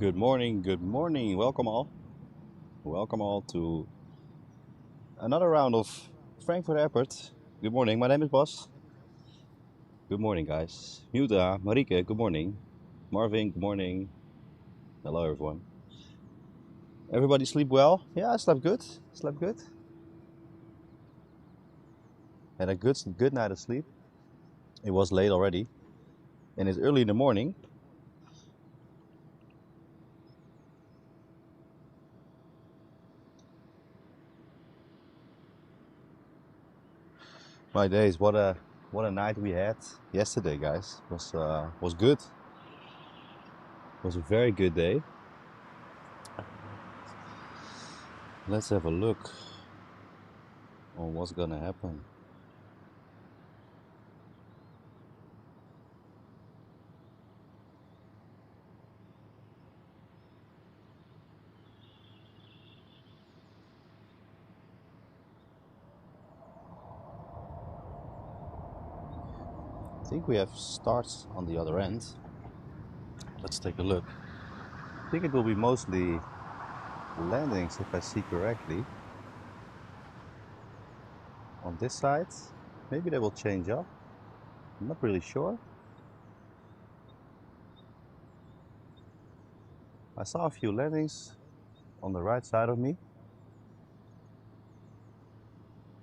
Good morning, good morning. Welcome all. Welcome all to another round of Frankfurt Airport. Good morning, my name is Bas. Good morning, guys. Muta, Marike, good morning. Marvin, good morning. Hello, everyone. Everybody sleep well? Yeah, I slept good. Slept good. Had a good night of sleep. It was late already, and it's early in the morning. My days, what a night we had yesterday, guys. Was good. Was a very good day. Let's have a look on what's gonna happen. I think we have starts on the other end. Let's take a look. I think it will be mostly landings if I see correctly. On this side, maybe they will change up. I'm not really sure. I saw a few landings on the right side of me.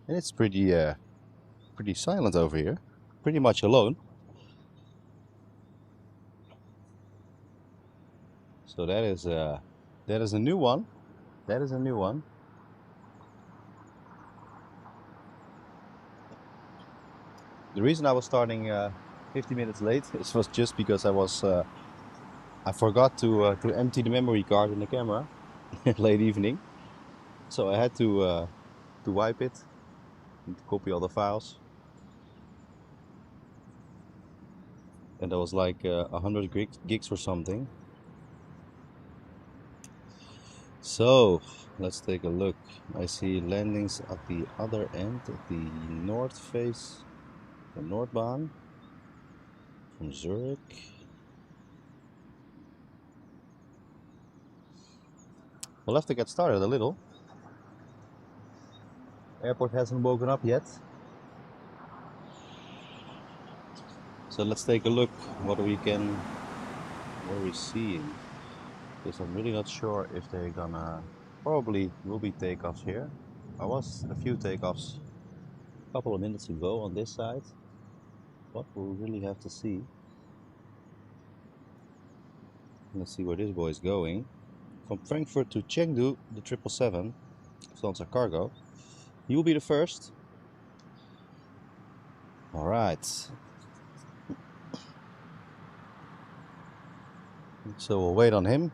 And it's pretty silent over here. Pretty much alone. So that is a new one. That is a new one. The reason I was starting 50 minutes late was just because I forgot to empty the memory card in the camera late evening, so I had to wipe it and to copy all the files, and that was like 100 gigs or something. So let's take a look. I see landings at the other end, at the north face, the Centerbahn from Zurich. We'll have to get started a little. Airport hasn't woken up yet. So let's take a look what are we seeing. Because I'm really not sure if they're gonna, probably will be takeoffs here. I was a few takeoffs a couple of minutes ago on this side, but we'll really have to see. Let's see where this boy is going. From Frankfurt to Chengdu, the 777, Lufthansa Cargo. He will be the first. All right. So we'll wait on him.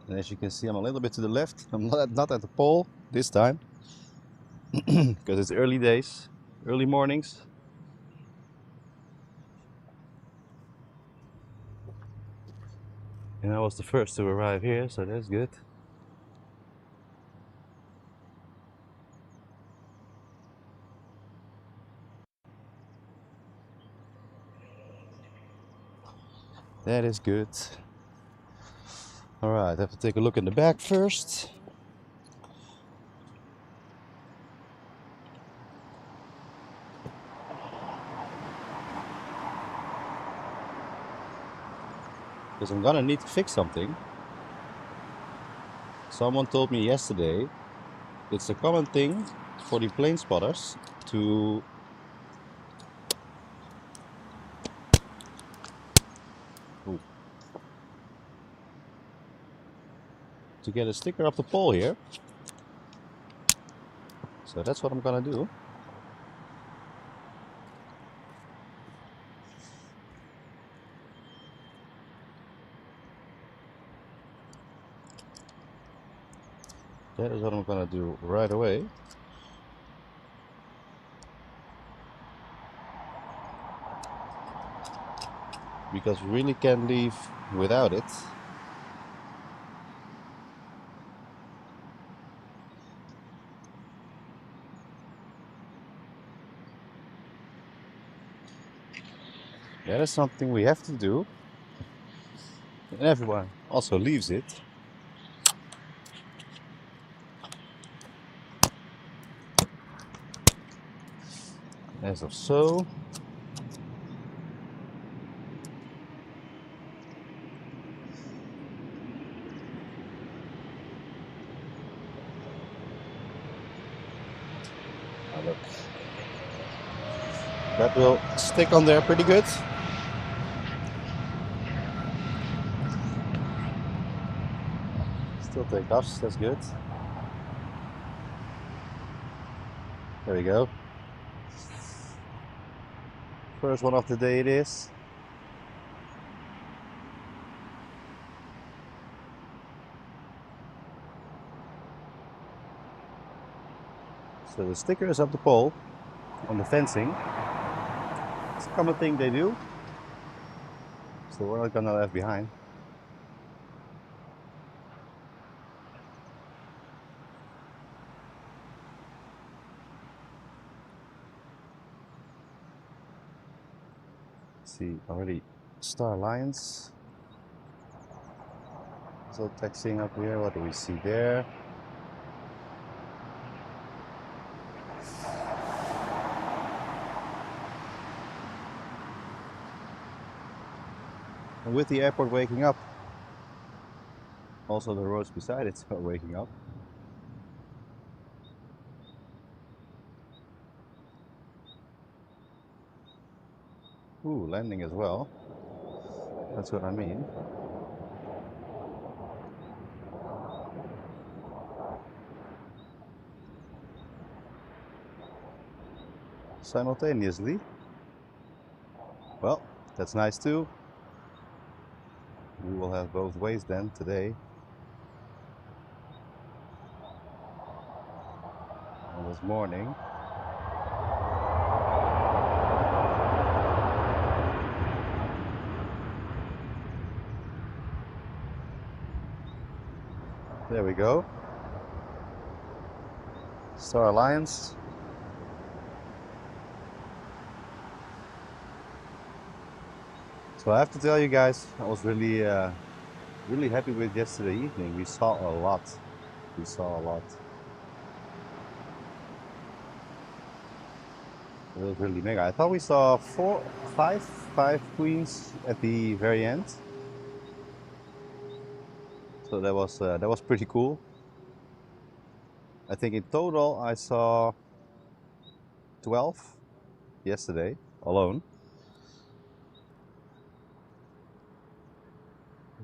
And as you can see, I'm a little bit to the left. I'm not at the pole this time because it's early days, early mornings. And I was the first to arrive here, so that's good. That is good. All right, I have to take a look in the back first. Because I'm gonna need to fix something. Someone told me yesterday it's a common thing for the plane spotters to get a sticker up the pole here. So that's what I'm gonna do. That is what I'm gonna do right away. Because we really can't leave without it. That is something we have to do. And everyone also leaves it. As of so. Now look. That will stick on there pretty good. Still take off, that's good. There we go. First one of the day it is. So the sticker is up the pole on the fencing. It's a common thing they do. So we're not gonna left behind. See already Star Alliance. So taxiing up here, what do we see there? And with the airport waking up, also the roads beside it are waking up. Ooh, landing as well. That's what I mean. Simultaneously. Well, that's nice too. We will have both ways then today. And this morning. There we go. Star Alliance. So I have to tell you guys, I was really happy with yesterday evening. We saw a lot. We saw a lot. It was really mega. I thought we saw five queens at the very end. So that was pretty cool. I think in total I saw 12 yesterday alone.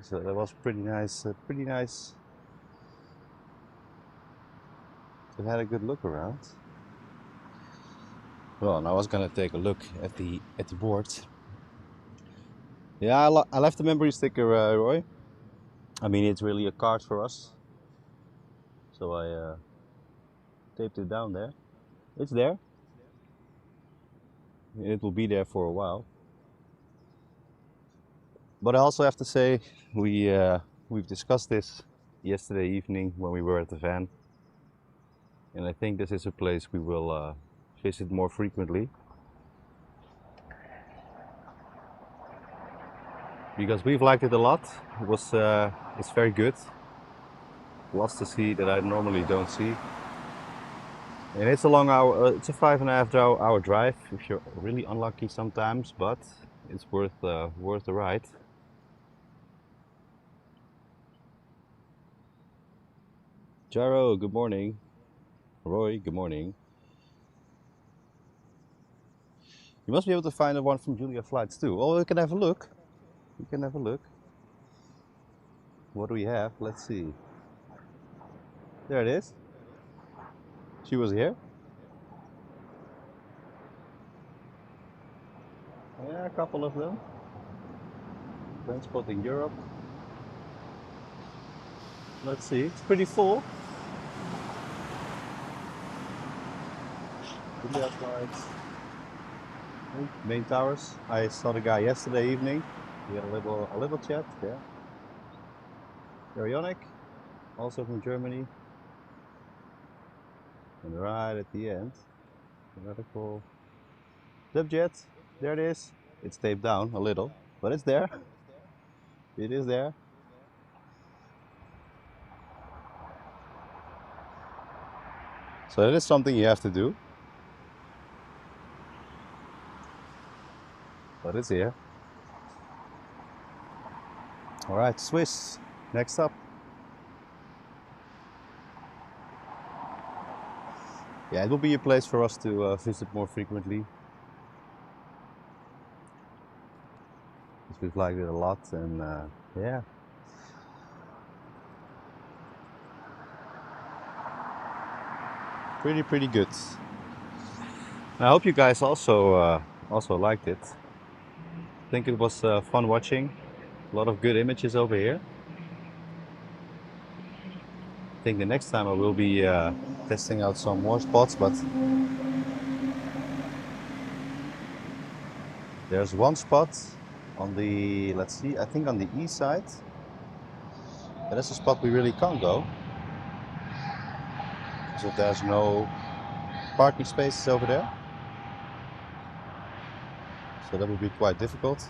So that was pretty nice. Pretty nice. I had a good look around. Well, and I was gonna take a look at the board. Yeah, I left the memory sticker, Roy. I mean, it's really a card for us. So I taped it down there. It's there. It will be there for a while. But I also have to say, we've discussed this yesterday evening when we were at the van, and I think this is a place we will visit more frequently because we've liked it a lot. It's very good. Lots to see that I normally don't see. And it's a long hour. It's a 5.5 hour drive if you're really unlucky sometimes, but it's worth the ride. Jaro, good morning. Roy, good morning. You must be able to find the one from Julia Flights too. Oh, we can have a look. We can have a look. What do we have? Let's see. There it is. She was here. Yeah, a couple of them. Transporting Europe. Let's see. It's pretty full. Julia Flights. Main towers. I saw the guy yesterday evening. We had a little chat. Yeah. Arionic, also from Germany. And right at the end, radical Dubjet. There it is. It's taped down a little, but it's there. It is there. So it is something you have to do. But it's here. Alright, Swiss, next up. Yeah, it will be a place for us to visit more frequently. Because we've liked it a lot, and yeah. Pretty good. I hope you guys also liked it. I think it was fun watching. A lot of good images over here. I think the next time I will be testing out some more spots, but there's one spot on the, let's see, I think on the east side. And that's a spot we really can't go. So there's no parking spaces over there. So that would be quite difficult.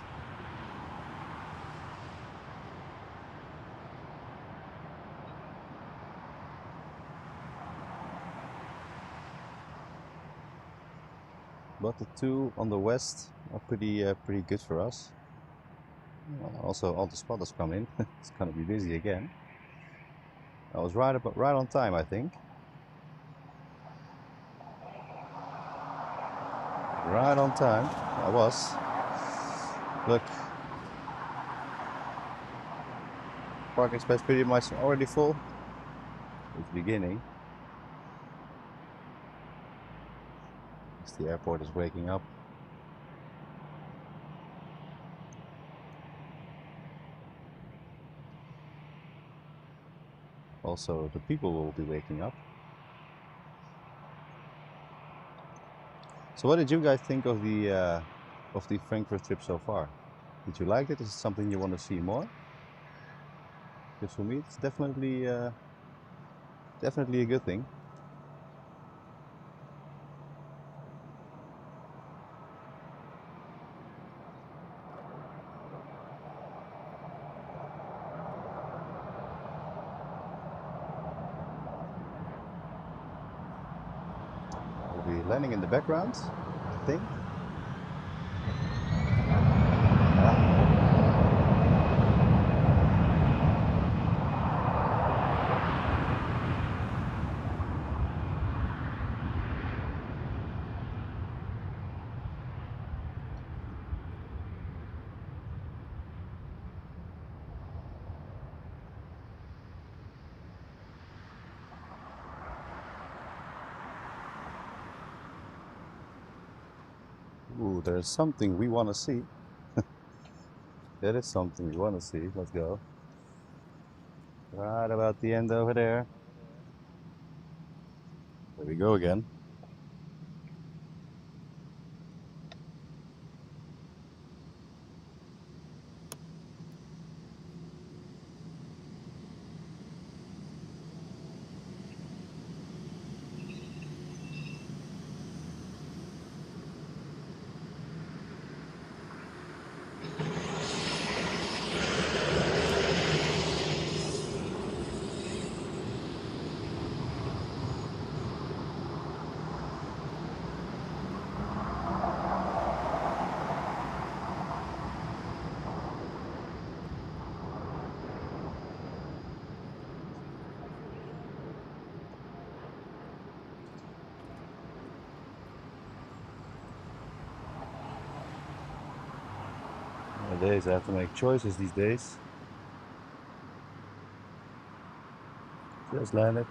But the two on the west are pretty good for us. Also, all the spotters come in. It's gonna be busy again. I was right on time, I think. Right on time. I was. Look, parking space pretty much already full. It's beginning. The airport is waking up. Also, the people will be waking up. So, what did you guys think of the Frankfurt trip so far? Did you like it? Is it something you want to see more? Because for me, it's definitely a good thing. We'll be landing in the background, I think. Ooh, there's something we want to see. That is something we want to see. Let's go. Right about the end over there. There we go again. Nowadays, I have to make choices these days. Just landed.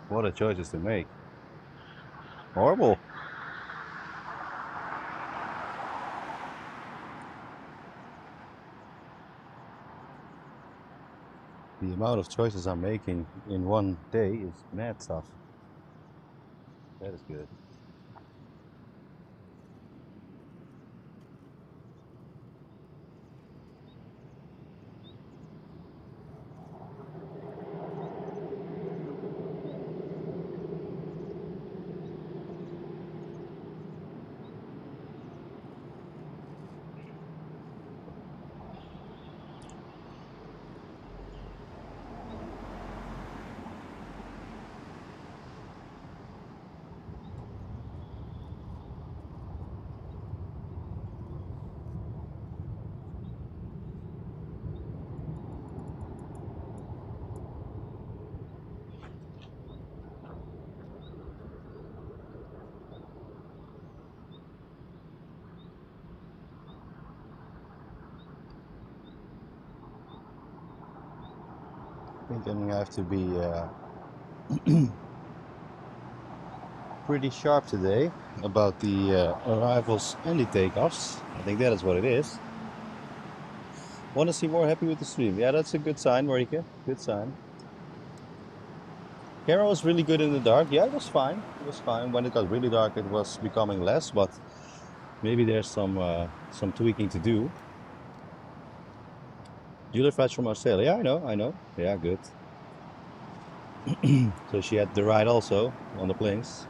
What a choices to make. Horrible. The amount of choices I'm making in one day is mad stuff. That is good. I think I'm gonna have to be pretty sharp today about the arrivals and the takeoffs. I think that is what it is. Want to see more happy with the stream? Yeah, that's a good sign, Marike. Good sign. Camera was really good in the dark. Yeah, it was fine. It was fine. When it got really dark, it was becoming less, but maybe there's some tweaking to do. Julia flies from Australia. Yeah, I know, I know. Yeah, good. So she had the ride also on the planes.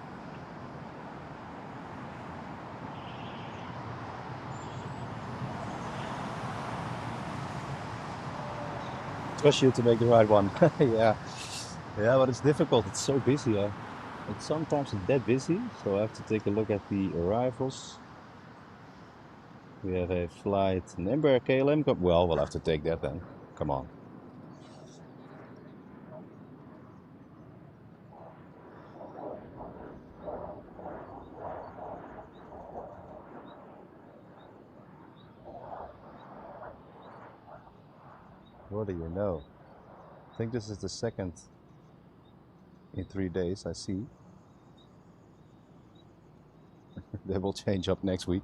Trust you to make the right one. Yeah, yeah, but it's difficult. It's so busy. Sometimes it's that busy, so I have to take a look at the arrivals. We have a flight number KLM. Well, we'll have to take that then. Come on. What do you know? I think this is the second in 3 days, I see. They will change up next week.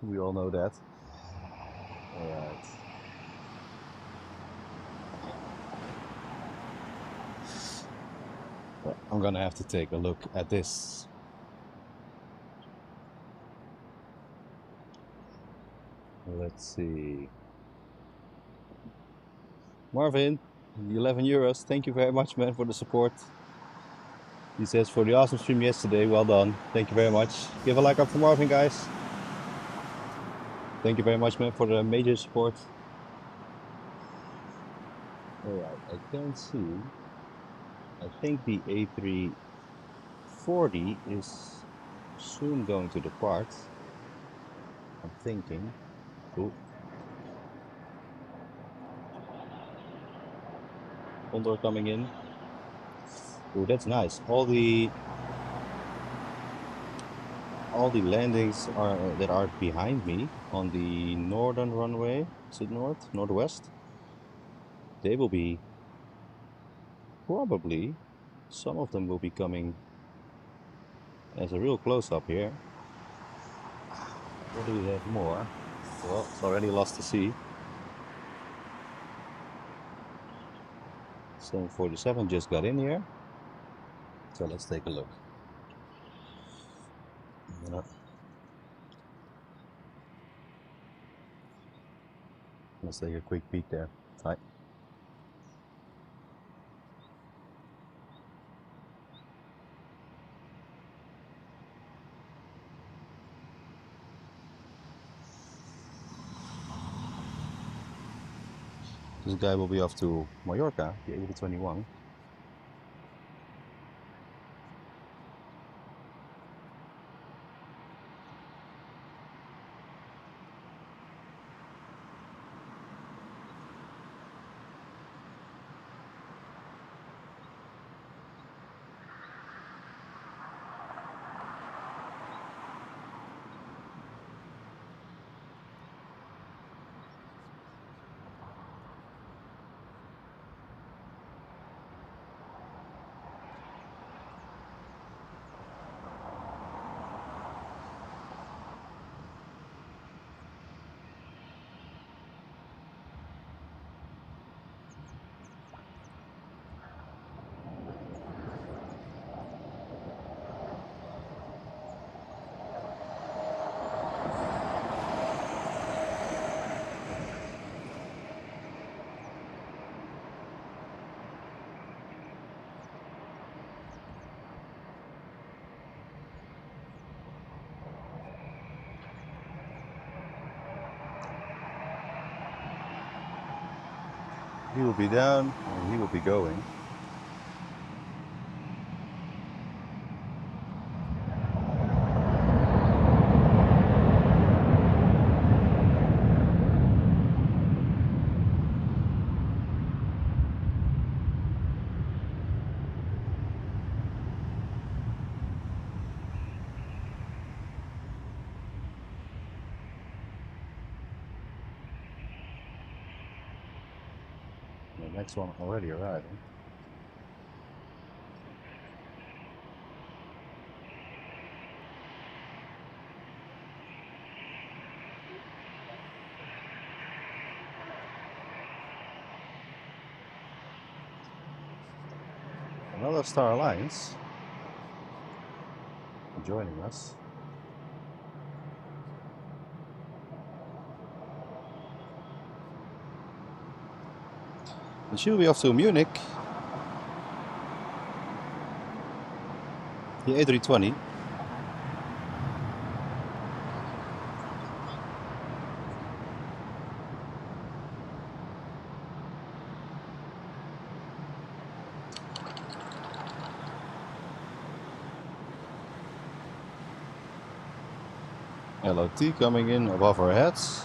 We all know that. Alright. Well, I'm gonna have to take a look at this. Let's see. Marvin, 11 euros. Thank you very much, man, for the support. He says, for the awesome stream yesterday, well done. Thank you very much. Give a like up for Marvin, guys. Thank you very much, man, for the major support. Alright, I can see. I think the A340 is soon going to depart. I'm thinking. Ooh. Condor coming in. Oh, that's nice. All the landings that are behind me on the northern runway. Is it north? Northwest? They will be probably, some of them will be coming as a real close-up here. What do we have more? Well, it's already lost to sea. 747 just got in here. So let's take a look. Let's take a quick peek there. Hi. This guy will be off to Mallorca, the A321. He will be down and he will be going. Next one already arriving. Another Star Alliance joining us. And she'll be off to Munich. The A320. LOT coming in above our heads.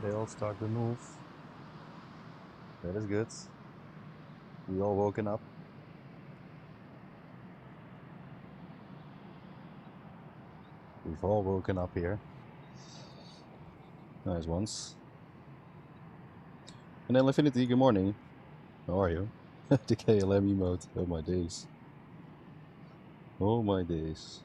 They all start to move. That is good. We all woken up. We've all woken up here. Nice ones. And then Infinity, good morning. How are you? The KLM emote. Oh my days. Oh my days.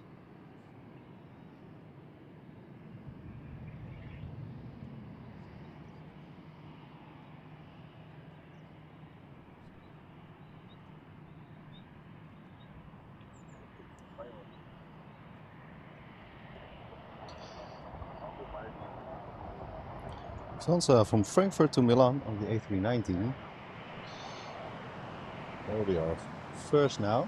Sansa from Frankfurt to Milan on the A319. That will be our first now.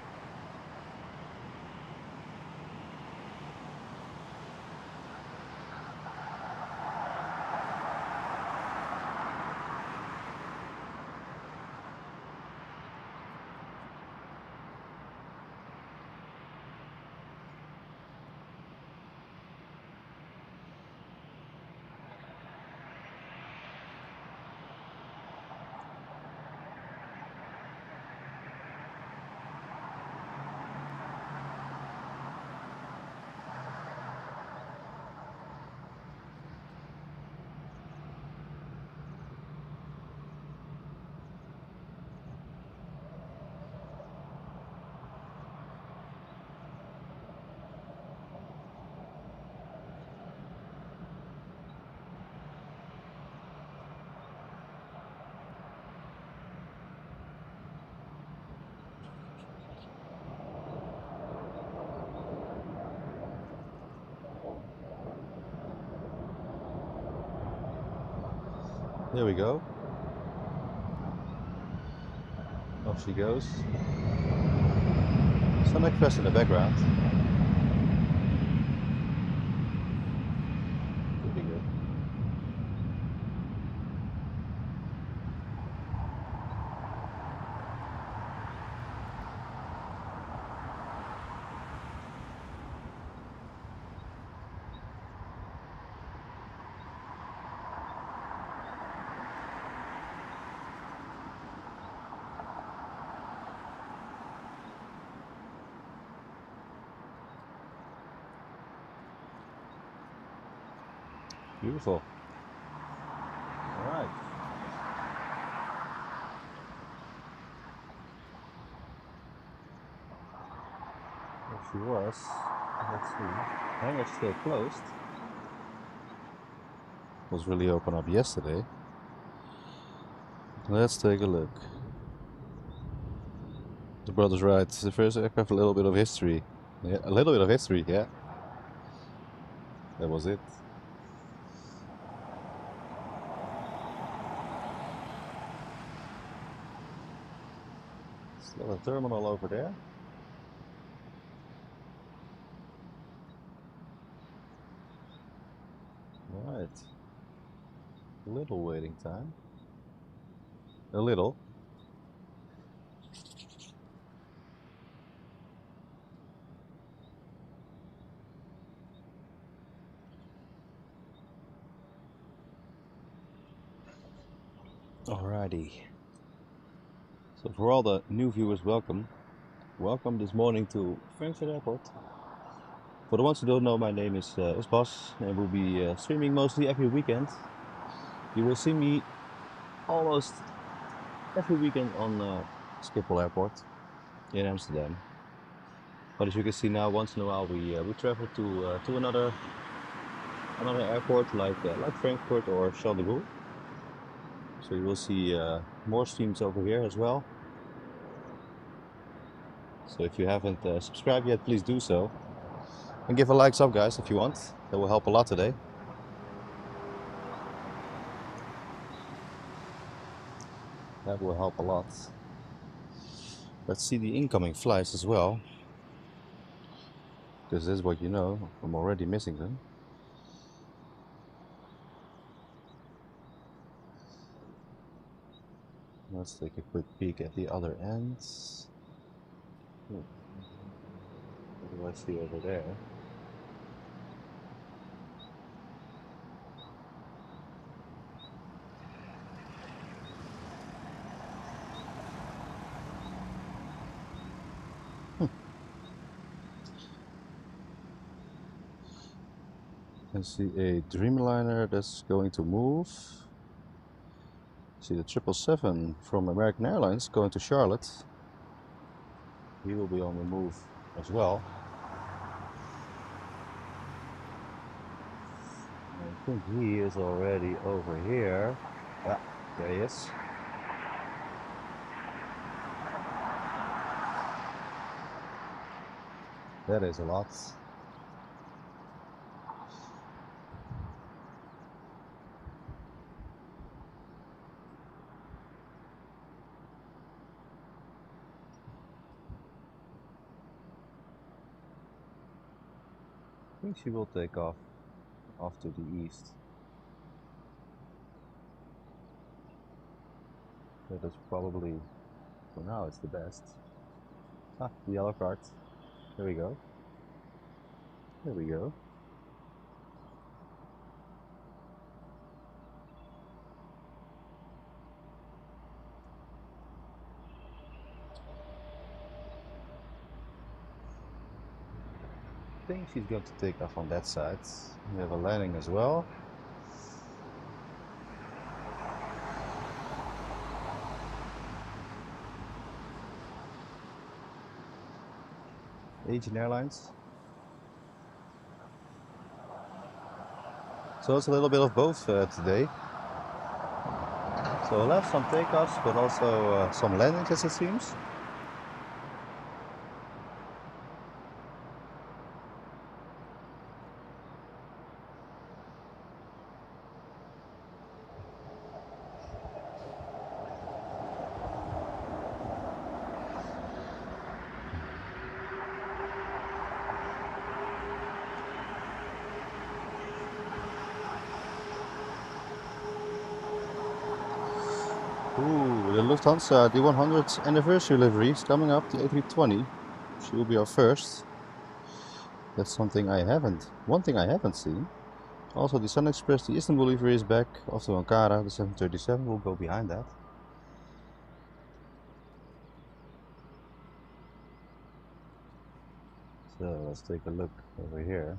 There we go. Off she goes. Some express in the background. Pretty good. Beautiful. All right. There she was. Let's see. Hangar's still closed. Was really open up yesterday. Let's take a look. The brother's right. The first aircraft, a little bit of history. Yeah, a little bit of history, yeah. That was it. Still a terminal over there. Right. A little waiting time. A little. Alrighty. So for all the new viewers, welcome. Welcome this morning to Frankfurt Airport. For the ones who don't know, my name is Bas, and we'll be streaming mostly every weekend. You will see me almost every weekend on Schiphol Airport in Amsterdam. But as you can see now, once in a while we travel to another airport like Frankfurt or Charles de Gaulle. So you will see more streams over here as well. So if you haven't subscribed yet, please do so. And give a like up, guys, if you want. That will help a lot today. That will help a lot. Let's see the incoming flights as well. Because this is what you know, I'm already missing them. Let's take a quick peek at the other ends. What do I see over there? I see a Dreamliner that's going to move. See the 777 from American Airlines going to Charlotte. He will be on the move as well. I think he is already over here. Yeah, there he is. That is a lot. I think she will take off to the east. That is probably, for now, it's the best. Ah, the yellow card. There we go. There we go. I think she's going to take off on that side. We have a landing as well. Asian Airlines. So it's a little bit of both today. So we'll have some takeoffs, but also some landings, as it seems. Ooh, the Lufthansa D100 anniversary livery is coming up, the A320. She will be our first. That's something I haven't. One thing I haven't seen. Also, the Sun Express, the Istanbul livery is back. Also, Ankara, the 737 will go behind that. So let's take a look over here.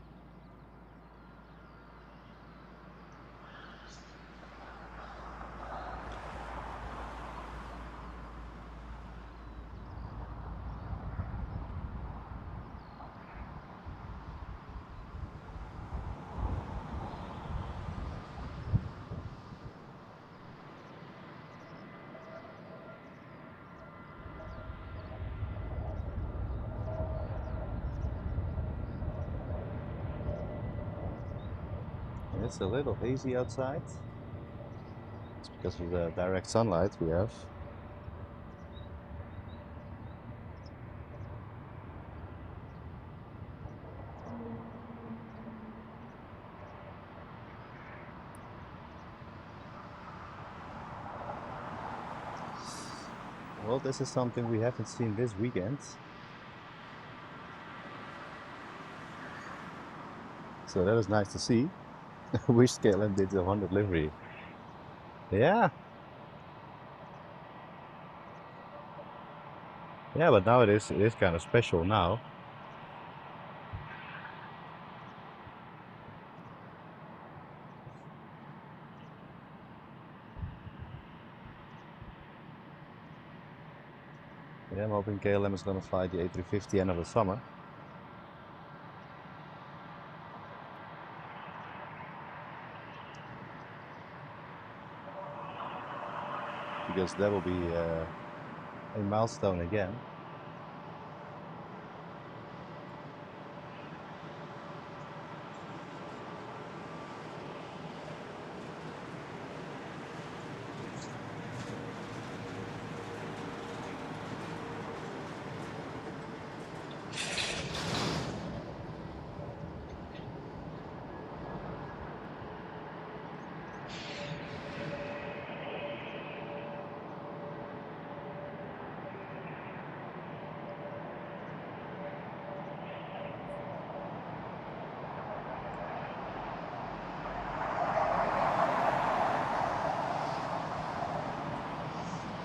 It's a little hazy outside. It's because of the direct sunlight we have. Well, this is something we haven't seen this weekend. So that is nice to see. Wish KLM did the 100 livery. Yeah. Yeah, but now it is kind of special now. Yeah, I'm hoping KLM is going to fly the A350 end of the summer. Because that will be a milestone again.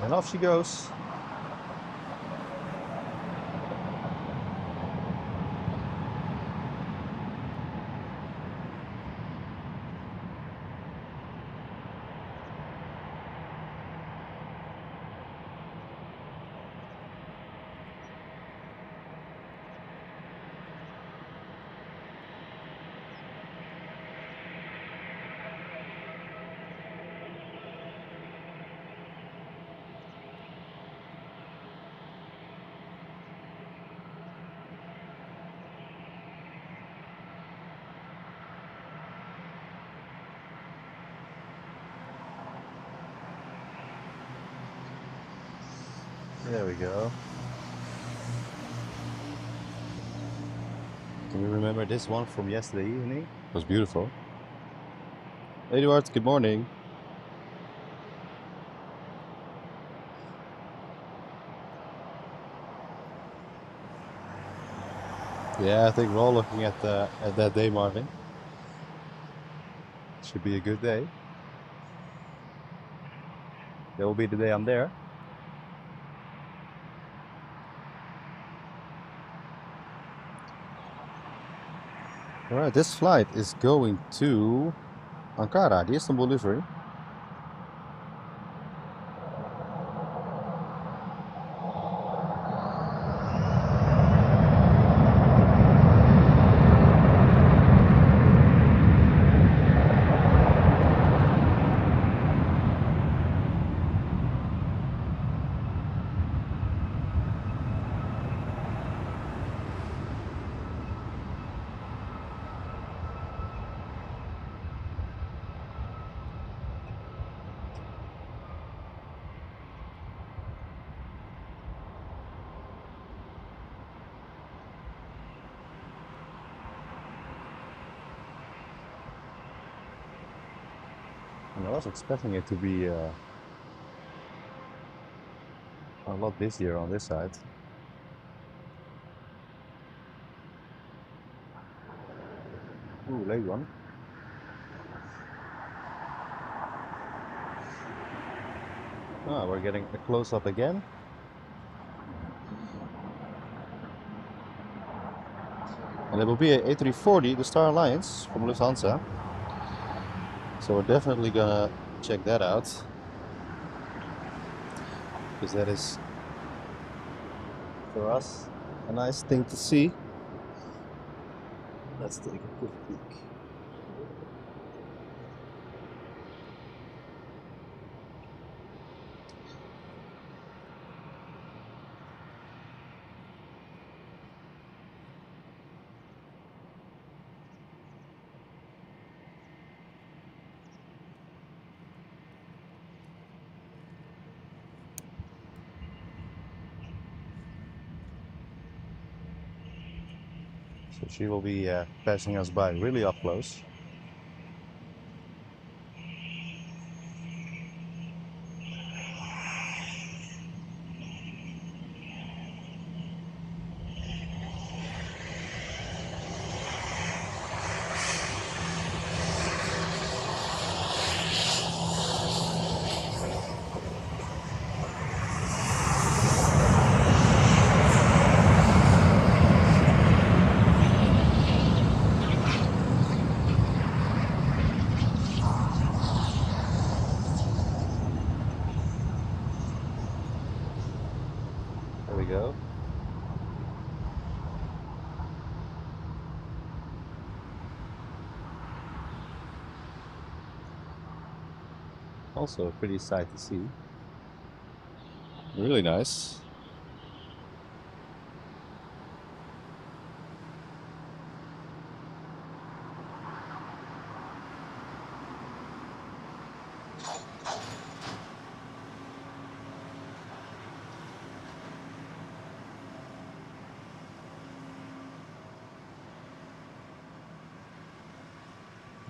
And off she goes. There we go. Can you remember this one from yesterday evening? It was beautiful. Eduard, good morning. Yeah, I think we're all looking at that day, Marvin. Should be a good day. That will be the day I'm there. Alright, this flight is going to Ankara, the Istanbul livery. And I was expecting it to be a lot busier on this side. Ooh, late one. Ah, we're getting a close-up again. And it will be a A340, the Star Alliance from Lufthansa. So we're definitely gonna check that out. Because that is, for us, a nice thing to see. Let's take a quick peek. So she will be passing us by really up close. go. Also a pretty sight to see. Really nice.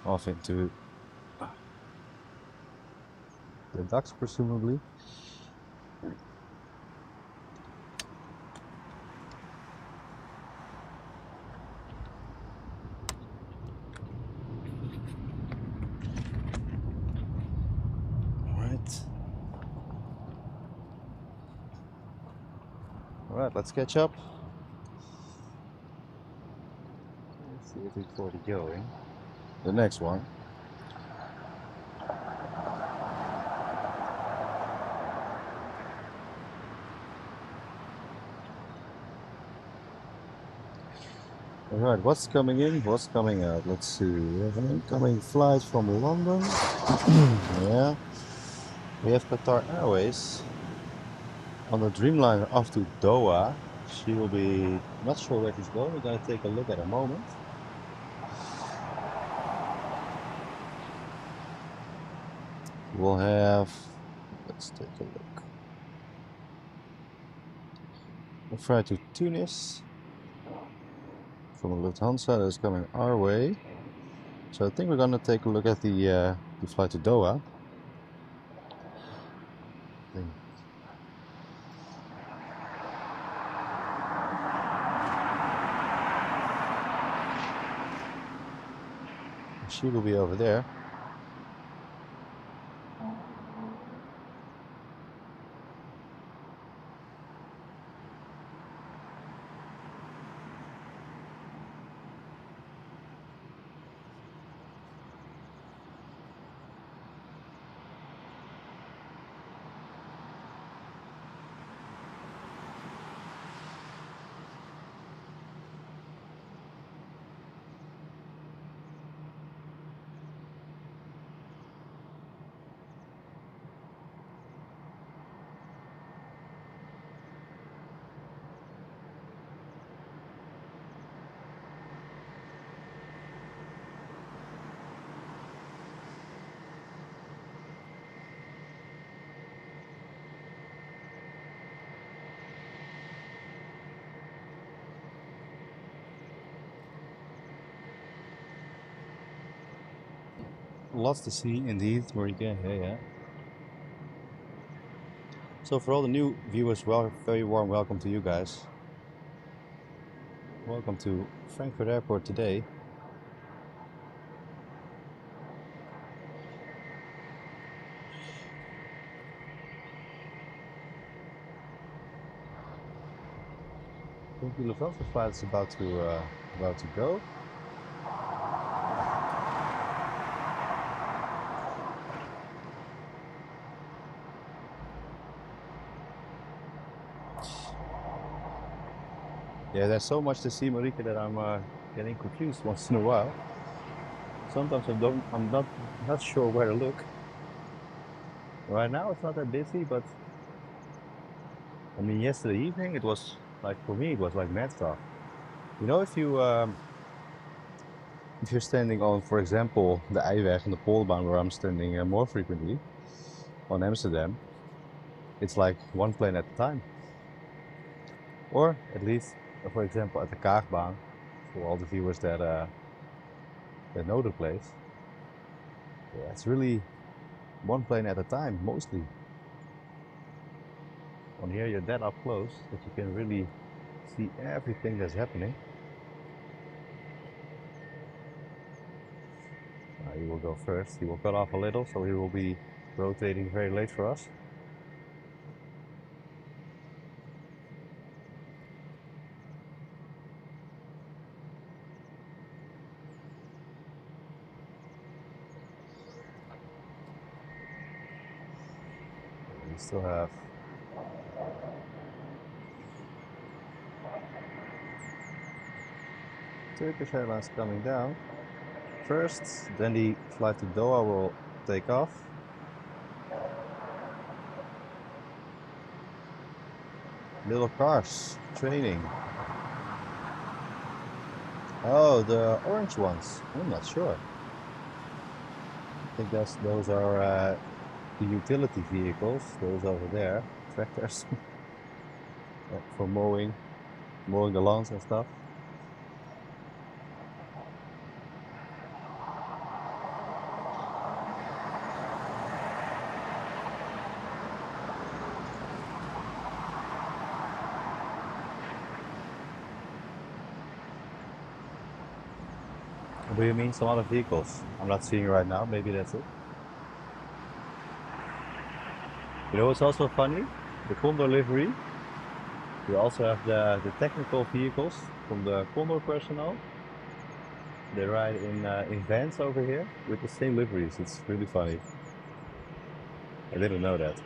Off into the ducks, presumably. Alright, let's catch up. Let's see if it's already going. The next one. Alright, what's coming in? What's coming out? Let's see. We have an incoming flight from London. Yeah. We have Qatar Airways on the Dreamliner off to Doha. She will be not sure where she's going. We're going to take a look at a moment. We'll have, let's take a look. We'll fly to Tunis from Lufthansa. That's coming our way. So I think we're going to take a look at the flight to Doha. She will be over there. Lots to see indeed, Marika. Yeah. So for all the new viewers, well, very warm welcome to you guys. Welcome to Frankfurt Airport today. I think the Lufthansa flight is about to go. Yeah, there's so much to see, Marika, that I'm getting confused once in a while. Sometimes I'm not sure where to look. Right now it's not that busy, but I mean, yesterday evening it was like, for me it was like mad stuff. You know, if you're standing on, for example, the Eiweg and the Polderbaan, where I'm standing more frequently on Amsterdam, it's like one plane at a time. Or at least, for example, at the Kaagbaan, for all the viewers that know the place, yeah, it's really one plane at a time, mostly. On here you're that up close that you can really see everything that's happening. He will go first. He will cut off a little, so he will be rotating very late for us. We still have Turkish Airlines coming down first, then the flight to Doha will take off. Little cars, training. Oh, the orange ones. I'm not sure. I think those are the utility vehicles, those over there, tractors, for mowing the lawns and stuff. What do you mean some other vehicles? I'm not seeing right now, maybe that's it. You know what's also funny? The Condor livery. We also have the technical vehicles from the Condor personnel. They ride in vans over here with the same liveries. It's really funny. I didn't know that.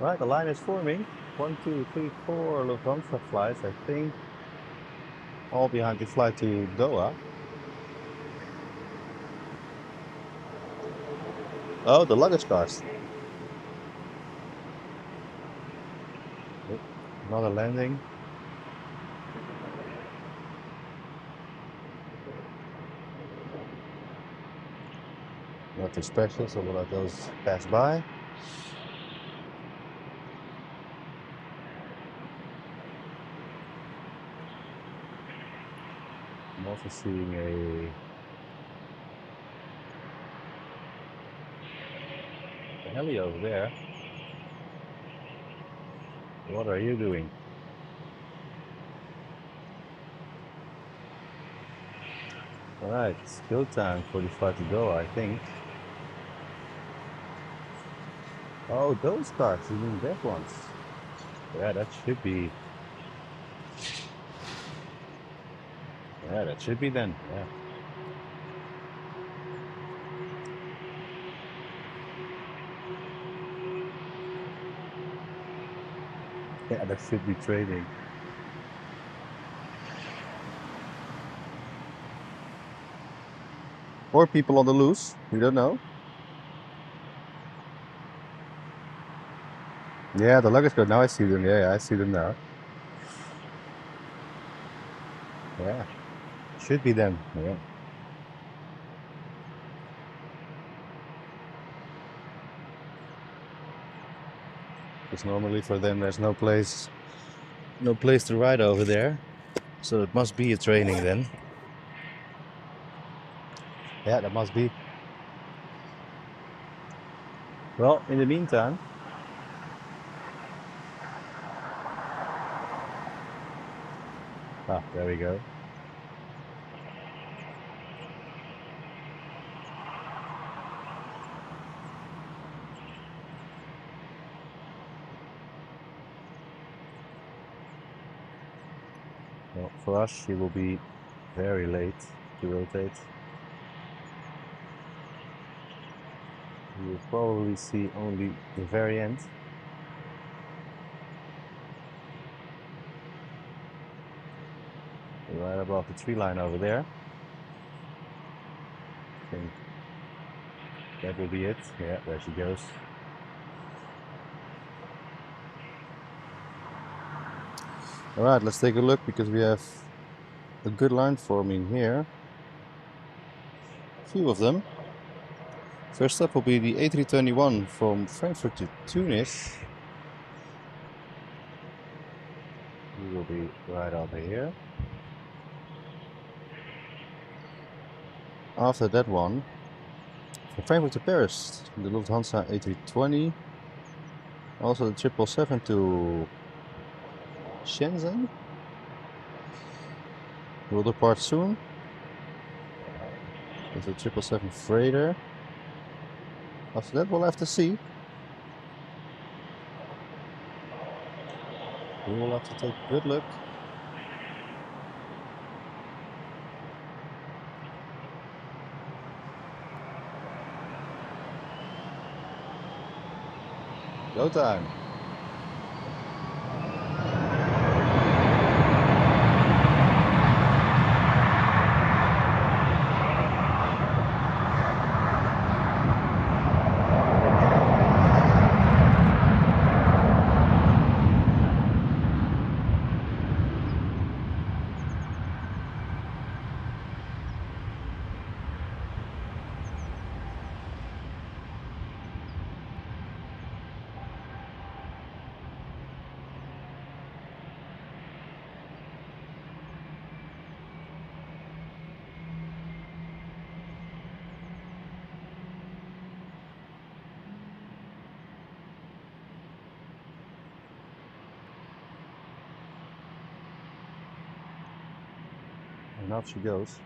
Right, the line is forming. 1, 2, 3, 4 Lufthansa flights, I think. All behind the flight to Doha. Oh, the luggage cars. Another landing. Nothing special, so we'll let those pass by. I'm also seeing a heli over there. What are you doing? Alright, it's go time for the flight to Doha, I think. Oh, those cars, you mean that ones? Yeah, that should be. Yeah, that should be then. Yeah. Yeah, that should be trading. Or people on the loose, we don't know. Yeah, the luggage card, now I see them. Yeah, I see them now. Yeah, should be them. Yeah. Because normally for them there's no place to ride over there. So it must be a training then. Yeah, that must be. Well, in the meantime, there we go. Well, for us, she will be very late to rotate. You will probably see only the very end. Right above the tree line over there. I think that will be it. Yeah, there she goes. Alright, let's take a look because we have a good line forming here. A few of them. First up will be the A321 from Frankfurt to Tunis. We will be right over here. After that one, from Frankfurt to Paris, the Lufthansa A320. Also the 777 to Shenzhen. Will depart soon. There's a 777 freighter. After that we'll have to see. We will have to take a good look. Go time. And off she goes.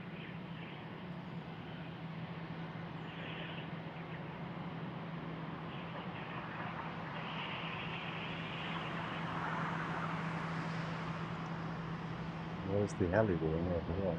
What is the heli doing over there?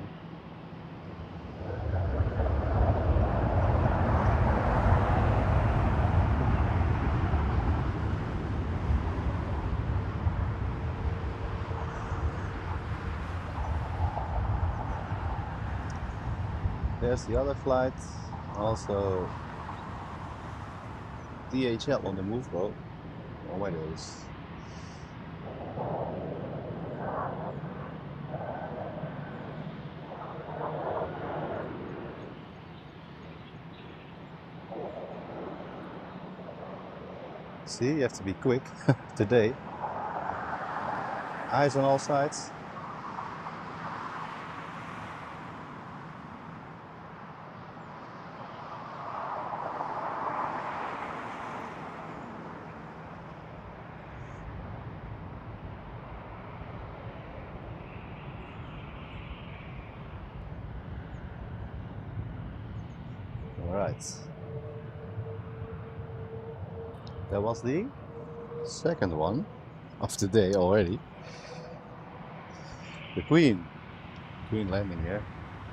There's the other flight, also DHL on the move boat. Oh my days. See, you have to be quick today. Eyes on all sides. Alright. That was the second one of the day already. The Queen. Queen landing here.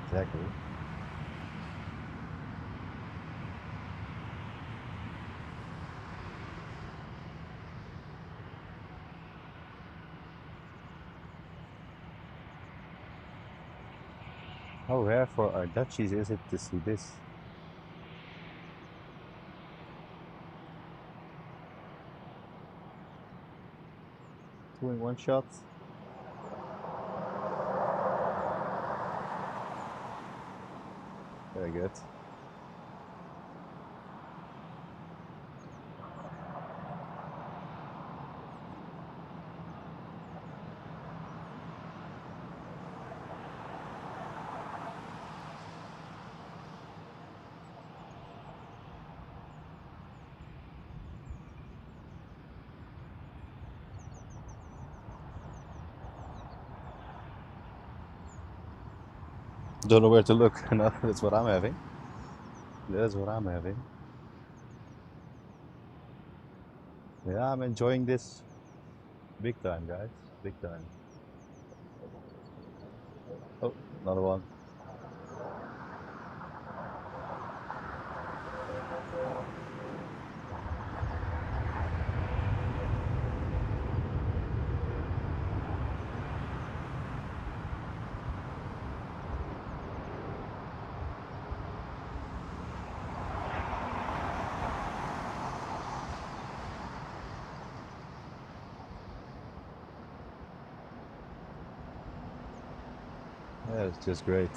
Exactly. How rare for our Dutchies is it to see this? Two in one shot. Very good. Don't know where to look. No, that's what I'm having. That's what I'm having. Yeah, I'm enjoying this big time, guys. Big time. Oh, another one. Yeah, it's just great.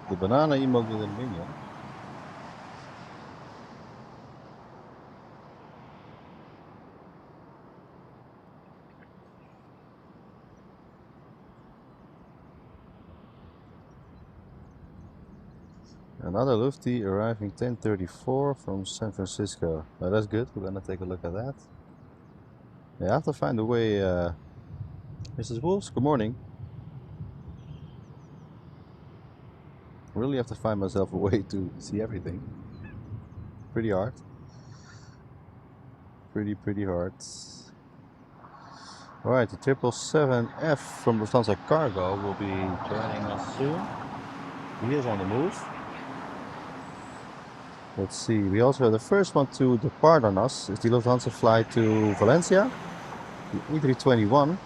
De banana emote with een minion. Another Lufty arriving 10:34 from San Francisco. Oh, that's good. We're gonna take a look at that. Yeah, I have to find a way. Mrs. Wolves, good morning. Really have to find myself a way to see everything. Pretty hard. Pretty hard. Alright, the 777F from Lufthansa Cargo will be joining us soon. He is on the move. Let's see, we also have the first one to depart on us. Is the Lufthansa flight to Valencia, the E321.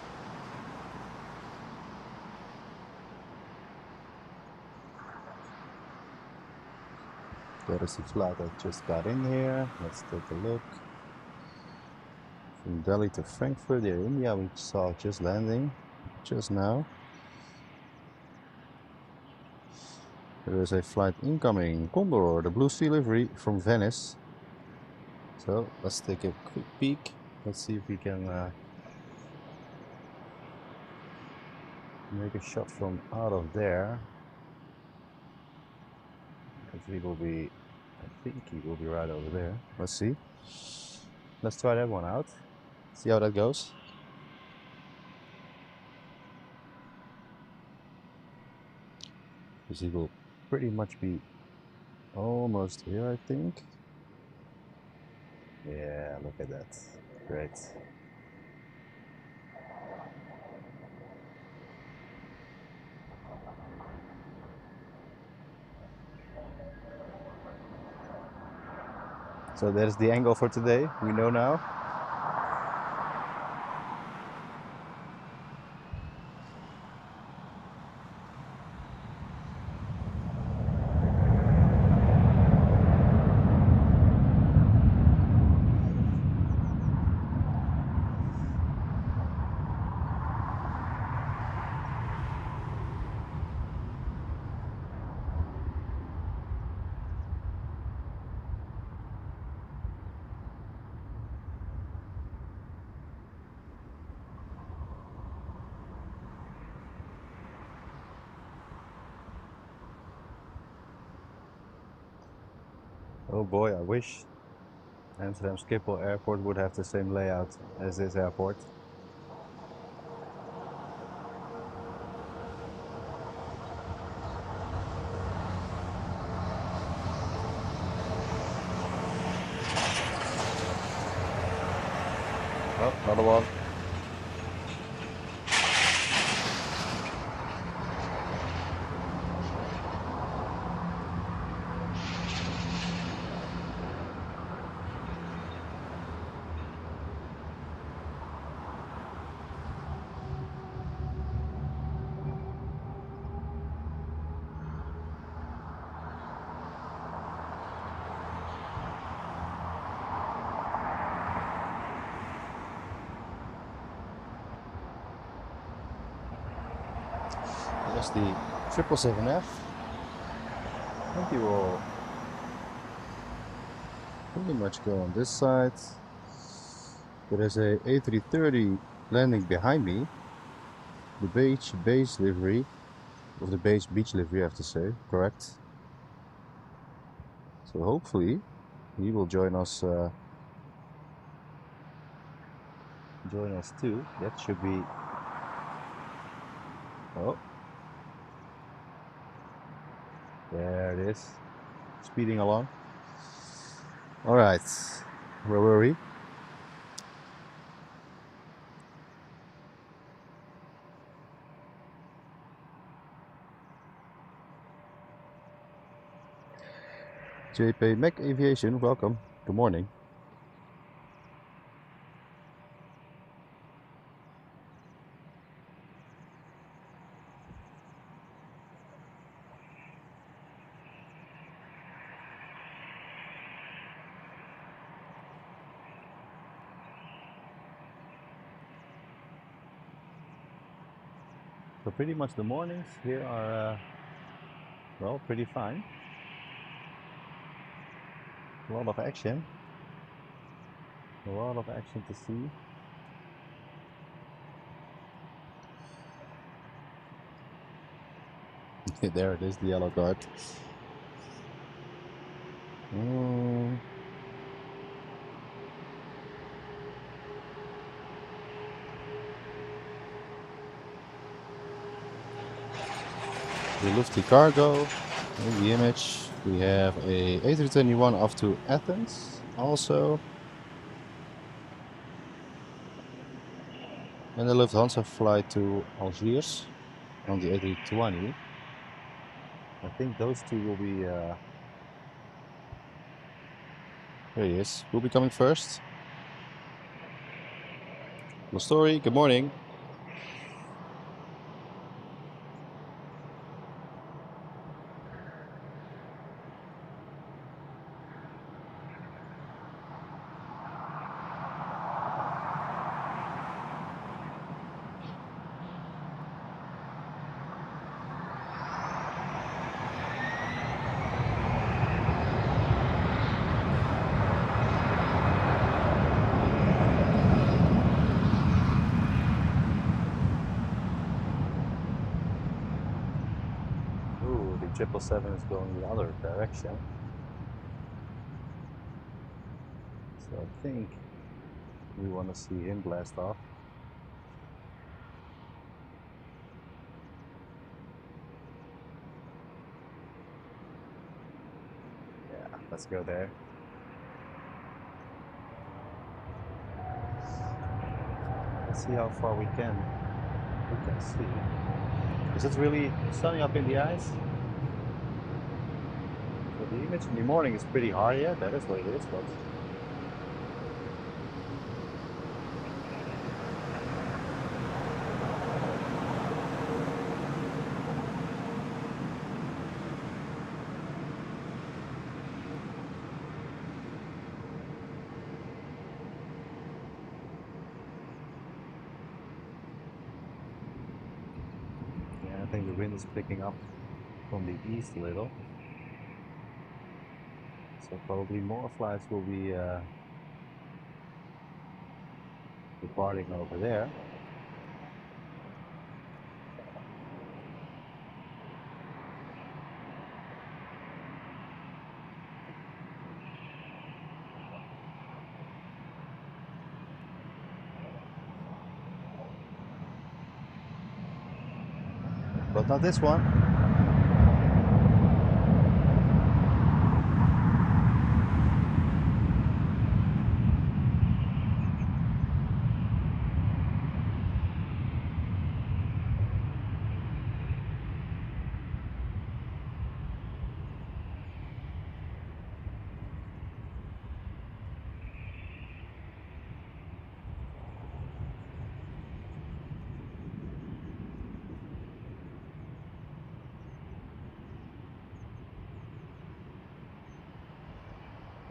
That is the flight that just got in here. Let's take a look. From Delhi to Frankfurt, Air India, we saw just landing, just now. There is a flight incoming, Condor, the Blue Sea livery from Venice. So let's take a quick peek. Let's see if we can make a shot from out of there. Because he will be, I think he will be right over there. Let's see. Let's try that one out. See how that goes. because he will pretty much be almost here, I think. Yeah, look at that. Great. So that is the angle for today. We know now. Oh boy, I wish Amsterdam Schiphol Airport would have the same layout as this airport. Oh, another one. That's the 777F. I think he will pretty much go on this side. There is a A330 landing behind me. The base livery, of the base beach livery, I have to say, correct. So hopefully he will join us too. That should be. Oh, there it is, speeding along. All right, where were we? JP Mac Aviation, welcome. Good morning. So pretty much the mornings here are, well, pretty fine. A lot of action. A lot of action to see. There it is, the yellow card. The Lufty cargo in the image. We have a A321 off to Athens also. And the Lufthansa flight to Algiers on the A320. I think those two will be. There he is. Will be coming first. Good story. Good morning. Ooh, the 777 is going the other direction. So I think we want to see him blast off. Let's go there. Let's see how far we can see. Is it really sunny up in the eyes? So the image in the morning is pretty hard, yeah, that is what it is, but yeah, I think the wind is picking up from the east a little. So probably more flights will be departing over there. But not this one.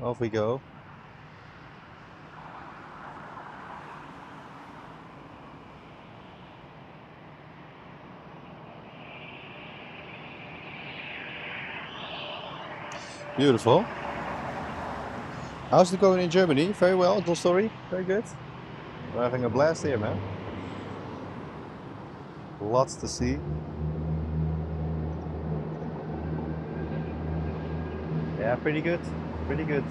Off we go. Beautiful. How's it going in Germany? Very well, cool story. Very good. We're having a blast here, man. Lots to see. Yeah, pretty good. Pretty good.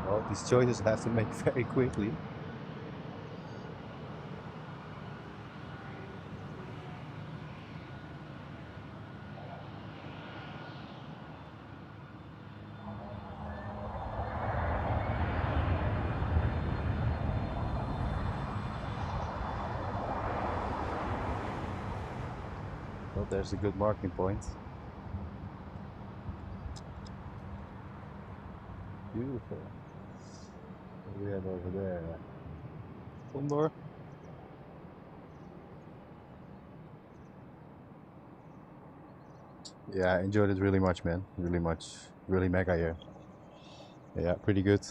Well, these choices I have to make very quickly. Well, there's a good marking point. Beautiful. What do we have over there? Condor. Yeah, I enjoyed it really much, man. Really much. Really mega here. Yeah, pretty good.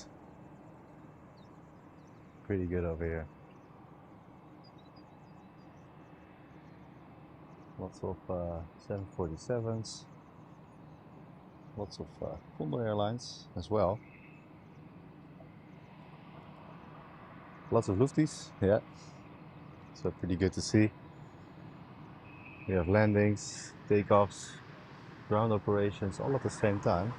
Pretty good over here. Lots of 747s. Lots of Condor Airlines as well. Lots of lufties, yeah. So pretty good to see. We have landings, takeoffs, ground operations all at the same time.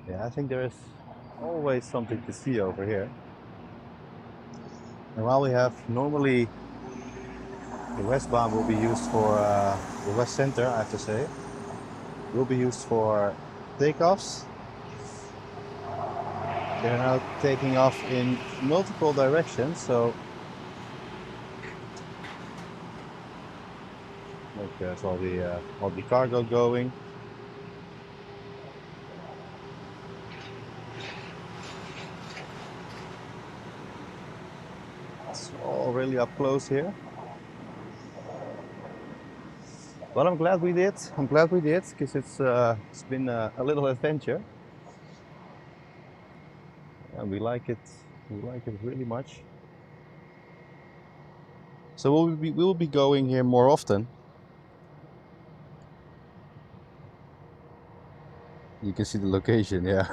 Yeah, I think there is always something to see over here. And while we have normally the westbound will be used for the west center, I have to say, will be used for takeoffs. They're now taking off in multiple directions, so look, there's all the cargo going. It's all really up close here. But I'm glad we did. I'm glad we did, because it's been a little adventure, and we like it. We like it really much. So we'll be going here more often. You can see the location, yeah.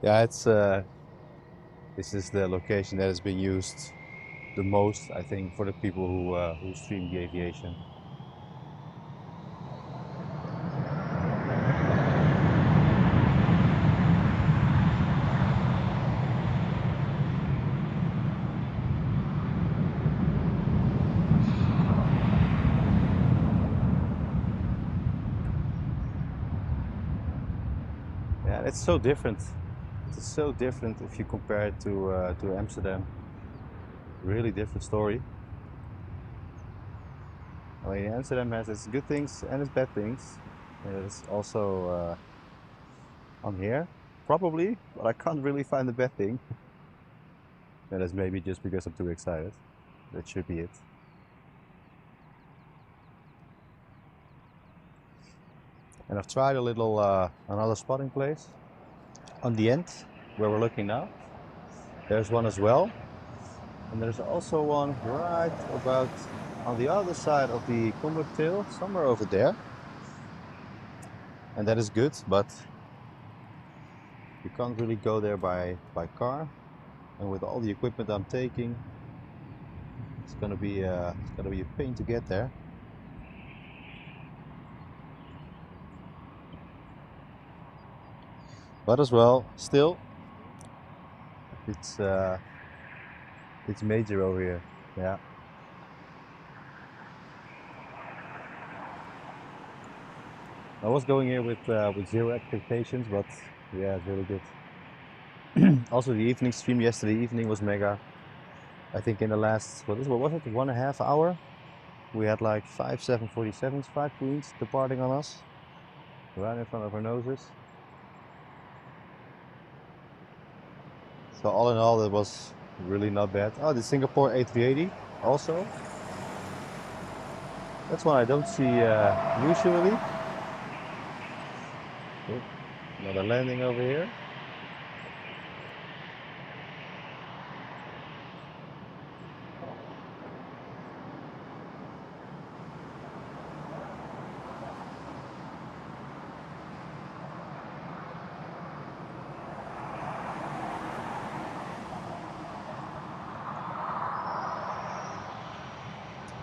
Yeah, it's this is the location that has been used the most, I think, for the people who stream the aviation. Yeah, it's so different. It's so different if you compare it to Amsterdam. Really different story. I mean, Amsterdam has its good things and its bad things. And it's also on here, probably, but I can't really find the bad thing. And that's maybe just because I'm too excited. That should be it. And I've tried a little another spotting place on the end where we're looking now. There's one as well. And there's also one right about on the other side of the conveyor tail, somewhere over there. And that is good, but you can't really go there by car. And with all the equipment I'm taking, it's gonna be a pain to get there. But as well, still, it's major over here. Yeah. I was going here with zero expectations, but yeah, it's really good. Also, the evening stream yesterday evening was mega. I think in the last what was it 1.5 hour, we had like 5 747s, 5 queens departing on us, right in front of our noses. So all in all, it was really not bad. Oh, the Singapore A380 also. That's one I don't see usually. Oh, another landing over here.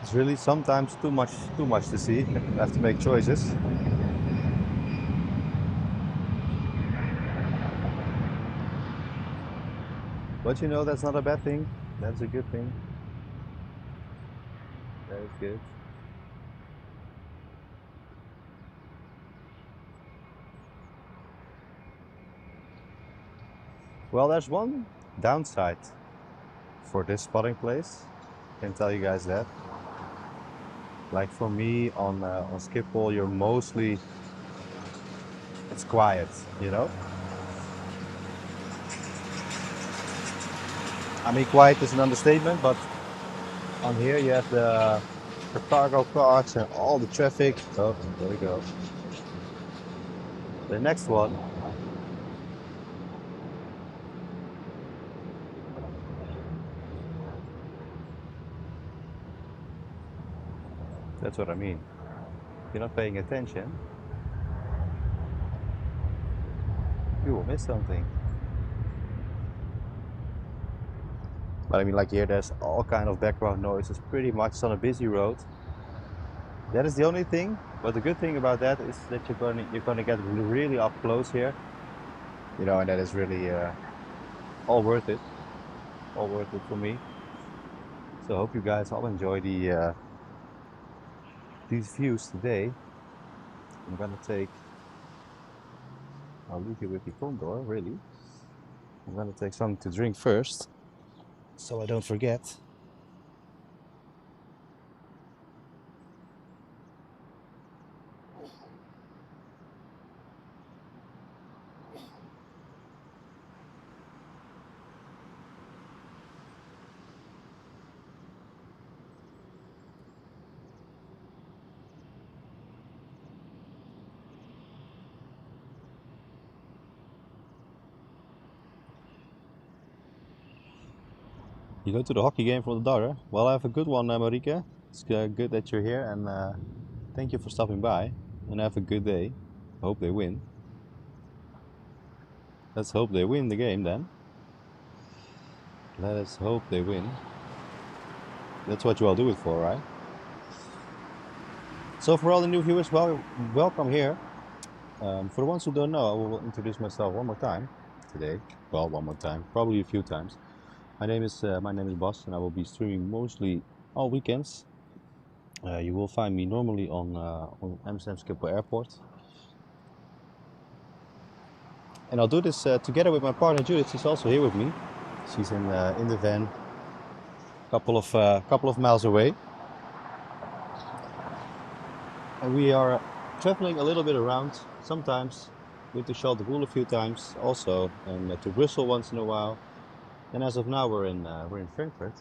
It's really sometimes too much to see. You have to make choices. But you know, that's not a bad thing. That's a good thing. That is good. Well, there's one downside for this spotting place. Can tell you guys that. Like for me on Schiphol, you're mostly it's quiet, you know. I mean, quiet is an understatement, but on here you have the cargo cars and all the traffic. Oh, there we go. The next one. That's what I mean. If you're not paying attention, you will miss something. But I mean, like here, there's all kind of background noises. Pretty much on a busy road. That is the only thing. But the good thing about that is that you're gonna get really up close here. You know, and that is really all worth it. All worth it for me. So I hope you guys all enjoy these views today. I'm gonna take. I'll leave you with the condor. Really. I'm gonna take something to drink first, so I don't forget. You go to the hockey game from the daughter? Well, I have a good one, Marike. It's good that you're here, and thank you for stopping by. And have a good day. Hope they win. Let's hope they win the game then. Let us hope they win. That's what you all do it for, right? So for all the new viewers, welcome here. For the ones who don't know, I will introduce myself one more time today. Well, one more time, probably a few times. My name is Bas, and I will be streaming mostly all weekends. You will find me normally on Amsterdam Schiphol Airport, and I'll do this together with my partner Judith. She's also here with me. She's in the van, couple of miles away, and we are traveling a little bit around. Sometimes with the Charles de Gaulle a few times, also, and to Brussels once in a while. And as of now, we're in Frankfurt.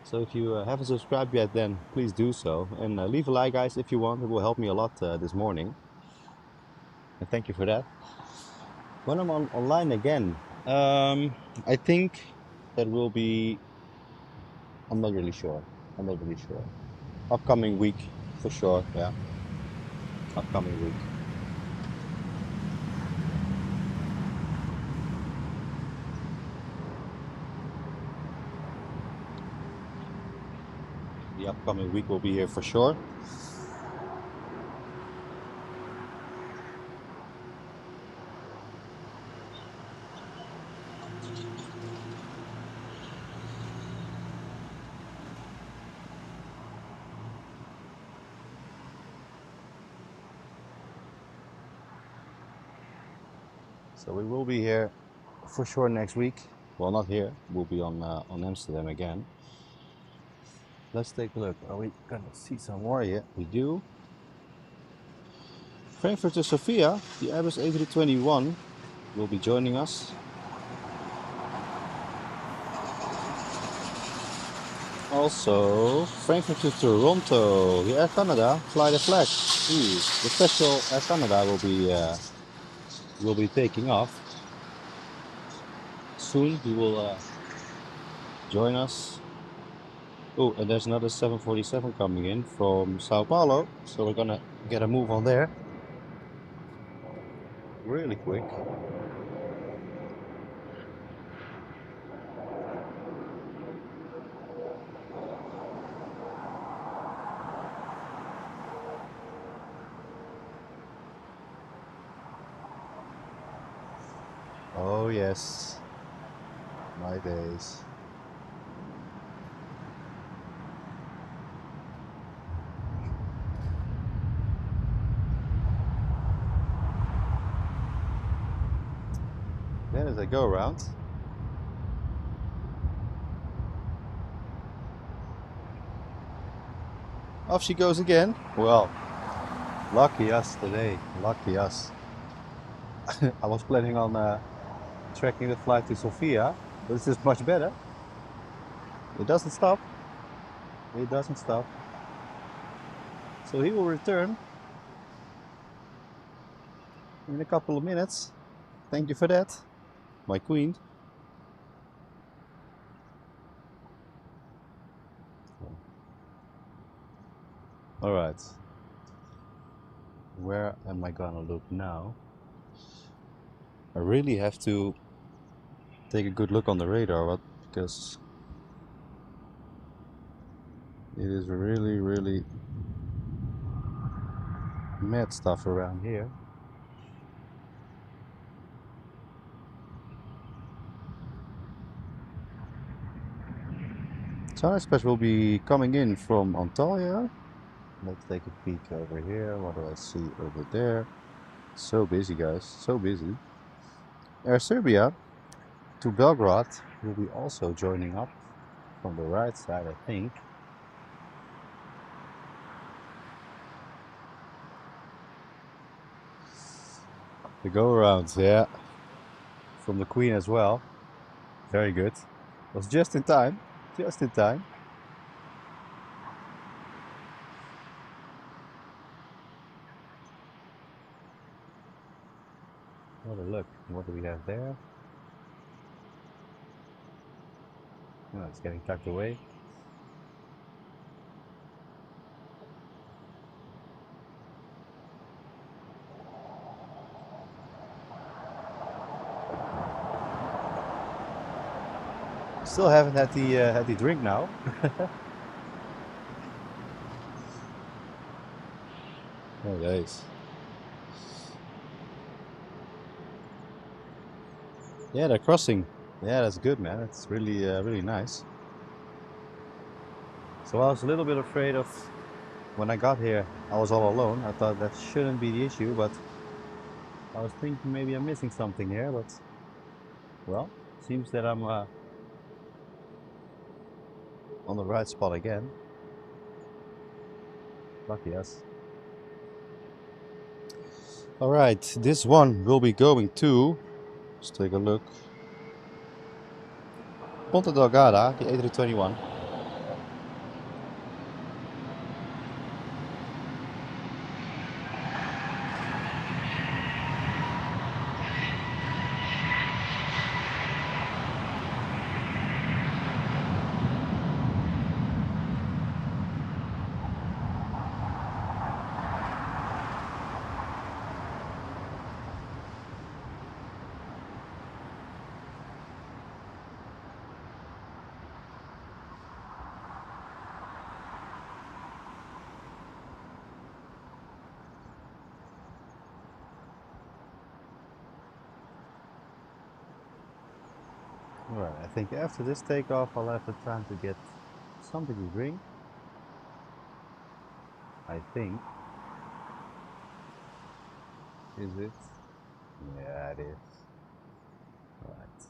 So if you haven't subscribed yet, then please do so, and leave a like, guys, if you want. It will help me a lot this morning, and thank you for that. When I'm online again, I think that will be. I'm not really sure. Upcoming week, for sure. Yeah, upcoming week. The upcoming week will be here for sure. So we will be here for sure next week. Well, not here. We'll be on Amsterdam again. Let's take a look. Are we gonna see some more yet? We do. Frankfurt to Sofia, the Airbus A321 will be joining us. Also, Frankfurt to Toronto, the Air Canada, fly the flag. The special Air Canada will be taking off soon. He will join us. Oh, and there's another 747 coming in from Sao Paulo, so we're gonna get a move on there really quick. Oh yes, my days. Then as I go around, off she goes again. Well, lucky us today, lucky us. I was planning on tracking the flight to Sofia, but this is much better. It doesn't stop. It doesn't stop. So he will return in a couple of minutes. Thank you for that, my queen. All right. Where am I gonna look now? I really have to take a good look on the radar, because it is really mad stuff around here. China Express will be coming in from Antalya. Let's take a peek over here. What do I see over there? So busy, guys, so busy. Air Serbia to Belgrade will be also joining up from the right side, I think. The go around, yeah, from the Queen as well. Very good. Was just in time, just in time. What a look. What do we have there? Oh, it's getting tucked away. Still haven't had the drink now. Oh, guys. Yeah, they're crossing. Yeah, that's good, man. It's really, really nice. So I was a little bit afraid of when I got here. I was all alone. I thought that shouldn't be the issue, but I was thinking maybe I'm missing something here. But well, seems that I'm on the right spot again. Lucky us. All right, this one will be going to. Let's take a look. Ponta Delgada, the A321. Alright, I think after this takeoff I'll have the time to get something to drink. I think. Is it? Yeah, it is. Alright.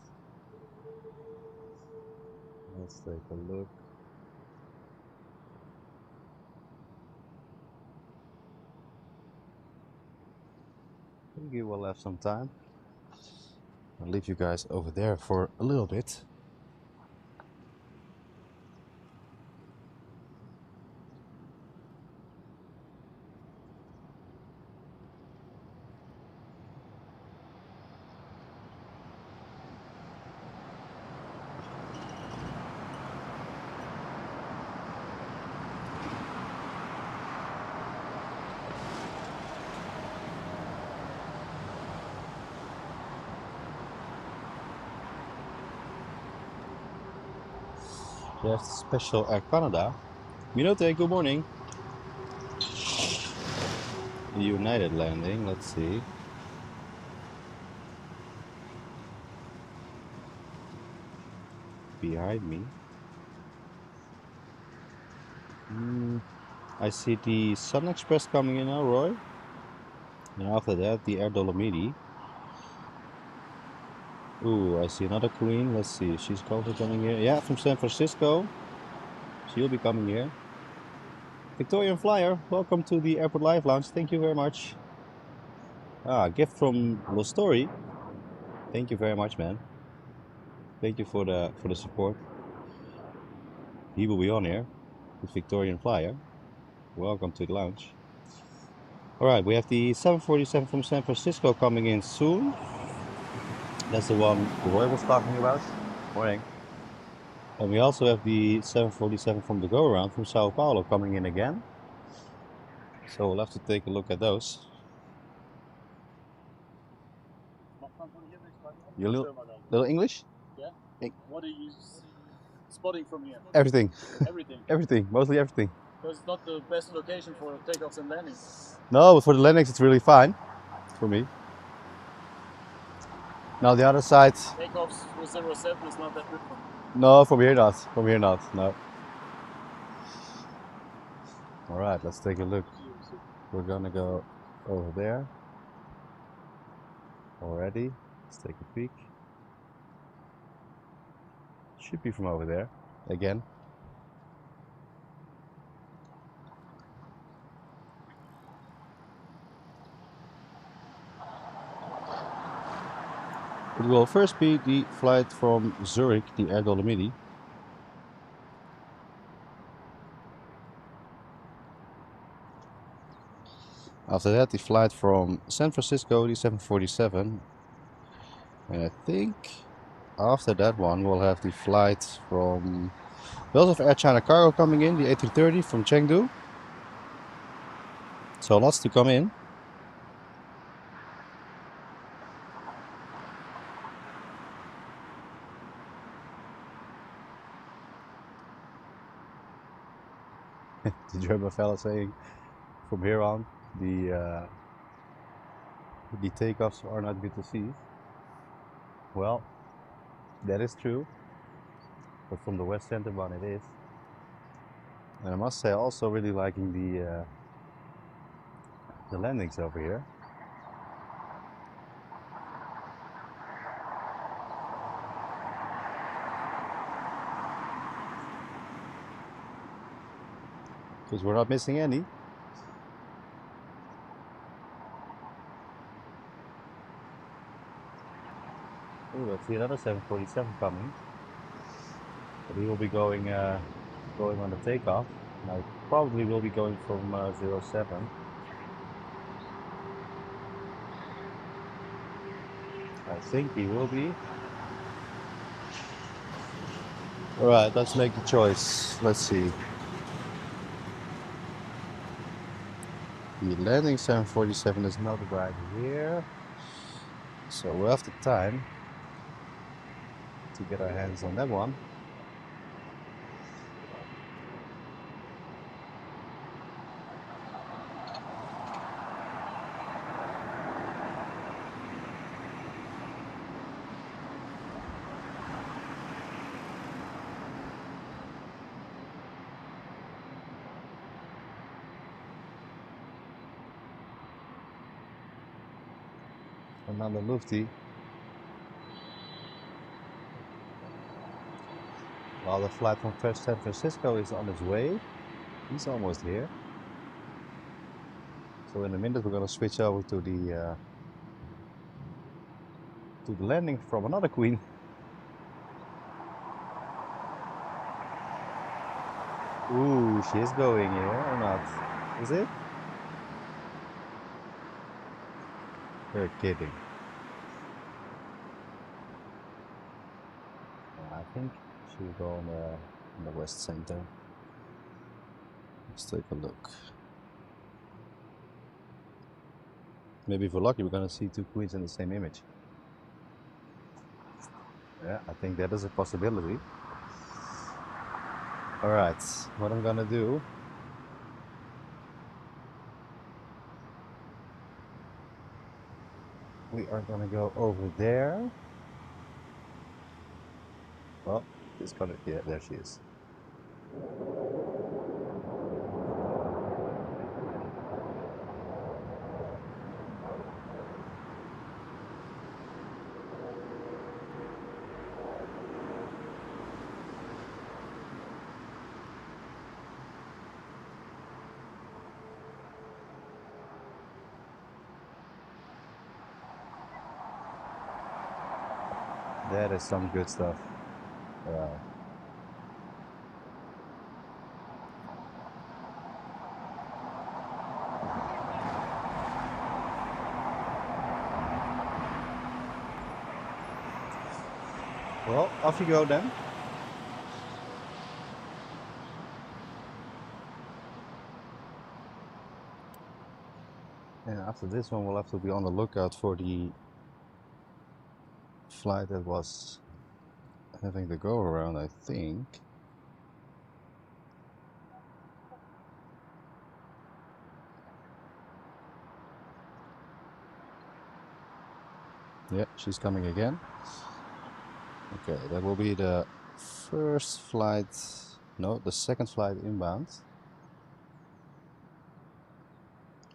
Let's take a look. I think you will have some time. I'll leave you guys over there for a little bit. There's Special Air Canada. Minote, good morning. United landing, let's see. Behind me. I see the Sun Express coming in now, Roy. And after that, the Air Dolomiti. Ooh, I see another queen. Let's see, she's probably coming here. Yeah, from San Francisco. She'll be coming here. Victorian Flyer, welcome to the Airport Live Lounge. Thank you very much. Ah, gift from Story. Thank you very much, man. Thank you for the support. He will be on here with Victorian Flyer. Welcome to the lounge. All right, we have the 747 from San Francisco coming in soon. That's the one Roy was talking about. Morning. And we also have the 747 from the go-around from Sao Paulo coming in again. So we'll have to take a look at those. You little English? Yeah. What are you spotting from here? Everything. Everything. Everything. Mostly everything. Because it's not the best location for takeoffs and landings. No, but for the landings it's really fine for me. Now the other side. Takeoffs with 07 is not that good. No, from here not. From here not. No. All right, let's take a look. We're gonna go over there already. Let's take a peek. Should be from over there again. It will first be the flight from Zurich, the Air Dolomiti. After that, the flight from San Francisco, the 747. And I think after that one, we'll have the flight from... We also have Air China Cargo coming in, the A330 from Chengdu. So lots to come in. The German fella saying, from here on, the takeoffs are not good to see. Well, that is true, but from the West Centerbahn it is. And I must say, also really liking the landings over here. Because we're not missing any. Ooh, I see another 747 coming. But he will be going on the takeoff. And I probably will be going from 07. I think he will be. Alright, let's make the choice. Let's see. The landing 747 is not right here. So we'll have the time to get our hands on that one. Another lufty. While the flight from San Francisco is on its way, he's almost here. So in a minute we're gonna switch over to the landing from another queen. Ooh, she is going here or not? Is it? You're kidding. I think she will go on the West Center. Let's take a look. Maybe if we're lucky, we're gonna see two queens in the same image. Yeah, I think that is a possibility. Alright, what I'm gonna do... We are gonna go over there. Well, it's gonna... Yeah, there she is. That is some good stuff. Wow. Well, off you go then. And after this one, we'll have to be on the lookout for the flight that was having the go around, I think. Yeah, she's coming again. Okay, that will be the first flight, no, the second flight inbound.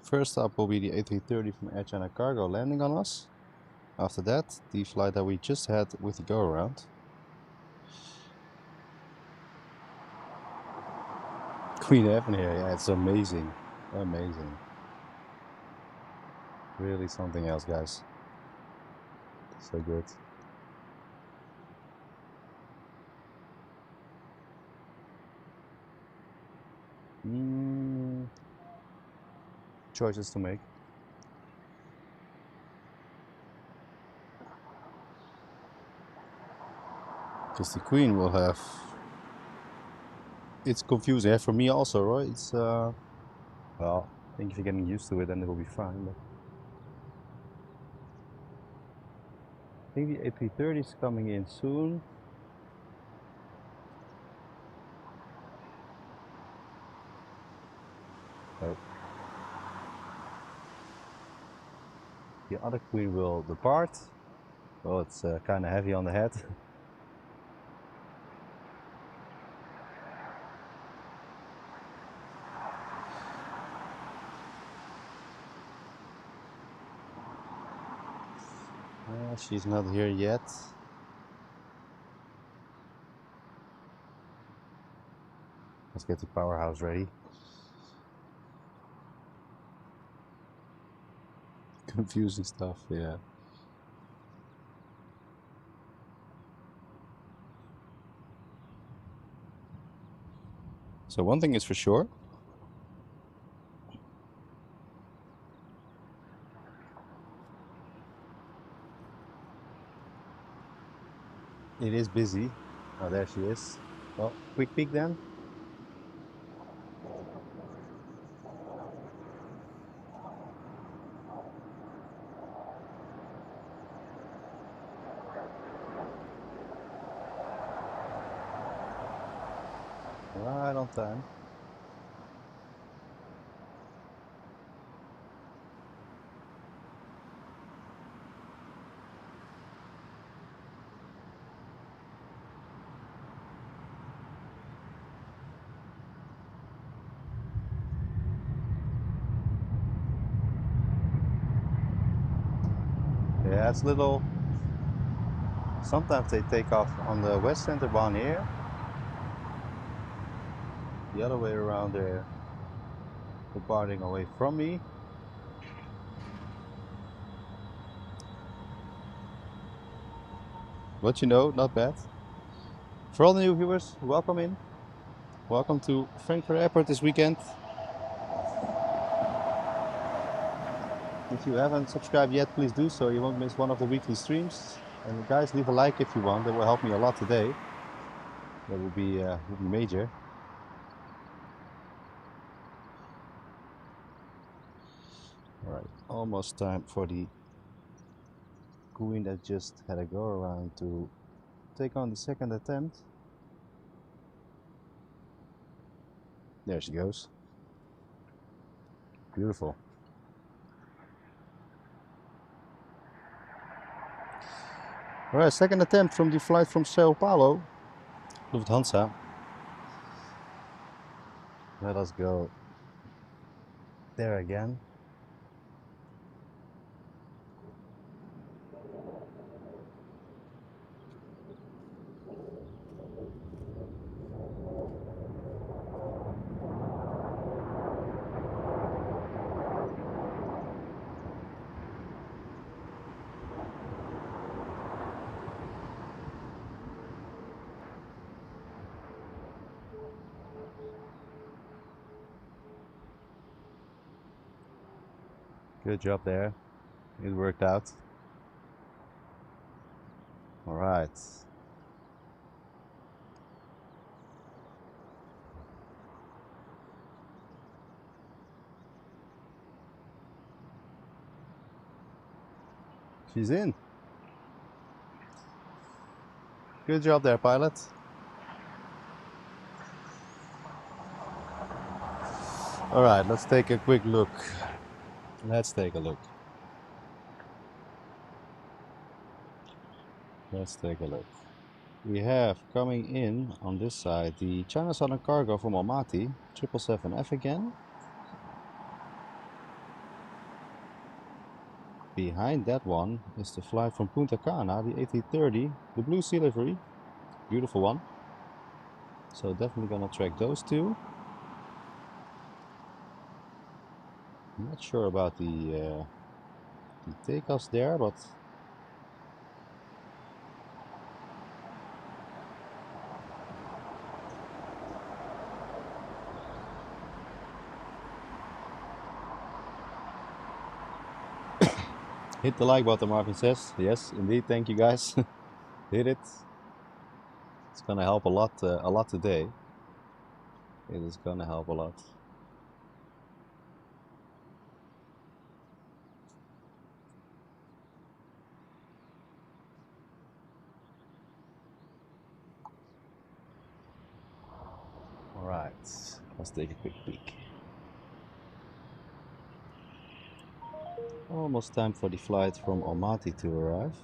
First up will be the A330 from Air China Cargo landing on us. After that, the flight that we just had with the go around. Queen Evan here, yeah, it's amazing. Amazing. Really something else, guys. So good. Choices to make. Because the Queen will have... It's confusing, for me also, right? It's, well, I think if you're getting used to it, then it will be fine, but... I think the A330 is coming in soon. Oh. The other Queen will depart. Well, it's kind of heavy on the head. She's not here yet. Let's get the powerhouse ready. Confusing stuff, yeah. So one thing is for sure. It is busy. Oh, there she is. Well, quick peek then. Right on time. Yeah, it's little... Sometimes they take off on the West Centerbahn here. The other way around, they're departing away from me. But you know, not bad. For all the new viewers, welcome in. Welcome to Frankfurt Airport this weekend. If you haven't subscribed yet, please do so. You won't miss one of the weekly streams. And guys, leave a like if you want. That will help me a lot today. That will be major. All right, almost time for the Queen that just had a go around to take on the second attempt. There she goes. Beautiful. All right, second attempt from the flight from Sao Paulo, Lufthansa. Let us go there again. Good job there. It worked out. All right. She's in. Good job there, pilot. All right, let's take a quick look. Let's take a look. Let's take a look. We have coming in on this side the China Southern Cargo from Almaty, 777F again. Behind that one is the flight from Punta Cana, the A330, the blue sea livery. Beautiful one. So definitely gonna track those two. I'm not sure about the takeoffs there, but hit the like button, Marvin says. Yes, indeed. Thank you guys. Hit it. It's gonna help a lot today. It is gonna help a lot. All right, let's take a quick peek. Almost time for the flight from Almaty to arrive.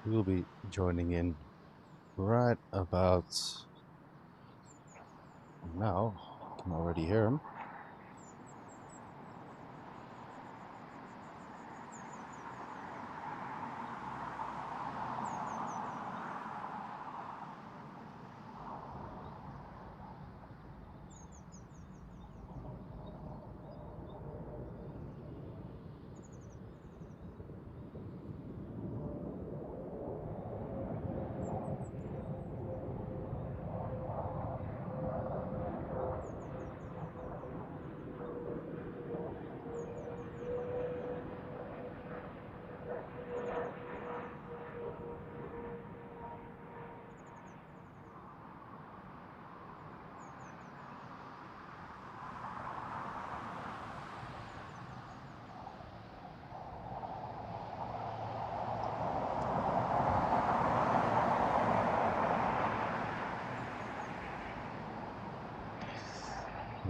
He will be joining in right about now. I can already hear him.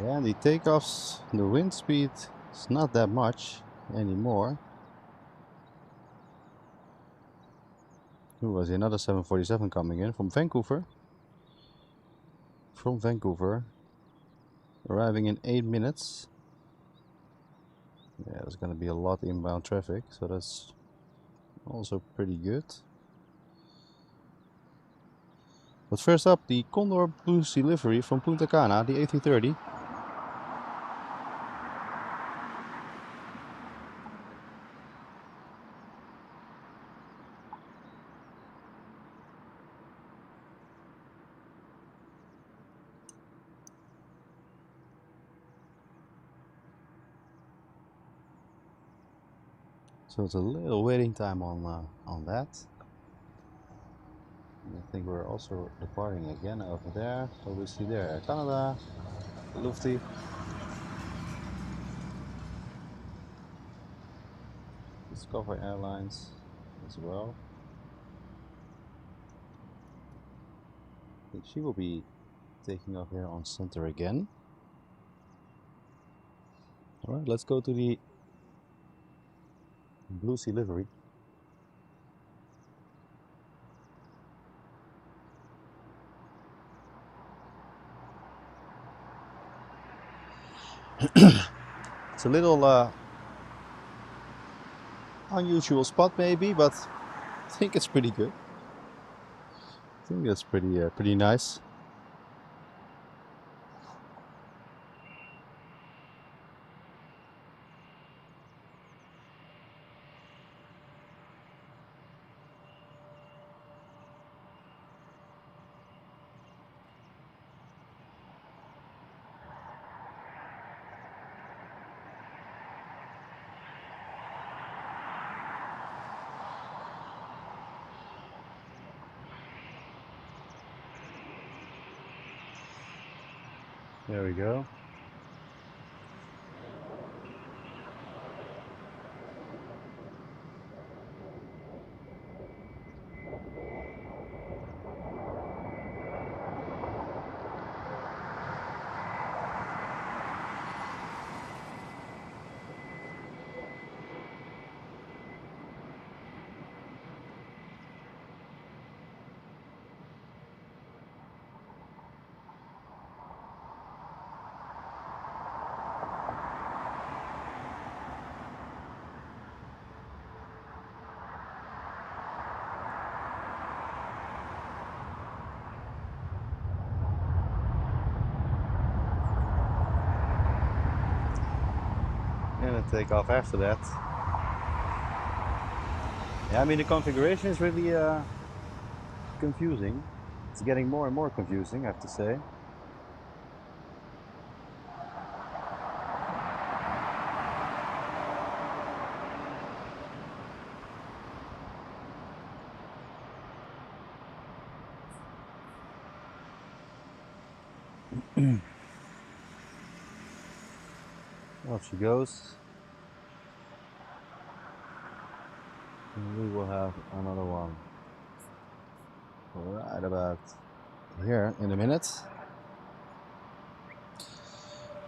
Yeah, the takeoffs, the wind speed is not that much anymore. Who was another 747 coming in from Vancouver? From Vancouver, arriving in 8 minutes. Yeah, there's gonna be a lot inbound traffic, so that's also pretty good. But first up, the Condor Blue Sea livery from Punta Cana, the A330. So it's a little waiting time on that. And I think we're also departing again over there. So we see there Air Canada, Lufty. Discover Airlines as well. I think she will be taking off here on center again. Alright, let's go to the Blue Sea livery. It's a little unusual spot maybe, but I think it's pretty good. I think that's pretty nice. There we go. And then take off after that. Yeah, I mean the configuration is really confusing. It's getting more and more confusing, I have to say. Off she goes. And we will have another one right about here in a minute.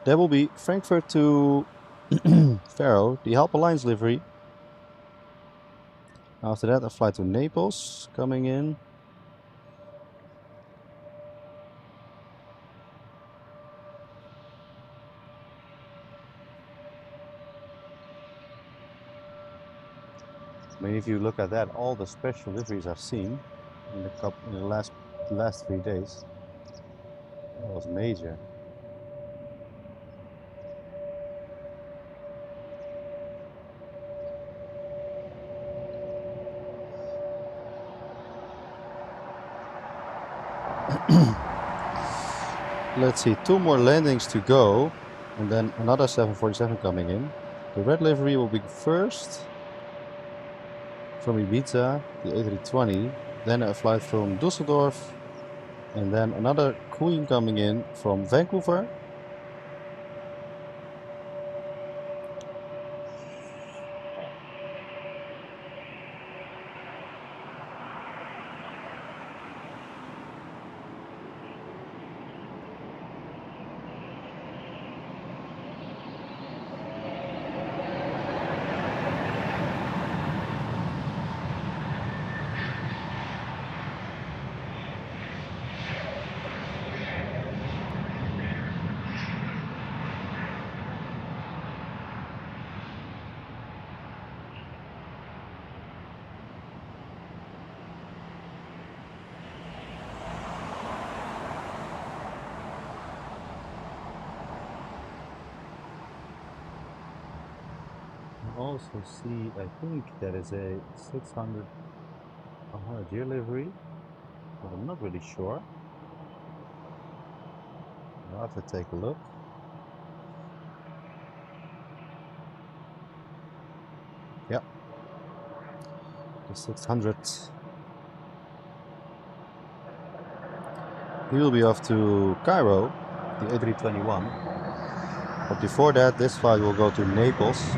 That will be Frankfurt to Faro, the Help Alliance livery. After that, a flight to Naples coming in. I mean, if you look at that, all the special liveries I've seen in the last 3 days, that was major. Let's see, 2 more landings to go, and then another 747 coming in. The red livery will be first from Ibiza, the A320, then a flight from Dusseldorf, and then another Queen coming in from Vancouver. Also see, I think that is a 600 year livery, but I'm not really sure. I'll have to take a look. Yeah, the 600. He will be off to Cairo, the A321. But before that, this flight will go to Naples.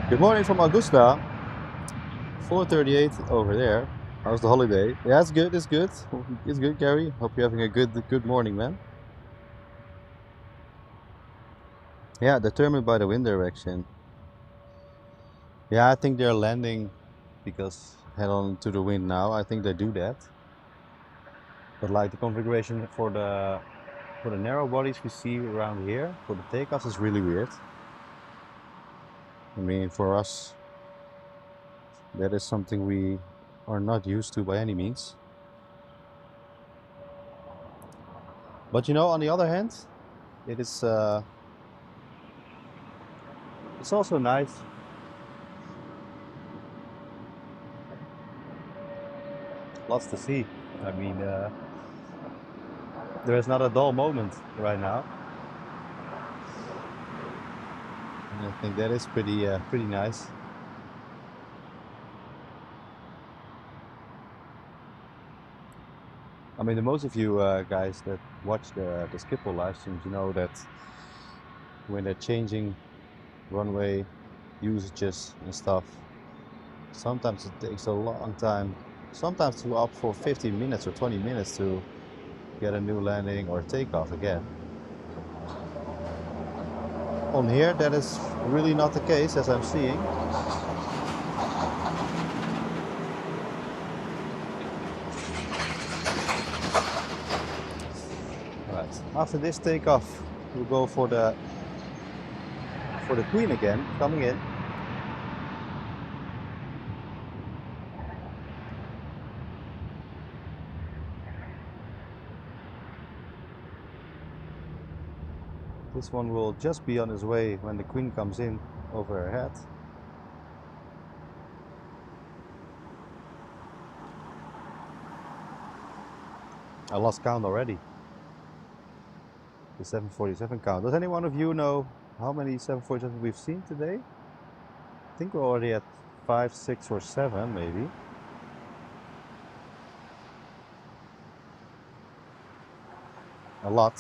Good morning from Augusta. 4:38 over there. How's the holiday? Yeah, it's good. It's good. It's good, Gary. Hope you're having a good morning, man. Yeah, determined by the wind direction. Yeah, I think they're landing because head on to the wind now. I think they do that. But like the configuration for the narrow bodies we see around here for the takeoffs is really weird. I mean, for us, that is something we are not used to by any means. But you know, on the other hand, it is it's also nice. Lots to see. I mean, there is not a dull moment right now. And I think that is pretty nice. I mean, the most of you guys that watch the Schiphol live streams, you know that when they're changing runway usages and stuff, sometimes it takes a long time. Sometimes to up for 15 minutes or 20 minutes to get a new landing or takeoff again. On here, that is really not the case, as I'm seeing. Right. After this takeoff, we'll go for the Queen again, coming in. This one will just be on his way when the Queen comes in over her head. I lost count already. The 747 count. Does any one of you know how many 747 we've seen today? I think we're already at 5, 6 or 7 maybe. A lot,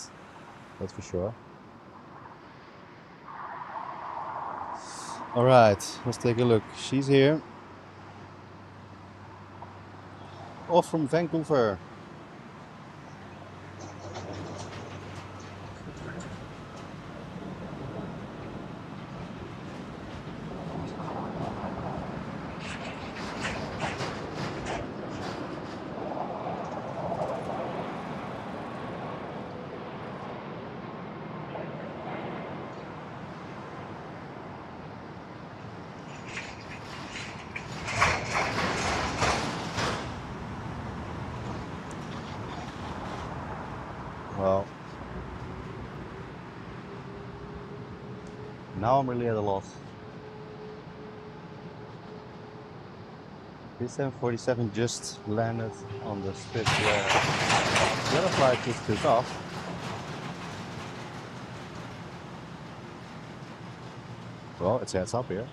that's for sure. All right, let's take a look. She's here. Off from Vancouver. Well, now I'm really at a loss. This 747 just landed on the strip where the other flight just took off. Well, it says up here.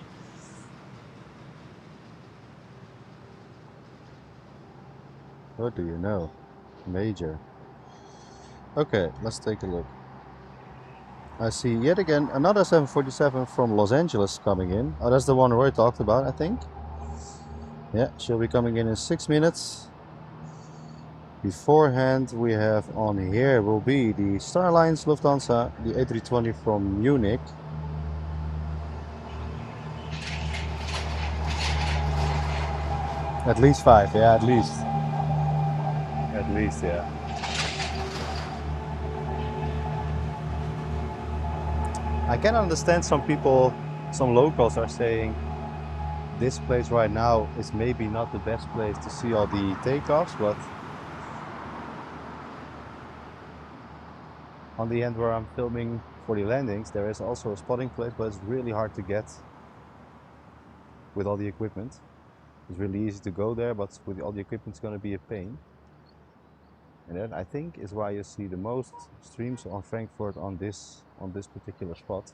What do you know? Major. Okay, let's take a look. I see yet again another 747 from Los Angeles coming in. Oh, that's the one Roy talked about, I think. Yeah, she'll be coming in 6 minutes. Beforehand, we have on here will be the Star Alliance Lufthansa, the A320 from Munich. At least 5, yeah, at least. At least, yeah. I can understand some people, some locals are saying this place right now is maybe not the best place to see all the takeoffs, but on the end where I'm filming for the landings, there is also a spotting place, but it's really hard to get with all the equipment. It's really easy to go there, but with all the equipment it's going to be a pain. And that, I think, is why you see the most streams on Frankfurt on this particular spot.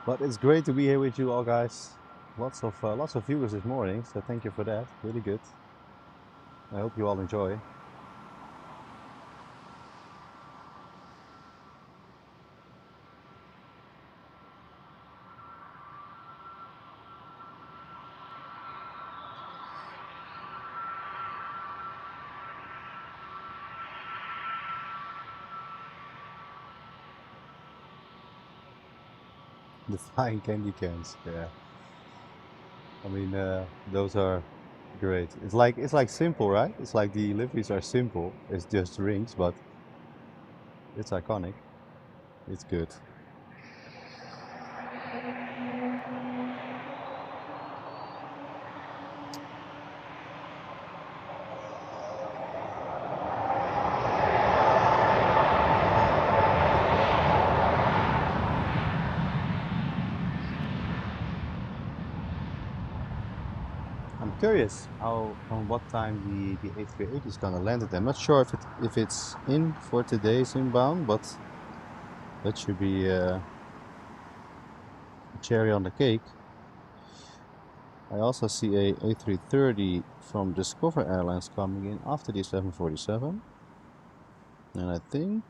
But it's great to be here with you all, guys. Lots of viewers this morning, so thank you for that. Really good. I hope you all enjoy. The flying candy cans, yeah. I mean, those are great. It's like simple, right? It's like the liveries are simple. It's just rings, but it's iconic. It's good. I'm curious on what time the A380 is gonna land. I'm not sure if it's in for today's inbound, but that should be a cherry on the cake. I also see a A330 from Discover Airlines coming in after the 747, and I think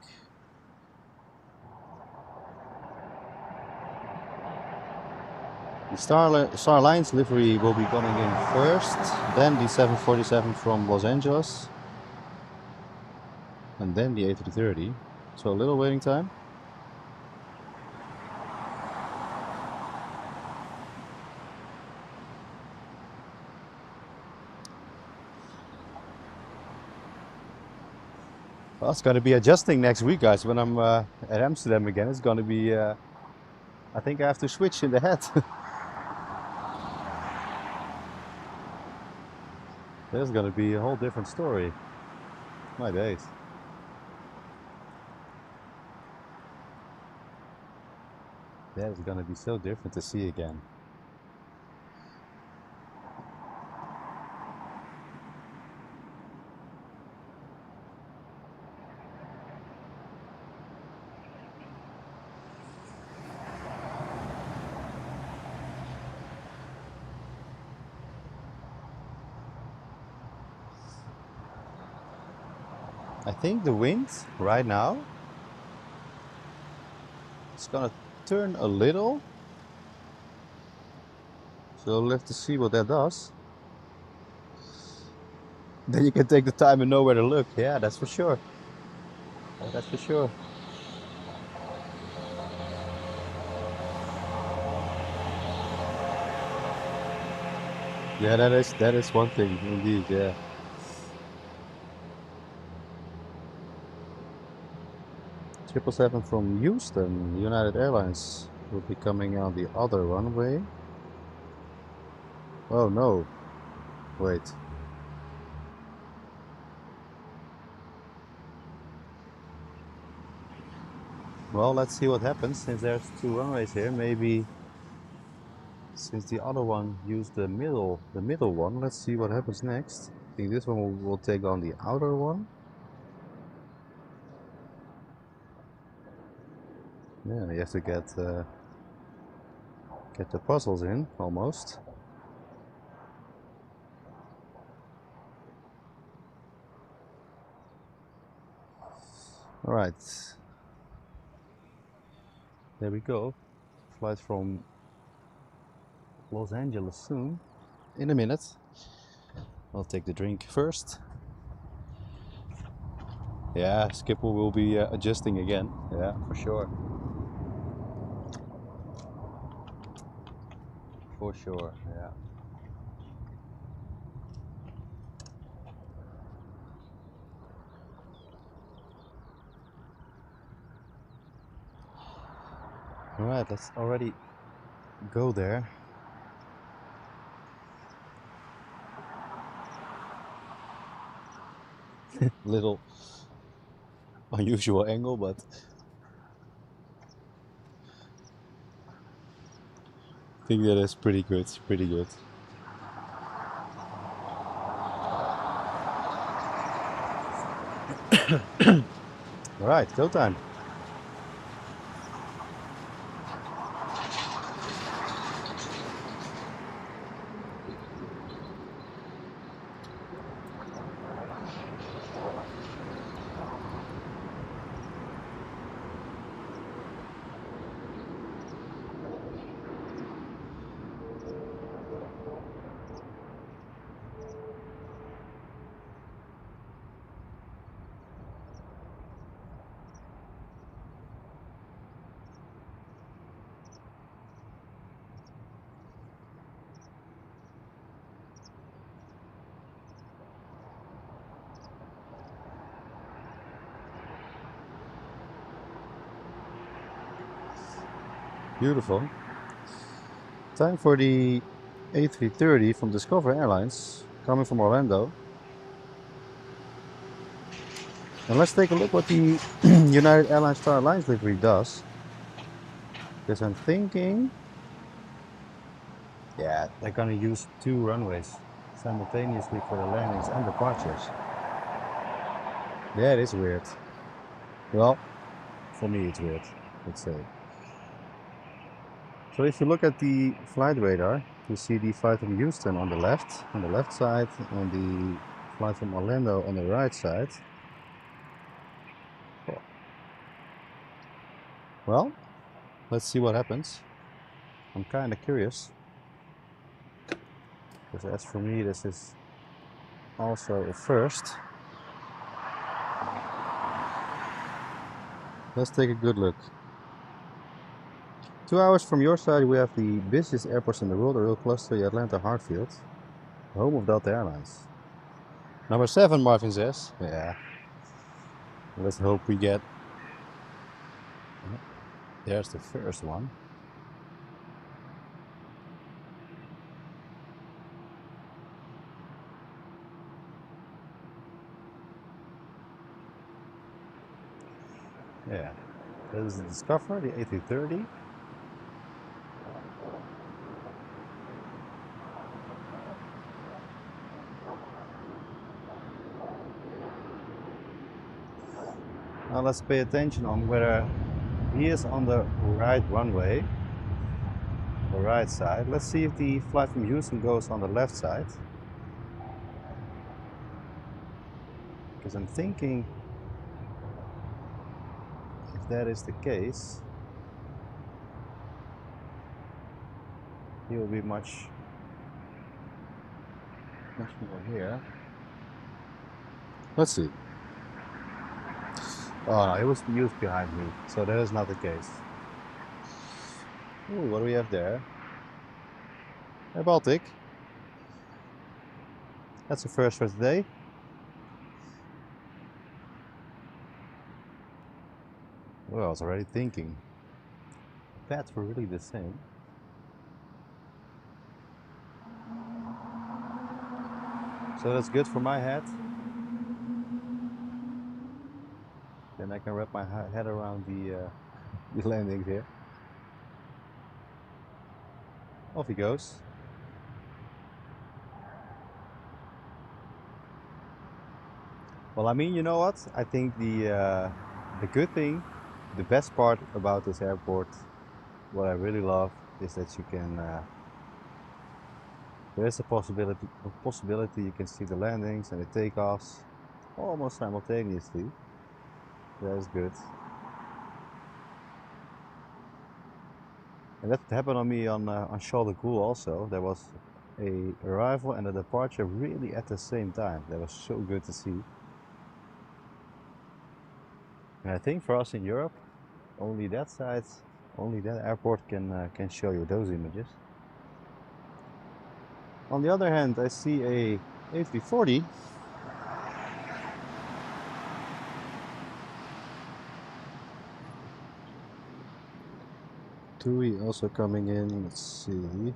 the Star Alliance livery will be coming in first, then the 747 from Los Angeles, and then the A330. So a little waiting time. Well, it's going to be adjusting next week, guys. When I'm at Amsterdam again, it's going to be. I think I have to switch in the head. There's gonna be a whole different story. My days. That is gonna be so different to see again. I think the wind right now is gonna turn a little. So we'll have to see what that does. Then you can take the time and know where to look. Yeah, that's for sure. Yeah, that's for sure. Yeah, that is one thing indeed. Yeah. 777 from Houston, United Airlines, will be coming on the other runway. Oh no, wait. Well, let's see what happens since there's two runways here. Maybe since the other one used the middle one, let's see what happens next. I think this one will take on the outer one. Yeah, you have to get the puzzles in almost. All right, there we go. Flight from Los Angeles soon. In a minute. I'll take the drink first. Yeah, Schiphol will be adjusting again. Yeah, for sure. For sure, yeah. Alright, let's already go there. Little unusual angle, but I think that is pretty good, pretty good. Alright, go time. Beautiful. Time for the A330 from Discover Airlines, coming from Orlando. And let's take a look what the United Airlines Star Alliance livery does. Because I'm thinking, yeah, they're gonna use two runways simultaneously for the landings and departures. That is weird. Well, for me it's weird, let's say. So if you look at the flight radar, you see the flight from Houston on the left side, and the flight from Orlando on the right side. Well, let's see what happens. I'm kind of curious. Because as for me, this is also a first. Let's take a good look. 2 hours from your side, we have the busiest airports in the world, a real cluster, the Atlanta Hartfield, home of Delta Airlines. Number 7, Marvin says. Yeah. Let's hope we get... There's the first one. Yeah. This is the Discover, the A330. Now let's pay attention on whether he is on the right runway, the right side. Let's see if the flight from Houston goes on the left side. Because I'm thinking if that is the case, he will be much more here. Let's see. Oh no, it was used behind me, so that is not the case. Ooh, what do we have there? A Baltic. That's the first for today. Well, I was already thinking. The paths were really the same. So that's good for my head. Then I can wrap my head around the landings here. Off he goes. Well, I mean, you know what? I think the good thing, the best part about this airport, what I really love, is that you can. There is a possibility you can see the landings and the takeoffs almost simultaneously. That is good. And that happened on me on Charles de Gaulle also. There was a arrival and a departure really at the same time. That was so good to see. And I think for us in Europe, only that side, only that airport can show you those images. On the other hand, I see a A340. TUI also coming in. Let's see.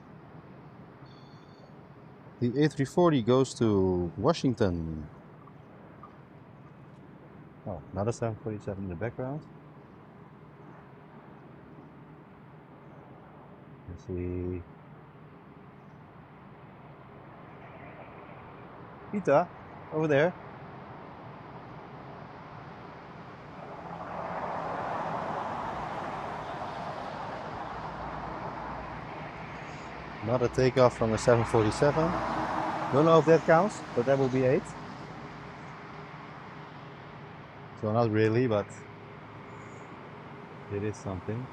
The A340 goes to Washington. Oh, another 747 in the background. Let's see. Pita, over there. Another takeoff from a 747. Don't know if that counts, but that will be 8. So not really, but it is something.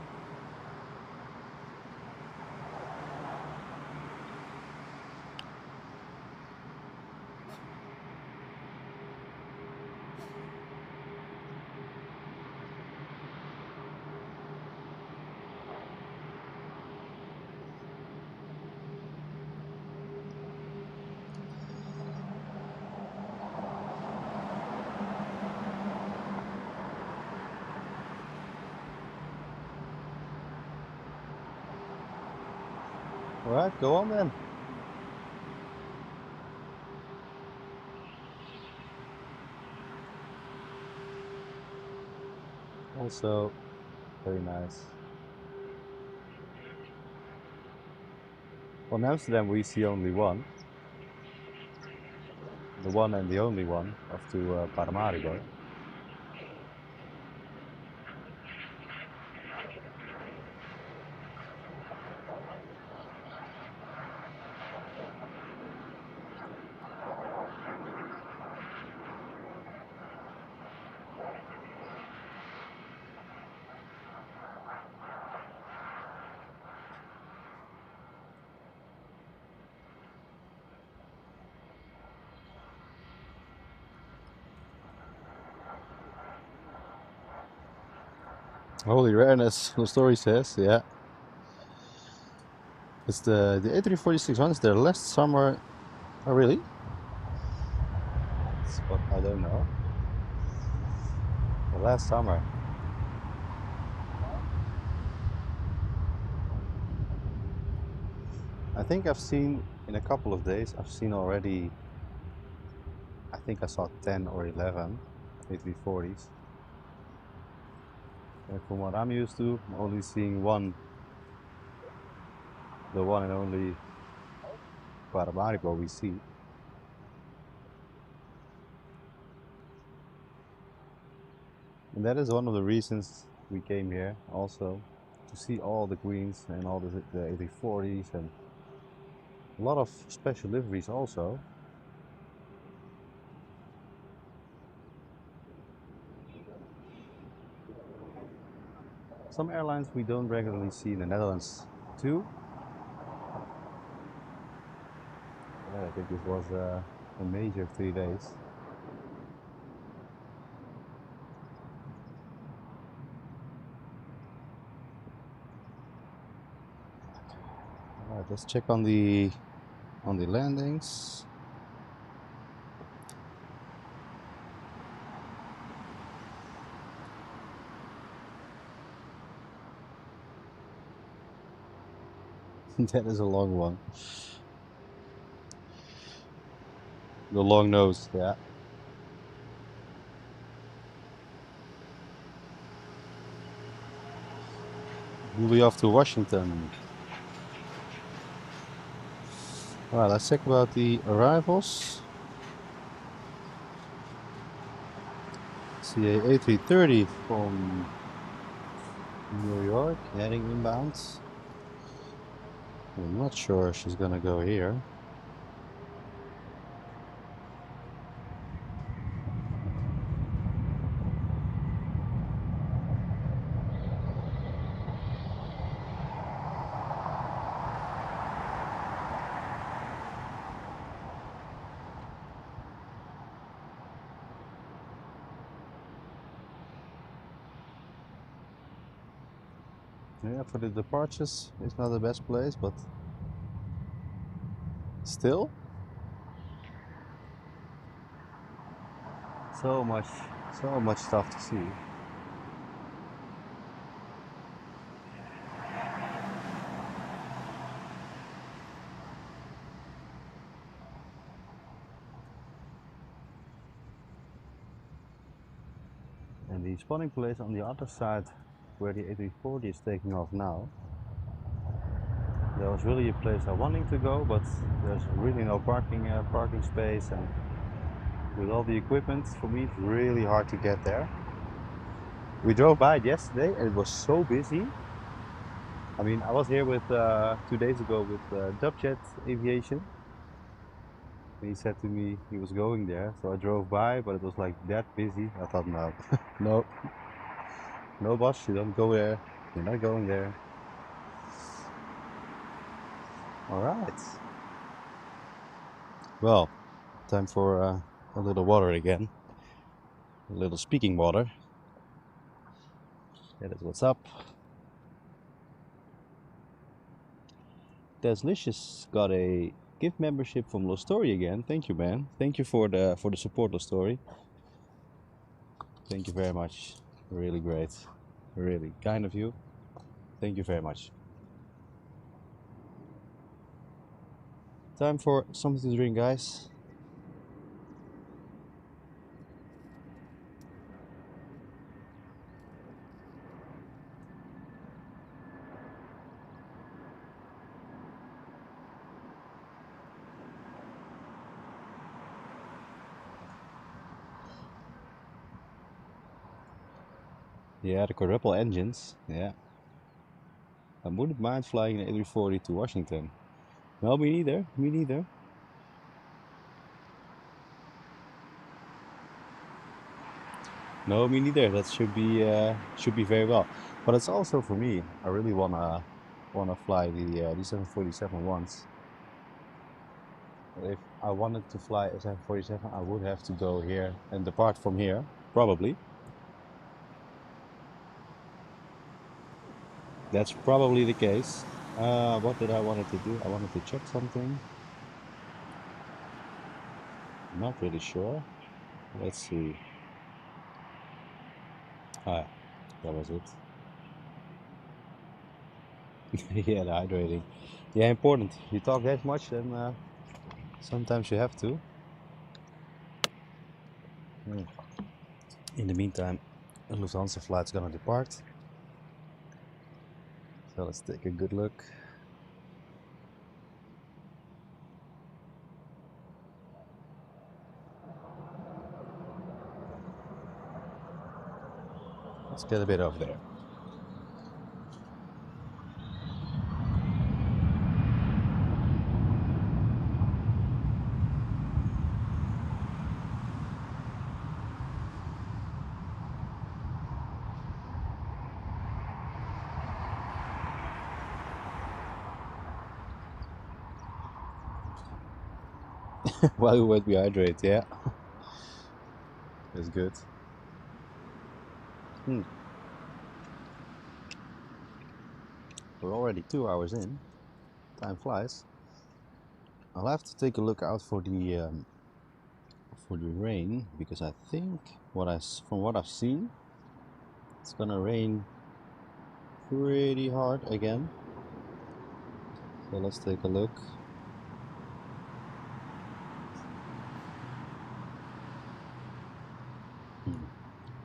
Alright, go on then. Also, very nice. On Amsterdam we see only one. The one and the only one, off to Paramaribo. Holy rareness, the story says, yeah. It's the A340-600 is there last summer. Oh really? That's what I don't know. The last summer. I think I've seen in a couple of days, I've seen already, I think I saw 10 or 11 A340s. And from what I'm used to, I'm only seeing the one and only Paramaribo we see. And that is one of the reasons we came here also, to see all the Queens and all the A340s and a lot of special liveries also. Some airlines we don't regularly see in the Netherlands too. Yeah, I think this was a major 3 days. Alright, let's check on the landings. That is a long one. The long nose, yeah. We'll be off to Washington. Alright, let's check about the arrivals. See a A330 from New York heading inbound. I'm not sure she's gonna go here. Yeah, for the departures, it's not the best place, but still, so much stuff to see. And the spawning place on the other side, where the A340 is taking off now, there was really a place I wanted to go, but there's really no parking space, and with all the equipment, for me it's really hard to get there. We drove by it yesterday and it was so busy. I mean, I was here with 2 days ago with Dubjet Aviation. And he said to me he was going there, so I drove by, but it was like that busy. I thought, no, no, no, boss, you don't go there. You're not going there. All right. Well, time for a little water again. A little speaking water. That is what's up. Deslicious got a gift membership from Lost Story again. Thank you, man. Thank you for the support, Lost Story. Thank you very much. Really great. Really kind of you. Thank you very much. Time for something to drink, guys. Yeah, the quadruple engines. Yeah. I wouldn't mind flying an A340 to Washington. No, me neither. Me neither. No, me neither. That should be very well. But it's also for me. I really wanna fly the 747 once. If I wanted to fly a 747, I would have to go here and depart from here, probably. That's probably the case. What did I wanted to do? I wanted to check something. Not really sure. Let's see. Ah, that was it. Yeah, the hydrating. Yeah, important. You talk that much, then sometimes you have to. In the meantime, a Lufthansa flight's gonna depart. So let's take a good look. Let's get a bit over there. While we wait, we hydrate, yeah. That's good. We're already 2 hours in. Time flies. I'll have to take a look out for the rain, because I think from what I've seen, it's gonna rain pretty hard again. So let's take a look.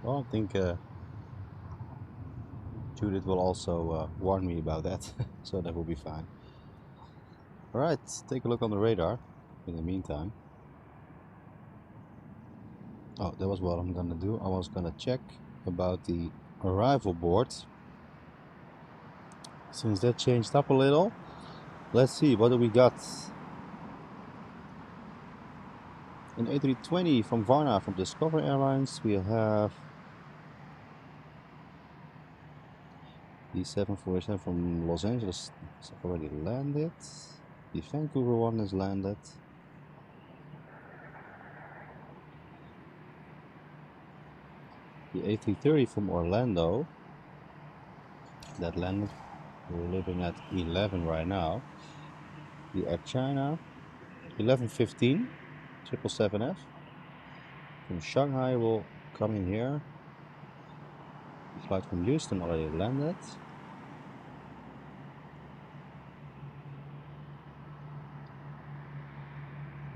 Well, I think Judith will also warn me about that, so that will be fine. Alright, take a look on the radar in the meantime. Oh, that was what I'm gonna do. I was gonna check about the arrival board. Since that changed up a little, let's see, what do we got? An A320 from Varna from Discover Airlines. We have the 747 from Los Angeles has already landed. The Vancouver one has landed. The A330 from Orlando that landed. We're living at 11 right now. The Air China 1115 777F from Shanghai will come in here. The flight from Houston already landed.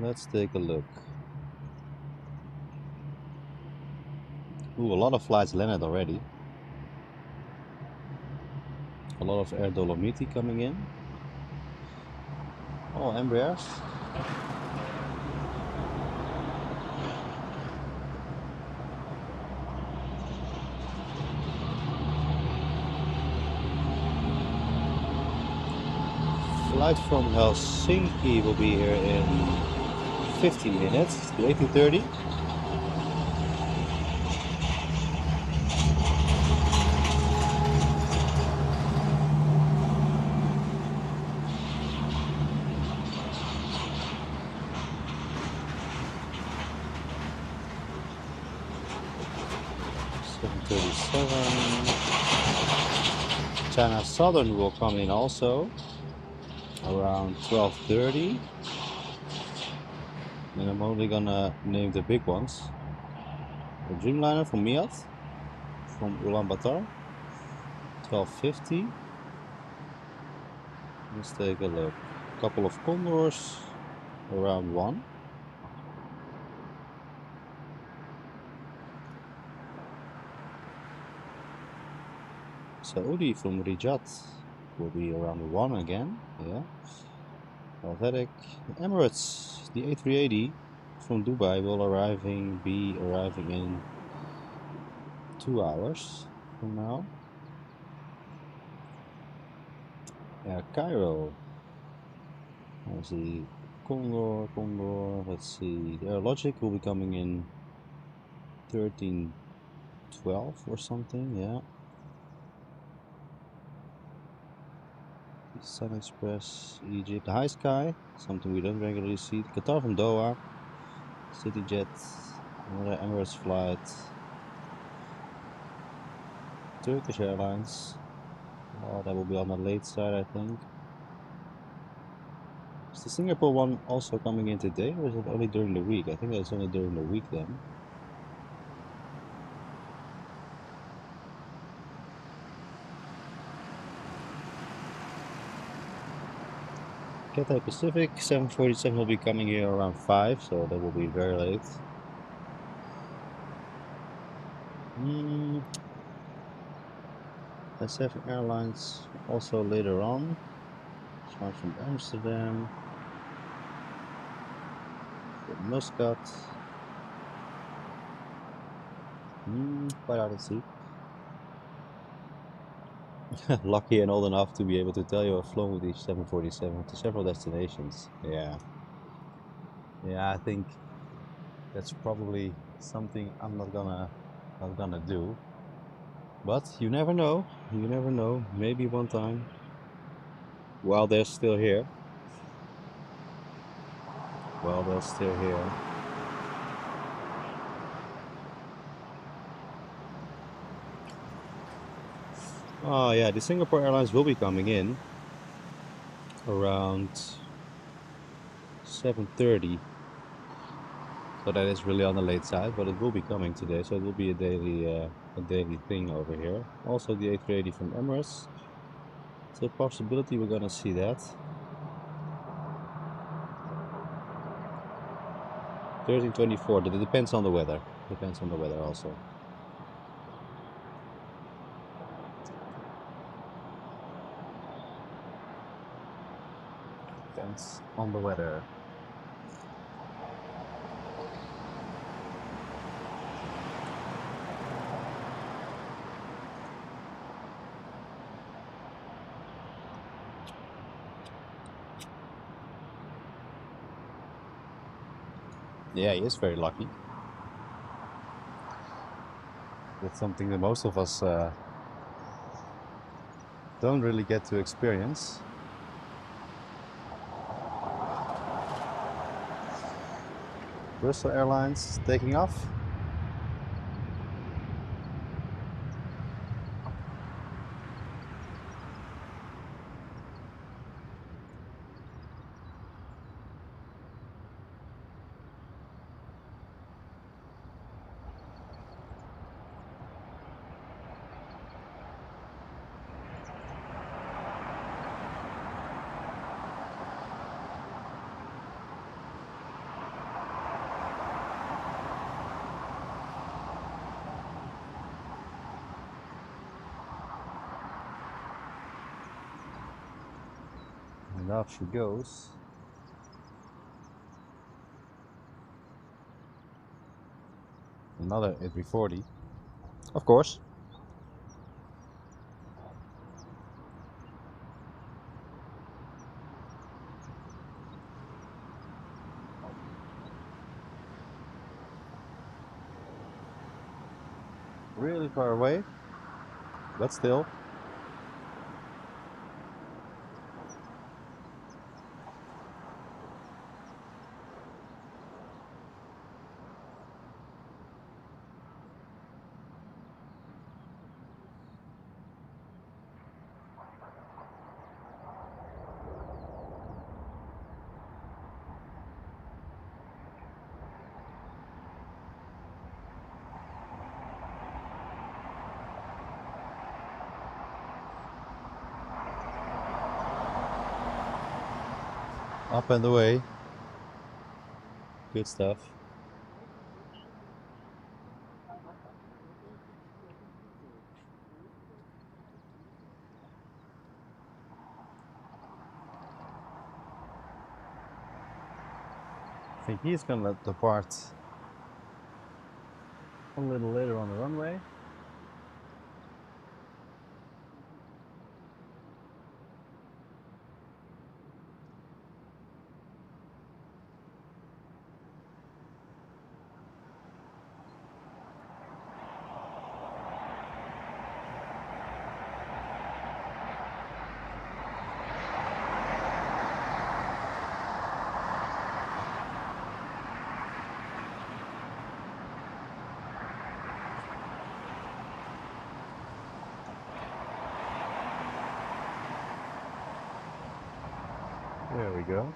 Let's take a look. Ooh, a lot of flights landed already. A lot of Air Dolomiti coming in. Oh, Embraers. Flight from Helsinki will be here in 15 minutes. The A330. China Southern will come in also around 12:30, and I'm only gonna name the big ones. The Dreamliner from Miat from Ulaanbaatar 12:50. Let's take a look. A couple of Condors around 1. Saudi from Riyadh will be around 1 again, yeah. Helvetic. Emirates, the A380 from Dubai will be arriving in 2 hours from now. Air Cairo. Let's see, Condor, let's see, the Air Logic will be coming in 13:12 or something, yeah. Sun Express, Egypt, High Sky, something we don't regularly see. Qatar from Doha, CityJet, another Emirates flight, Turkish Airlines. Oh, that will be on the late side, I think. Is the Singapore one also coming in today, or is it only during the week? I think it's only during the week then. Cathay Pacific 747 will be coming here around 5, so that will be very late. 7 Airlines also later on. This one from Amsterdam, from Muscat. Quite hard to see. Lucky and old enough to be able to tell you I've flown with the 747 to several destinations. Yeah, I think that's probably something I'm not gonna do. But you never know. You never know. Maybe one time, while they're still here. While they're still here. Oh yeah, the Singapore Airlines will be coming in around 7:30. So that is really on the late side, but it will be coming today. So it will be a daily thing over here. Also the A380 from Emirates. So possibility we're gonna see that. 13:24. But it depends on the weather. Depends on the weather also. Depends on the weather. Yeah, he is very lucky. That's something that most of us don't really get to experience. Bristol Airlines taking off. And off she goes. Another A340. Of course. Really far away, but still. Up and away. Good stuff. I think he's gonna depart a little later on the runway. There we go.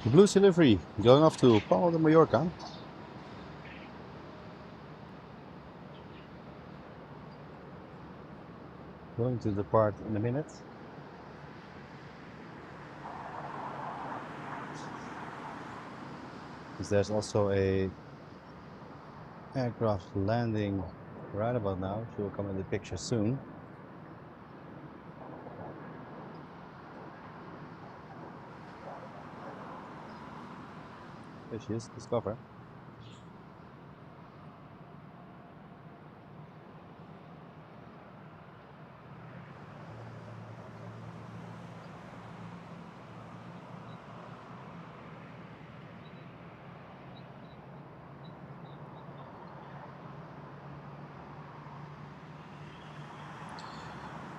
Blue Delivery going off to Palma de Mallorca. Going to depart in a minute. Because there's also a aircraft landing right about now. She will come in the picture soon. There she is, Discover.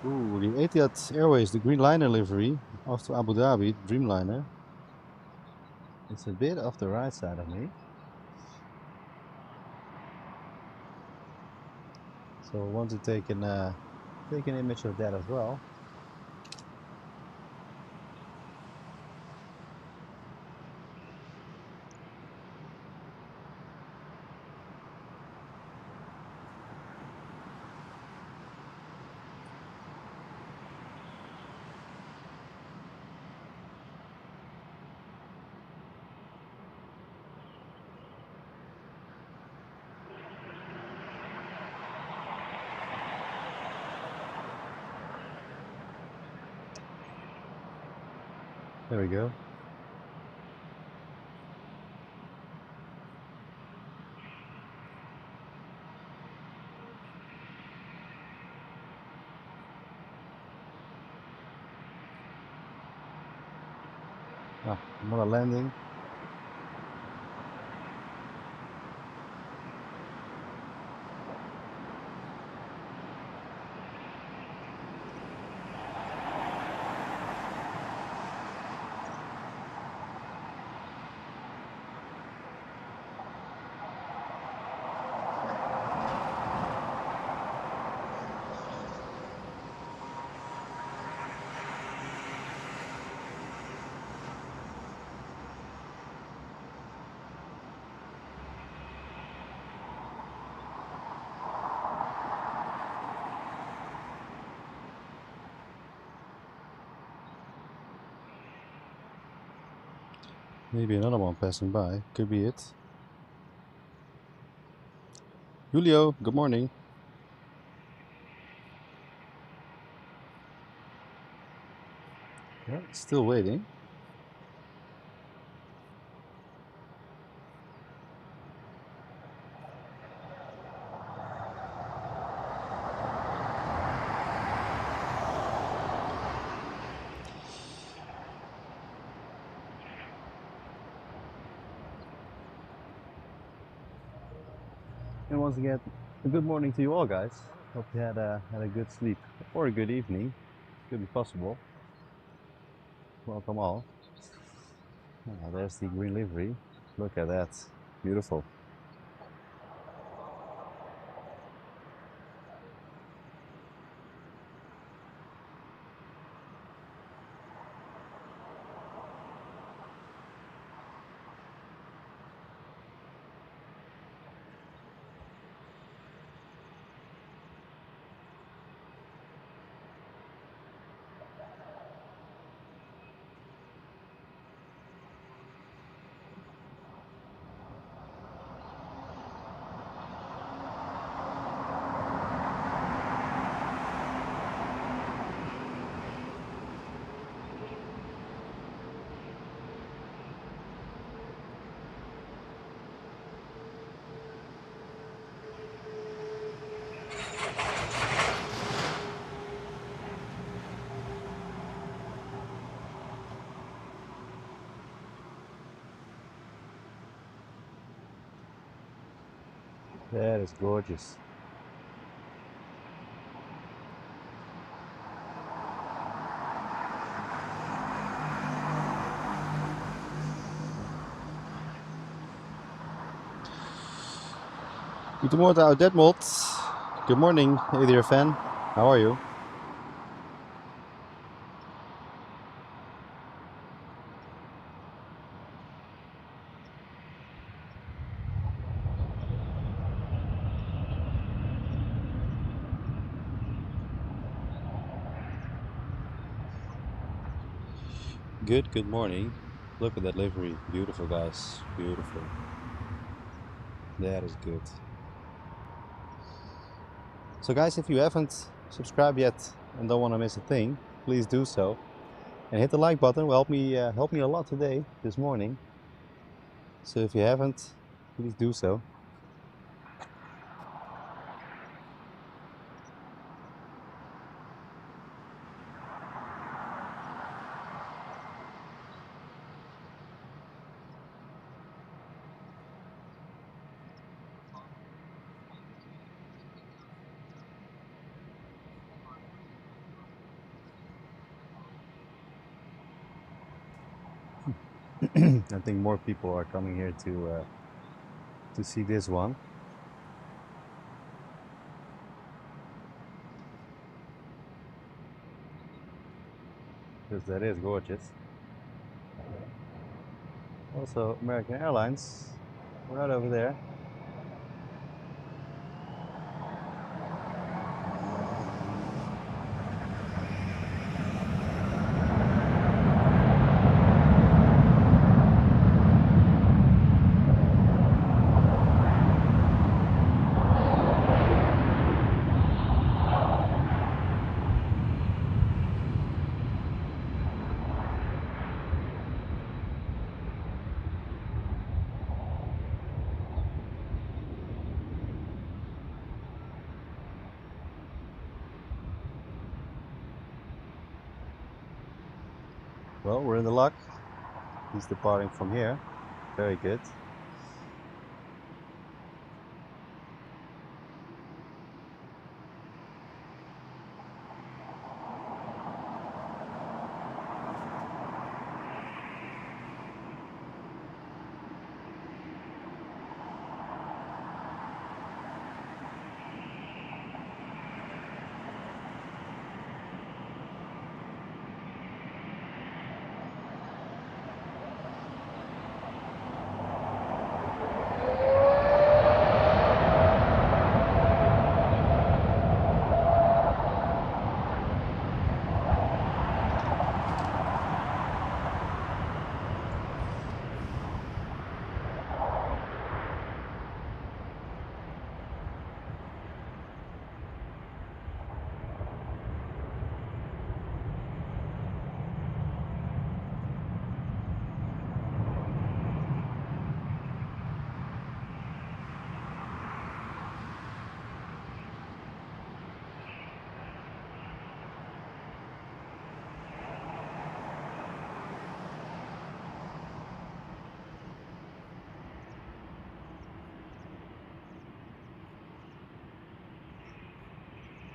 Ooh, the Etihad Airways, the Green Liner livery, off to Abu Dhabi, Dreamliner. It's a bit off the right side of me. So I want to take an image of that as well. There we go. Ah, another landing. Maybe another one passing by. Could be it. Julio, good morning. Yeah, still waiting. And once again, a good morning to you all, guys. Hope you had a good sleep or a good evening. Could be possible. Welcome all. Oh, there's the green livery. Look at that. Beautiful. That is gorgeous. Goedemorgen uit Detmold. Good morning, EDDF fan. How are you? Good morning. Look at that livery. Beautiful, guys. Beautiful. That is good. So, guys, if you haven't subscribed yet and don't want to miss a thing, please do so. And hit the like button. Will help me a lot today, this morning. So if you haven't, please do so. I think more people are coming here to see this one. Because that is gorgeous. Also, American Airlines, right over there. Well, we're in the lock. He's departing from here. Very good.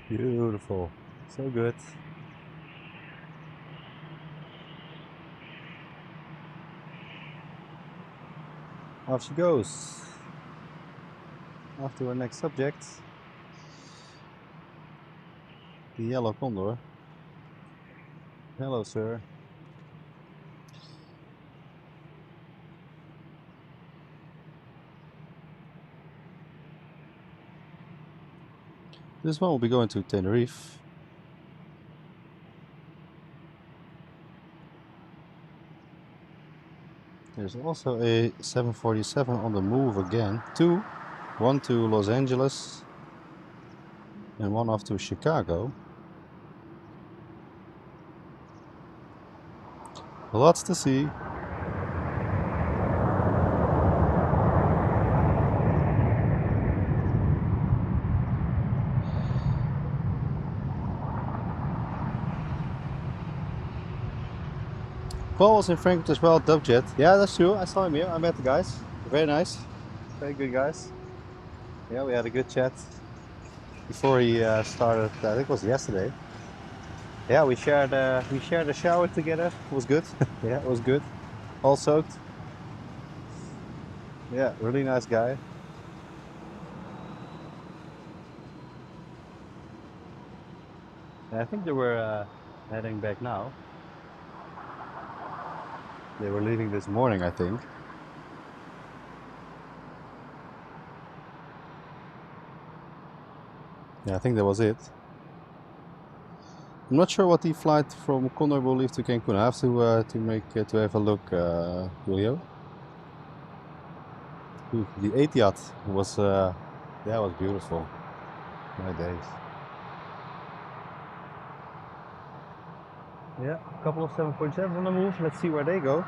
Beautiful. So good. Off she goes. Off to our next subject. The yellow condor. Hello, sir. This one will be going to Tenerife. There's also a 747 on the move again. Two. One to Los Angeles and one off to Chicago. Lots to see. Paul was in Frankfurt as well, Dubjet. Yeah, that's true. I saw him here. I met the guys. Very nice. Very good guys. Yeah, we had a good chat before he started. I think it was yesterday. Yeah, we shared a shower together. It was good. Yeah, it was good. All soaked. Yeah, really nice guy. And I think they were heading back now. They were leaving this morning, I think. Yeah, I think that was it. I'm not sure what the flight from Condor will leave to Cancun. I have to have a look, Julio. Ooh, the Etihad was yeah, it was beautiful. My days. Yeah, a couple of 7.7 on the move. Let's see where they go.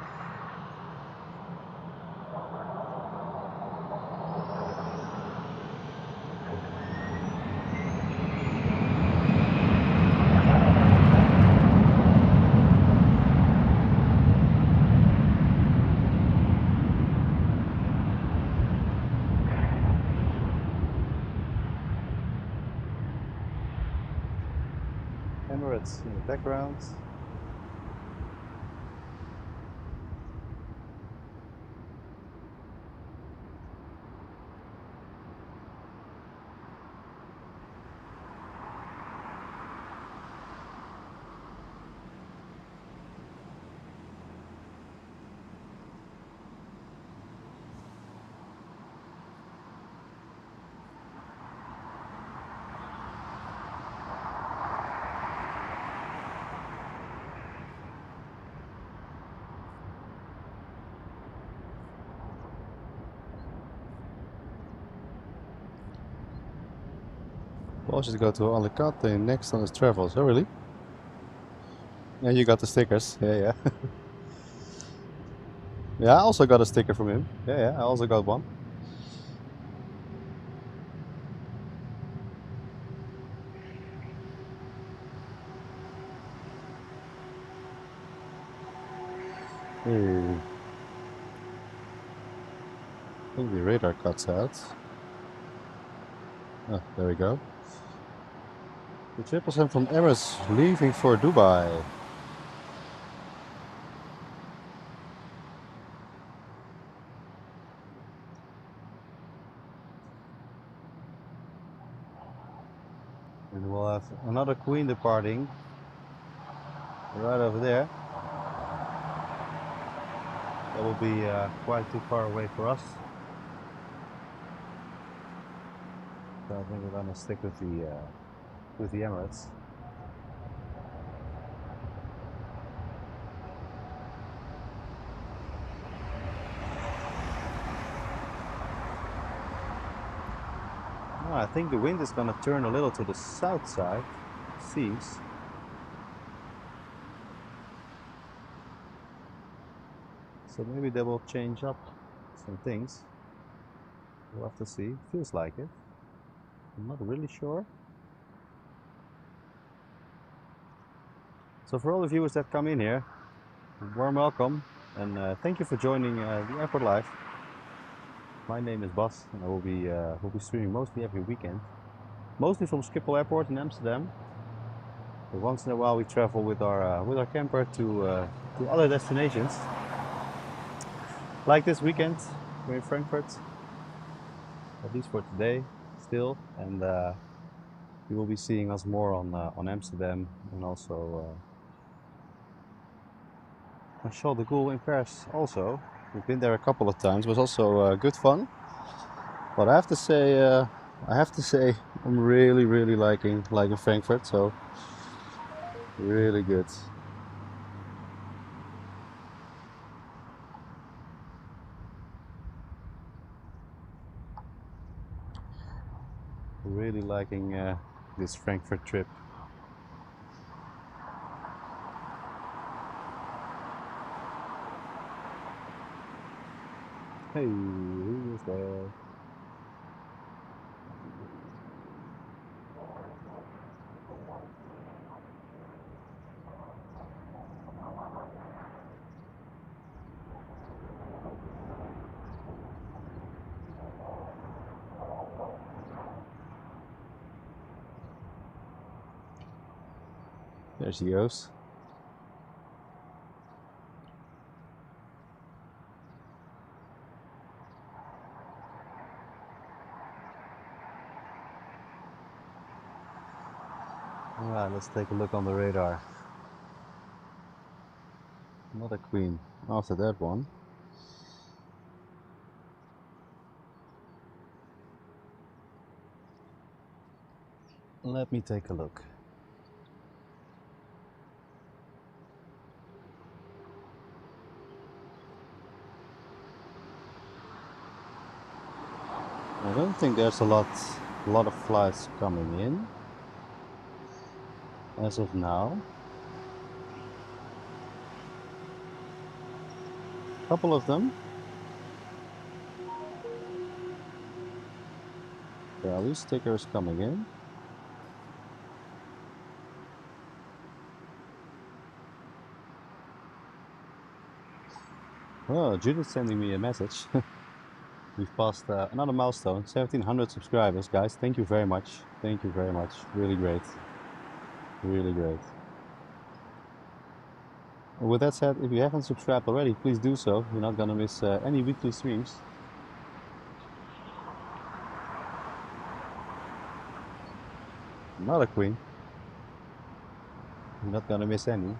Emirates in the background. We'll just go to Alicante next on his travels. Oh, really? Yeah, you got the stickers. Yeah, yeah. Yeah, I also got a sticker from him. Yeah, yeah, I also got one. Ooh. I think the radar cuts out. Oh, there we go. The 777 from Emirates leaving for Dubai. And we'll have another Queen departing right over there. That will be quite too far away for us. So I think we're gonna stick with the Emirates. Oh, I think the wind is gonna turn a little to the south side. Seems. So maybe they will change up some things. We'll have to see. Feels like it. I'm not really sure. So for all the viewers that come in here, warm welcome and thank you for joining the Airport Live. My name is Bas and I will be streaming mostly every weekend. Mostly from Schiphol Airport in Amsterdam. But once in a while we travel with our camper to other destinations. Like this weekend, we're in Frankfurt, at least for today, still, and you will be seeing us more on Amsterdam and also Charles de Gaulle in Paris. Also, we've been there a couple of times. It was also good fun. But I have to say, I'm really liking Frankfurt. So really good. Really liking this Frankfurt trip. Hey, who is there? There she goes. Alright, let's take a look on the radar. Not a Queen after that one. Let me take a look. I don't think there's a lot of flights coming in as of now. A couple of them. There are at least stickers coming in. Oh, Judith sending me a message. We've passed another milestone, 1700 subscribers, guys. Thank you very much. Thank you very much. Really great. Really great. And with that said, if you haven't subscribed already, please do so. You're not gonna miss any weekly streams. Not a queen. You're not gonna miss any.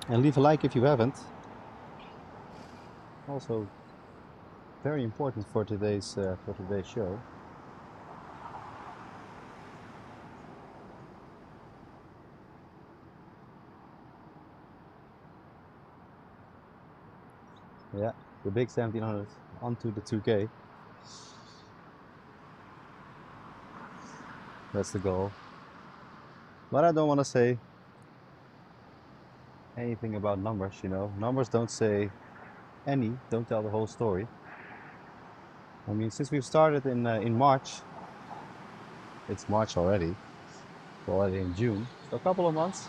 And leave a like if you haven't. Also, very important for today's show. Yeah, the big 1700 onto the 2K. That's the goal. But I don't want to say anything about numbers, you know. Numbers don't say don't tell the whole story. I mean, since we've started in March, it's March already. It's already in June, so a couple of months.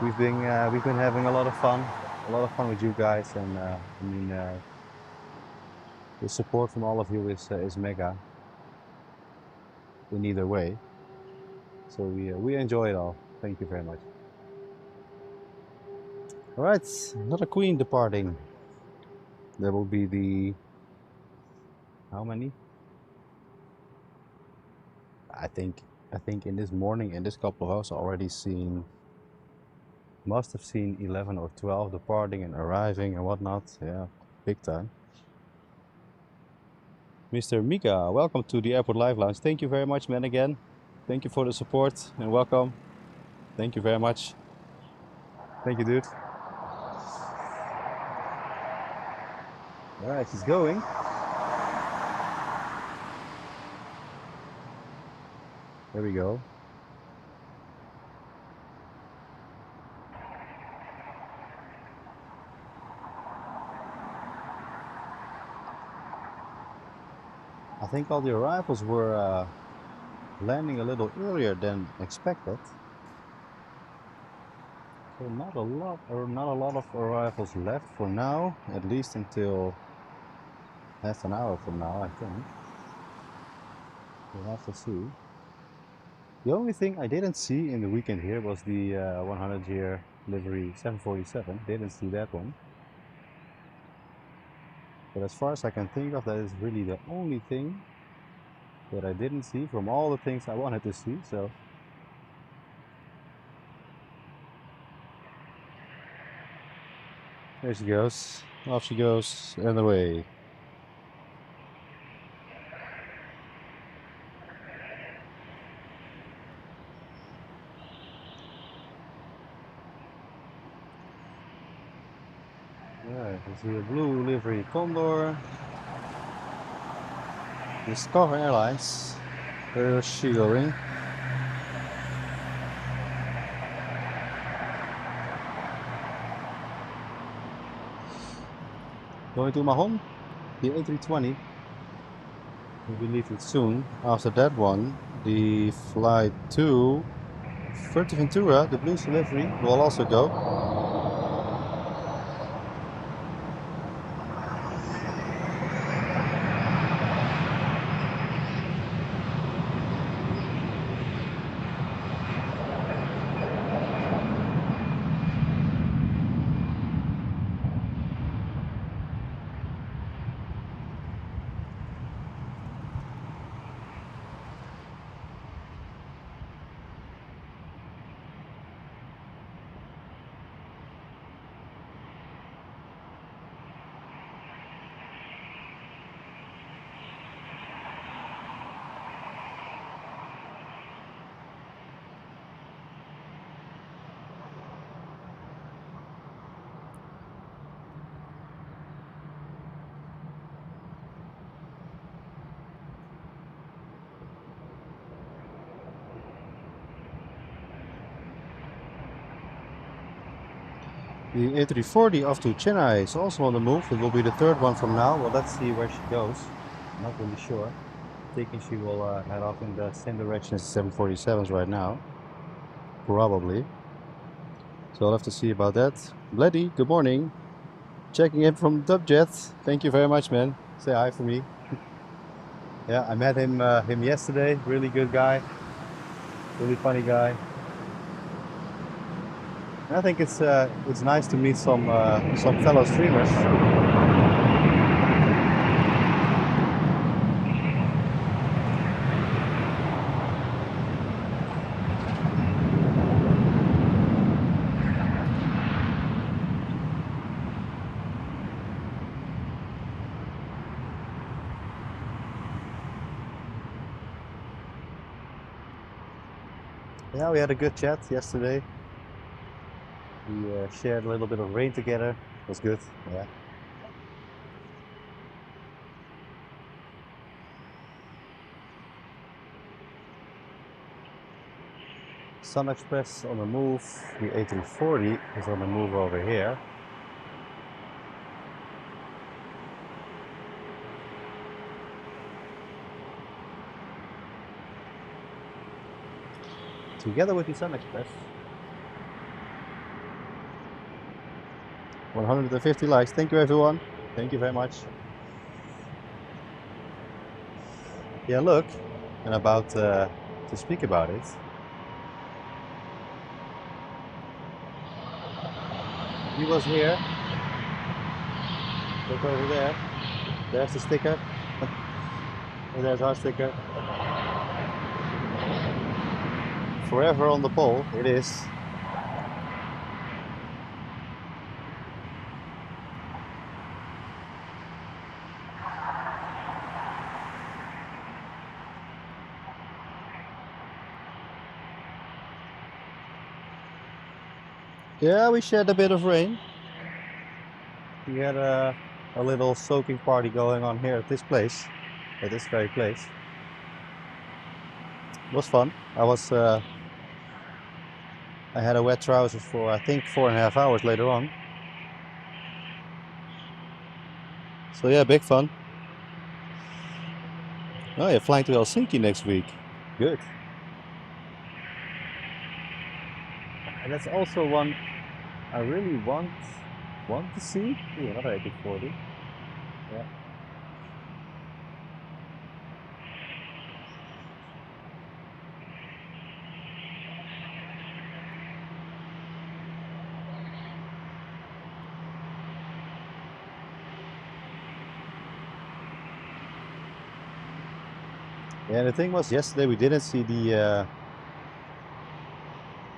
We've been having a lot of fun with you guys, and I mean, the support from all of you is mega. In either way, so we enjoy it all. Thank you very much. All right, another queen departing. There will be the how many? I think in this morning, in this couple of hours, already must have seen 11 or 12 departing and arriving and whatnot. Yeah, big time. Mr. Mika, welcome to the Airport Live Lounge. Thank you very much, man, again. Thank you for the support and welcome. Thank you very much. Thank you, dude. All right, he's going. There we go. I think all the arrivals were landing a little earlier than expected. So not a lot of arrivals left for now, at least until half an hour from now, I think. We'll have to see. The only thing I didn't see in the weekend here was the 100-year livery 747. Didn't see that one. But as far as I can think of, that is really the only thing that I didn't see from all the things I wanted to see. So there she goes. Off she goes and away. Yeah, you see a blue livery Condor. Discover Airlines. Where is she going? Going to Mahon, the A320. We will leave it soon. After that one, the flight to Fuerteventura, the blue livery, will also go. The A340 off to Chennai is also on the move. It will be the third one from now. Well, let's see where she goes. I'm not really sure. Thinking she will head off in the same direction as 747s right now. Probably. So I'll have to see about that. Bloody, good morning. Checking in from Dubjet. Thank you very much, man. Say hi for me. Yeah, I met him yesterday. Really good guy. Really funny guy. And I think it's nice to meet some fellow streamers. Yeah, we had a good chat yesterday. We shared a little bit of rain together. It was good. Yeah. Sun Express on the move. The A340 is on the move over here. Together with the Sun Express. 150 likes. Thank you, everyone. Thank you very much. Yeah, look, and about to speak about it. He was here. Look over there. There's the sticker. And there's our sticker. Forever on the pole, it is. Yeah, we shared a bit of rain. We had a little soaking party going on here at this place, at this very place. It was fun. I had a wet trousers for I think 4.5 hours later on. So yeah, big fun. Oh, you're flying to Helsinki next week. Good. And that's also one I really want to see. Ooh, another 1840. Yeah. Yeah, the thing was, yesterday we didn't see the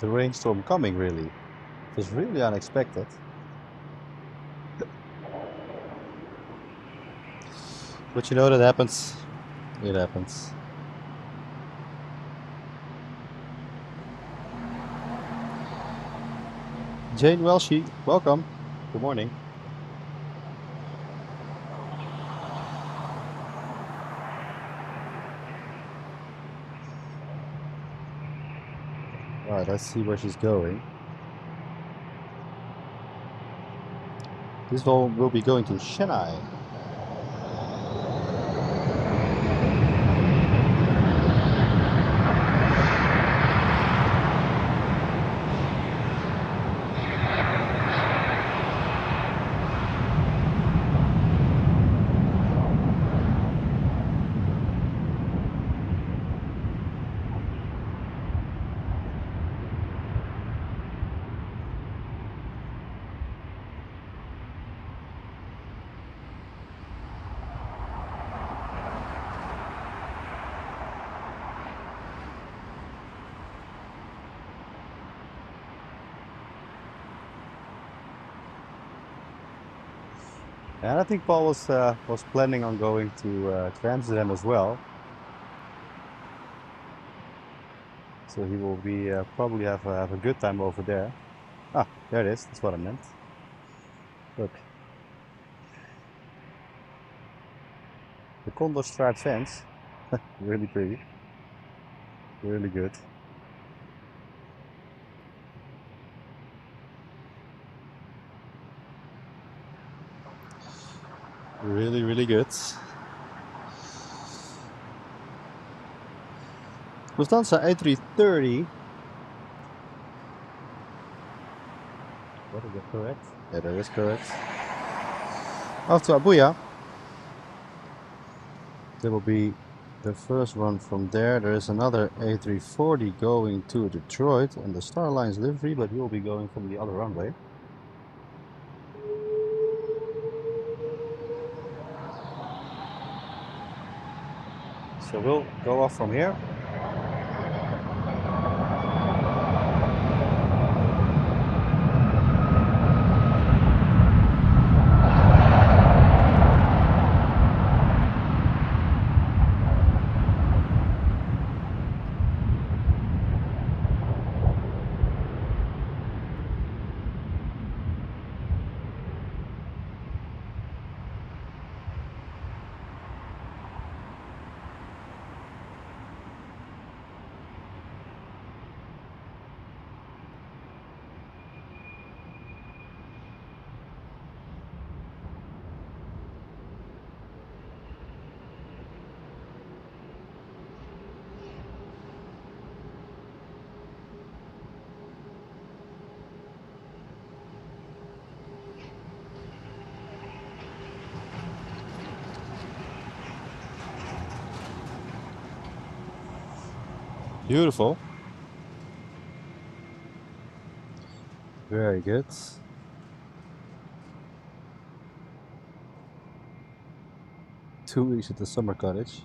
rainstorm coming really. It was really unexpected. But you know that happens. It happens. Jane Welshie, welcome. Good morning. Alright, let's see where she's going. This one will be going to Chennai. And I think Paul was planning on going to Amsterdam as well. So he will be probably have a good time over there. Ah, there it is. That's what I meant. Look. The Condorstraat fence. Really pretty. Really good. Really, really good. Lufthansa A330. What is that correct? Yeah, that is correct. Off to Abuja. That will be the first one from there. There is another A340 going to Detroit on the Star Alliance livery, but he will be going from the other runway. So we'll go off from here. Beautiful. Very good. 2 weeks at the summer cottage.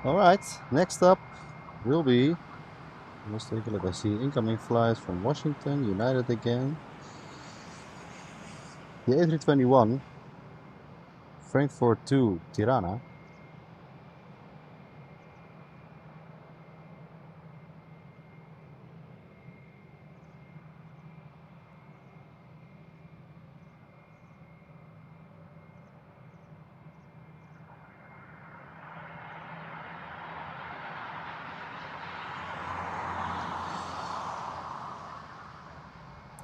All right, next up will be, let's take a look. I see incoming flights from Washington, United again. The A321, Frankfurt to Tirana.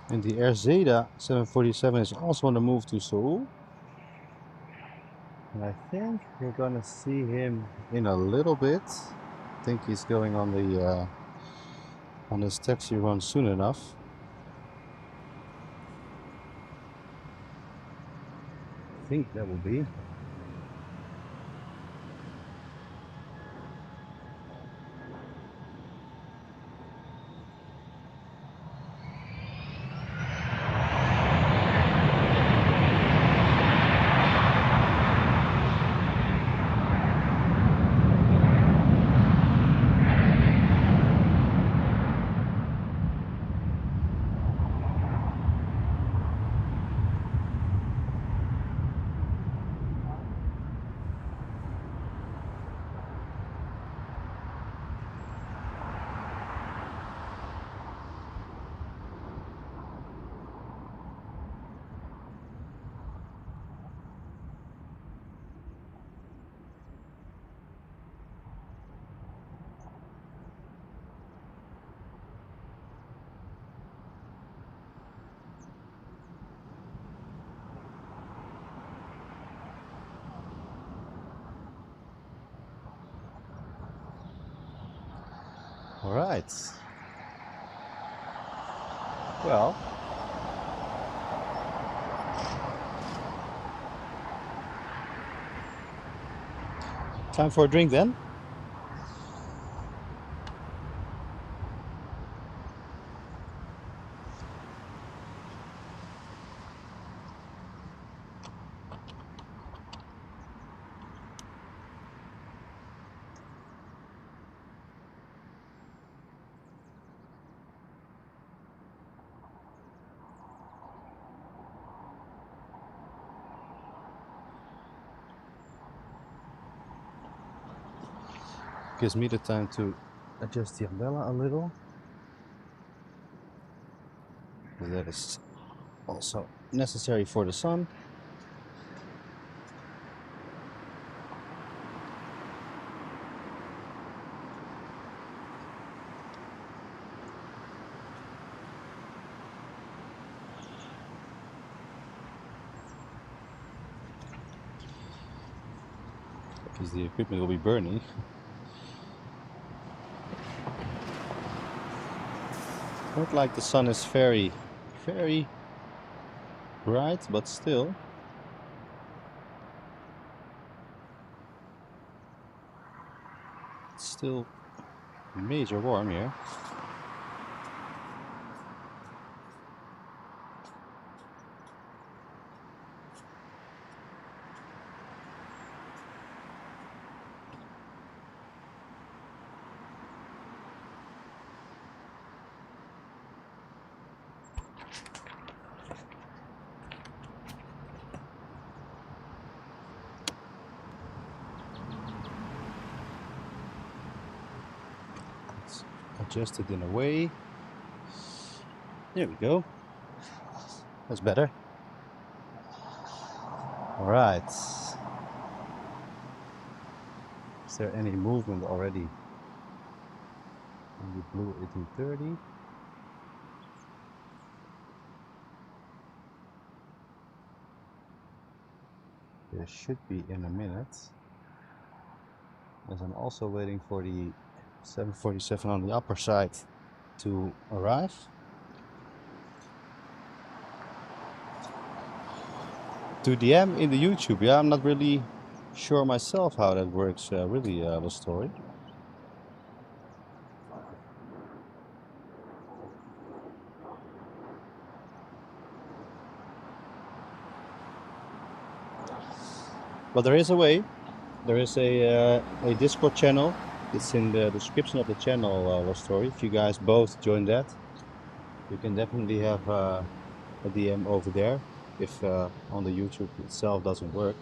And the Air Zeta 747 is also on the move to Seoul. And I think we're gonna see him in a little bit. I think he's going on the on his taxi run soon enough. I think that will be. All right. Well, time for a drink then. Gives me the time to adjust the umbrella a little. That is also necessary for the sun. because the equipment will be burning. Not like the sun is very bright, but still. It's still major warm here. Adjust it in a way. There we go. That's better. All right. Is there any movement already in the blue 1830? There should be in a minute. As I'm also waiting for the 747 on the upper side to arrive. To DM in the YouTube, yeah, I'm not really sure myself how that works, really, the story. But there is a way. There is a Discord channel. It's in the description of the channel, Lost Story. If you guys both join that, you can definitely have a DM over there if on the YouTube itself doesn't work.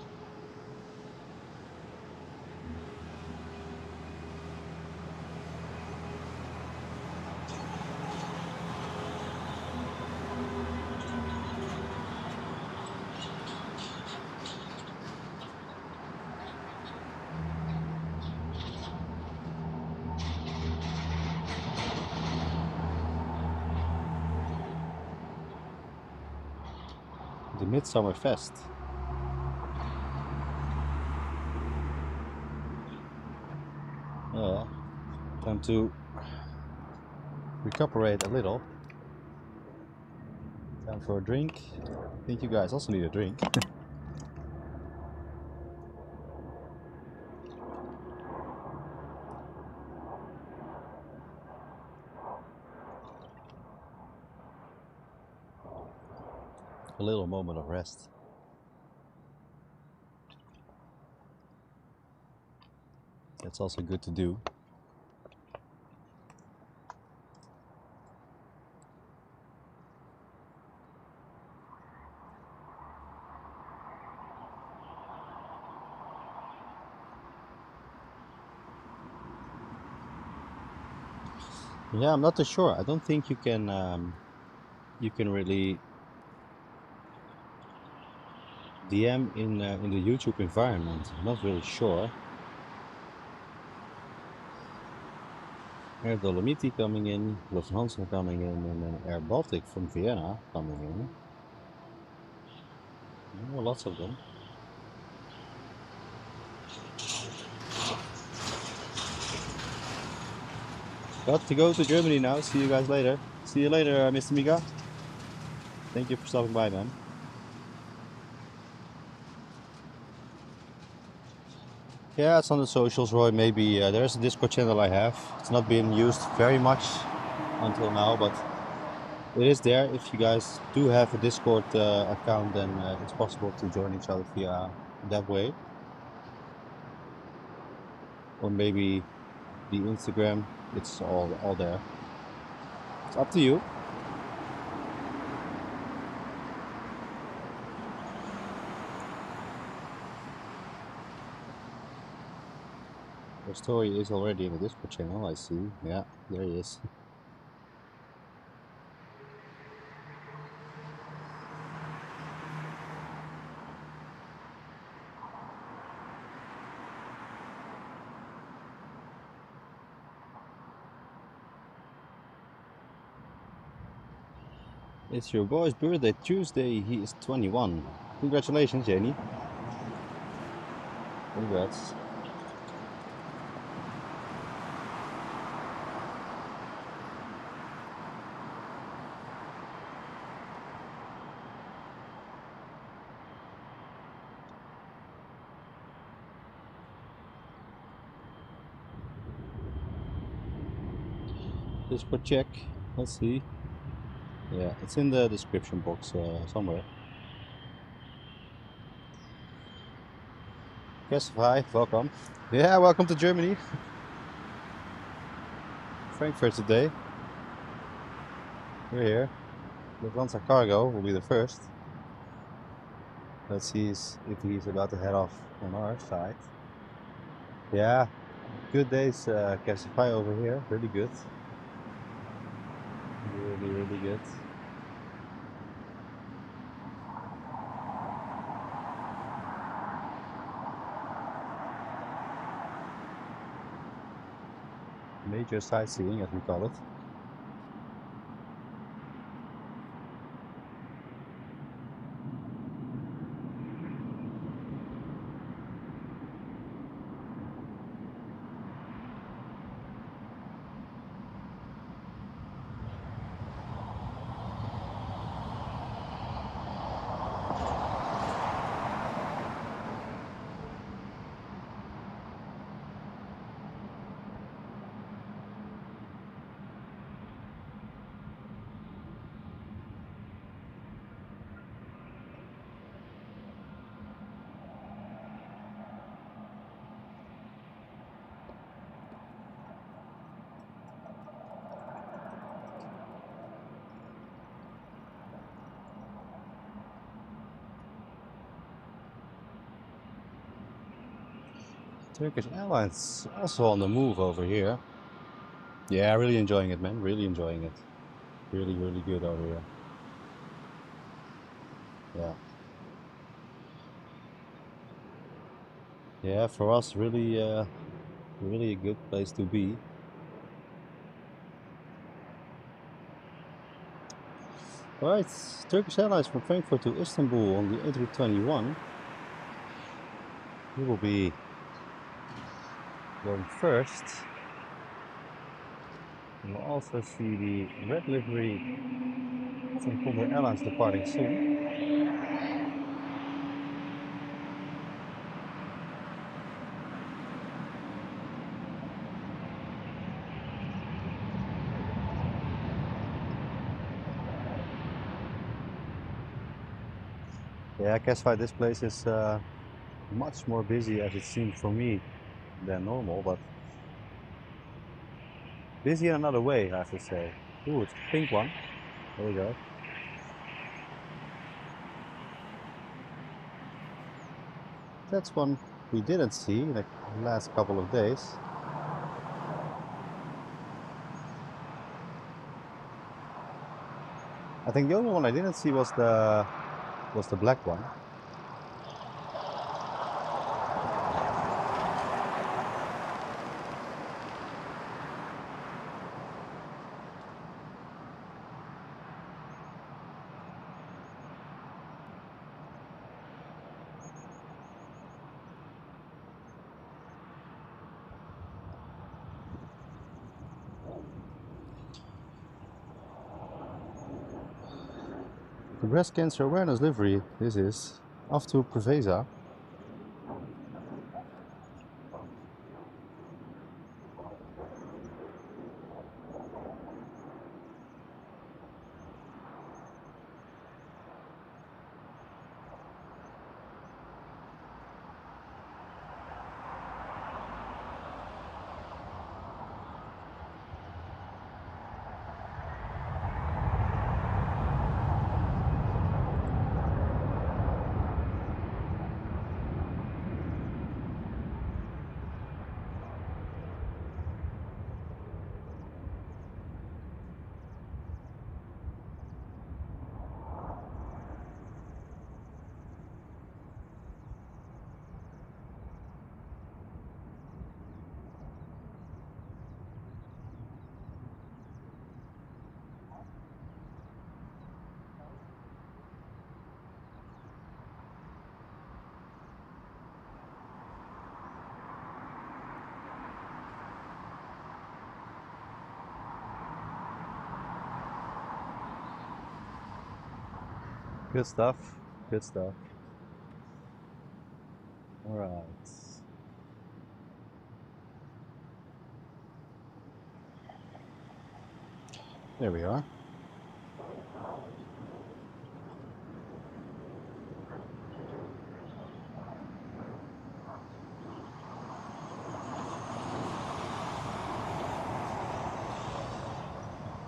The Midsummer Fest. Time to recuperate a little. Time for a drink. I think you guys also need a drink. A little moment of rest. That's also good to do. Yeah, I'm not too sure. I don't think you can really DM in the YouTube environment. I'm not really sure. Air Dolomiti coming in, Lufthansa coming in, and then Air Baltic from Vienna coming in. Oh, lots of them. Got to go to Germany now. See you guys later. See you later, Mr. Mika. Thank you for stopping by, man. Yeah, it's on the socials, Roy. Maybe there's a Discord channel I have. It's not being used very much until now, but it is there. If you guys do have a Discord account, then it's possible to join each other via that way. Or maybe the Instagram. It's all there. It's up to you. The story is already in the Discord channel, I see. Yeah, there he is. It's your boy's birthday Tuesday. He is 21. Congratulations, Jenny. Congrats. Just for check. Let's see. Yeah, it's in the description box somewhere. Yes, hi, welcome. Yeah, welcome to Germany. Frankfurt today. We're here. Lufthansa Cargo will be the first. Let's see if he's about to head off on our side. Yeah, good days, Casify over here. Really good. Really, really good. Major sightseeing, as we call it. Turkish Airlines also on the move over here. Yeah, really enjoying it, man. Really enjoying it. Really, really good over here. Yeah. Yeah, for us, really, really a good place to be. Alright, Turkish Airlines from Frankfurt to Istanbul on the A321. We will be going first. You will also see the red livery from Condor Airlines departing soon. Yeah, Casify, this place is much more busy as it seemed for me than normal, but busy in another way, I have to say. Ooh, it's a pink one. There we go. That's one we didn't see in the last couple of days. I think the only one I didn't see was the black one. The breast cancer awareness livery, this is, off to Preveza. Good stuff, good stuff. All right. There we are.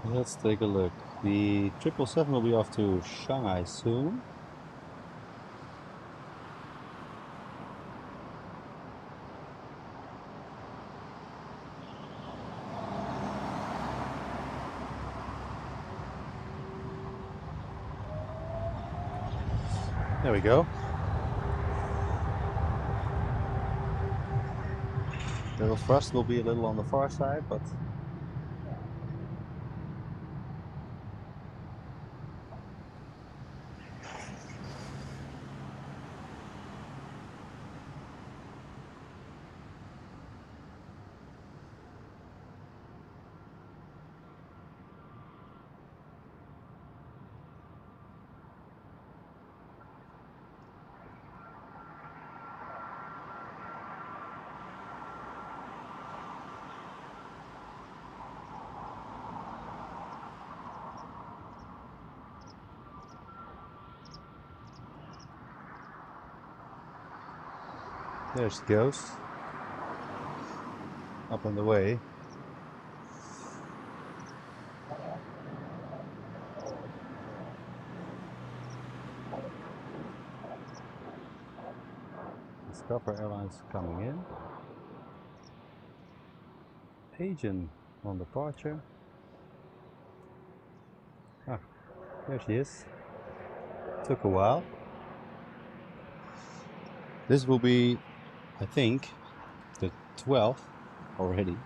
Let's take a look. The 777 will be off to Shanghai soon. There we go. The thrust will be a little on the far side, but there she goes. Up and away. Discover Airlines coming in. Agent on departure. Ah, there she is. Took a while. This will be, I think, the 12th already.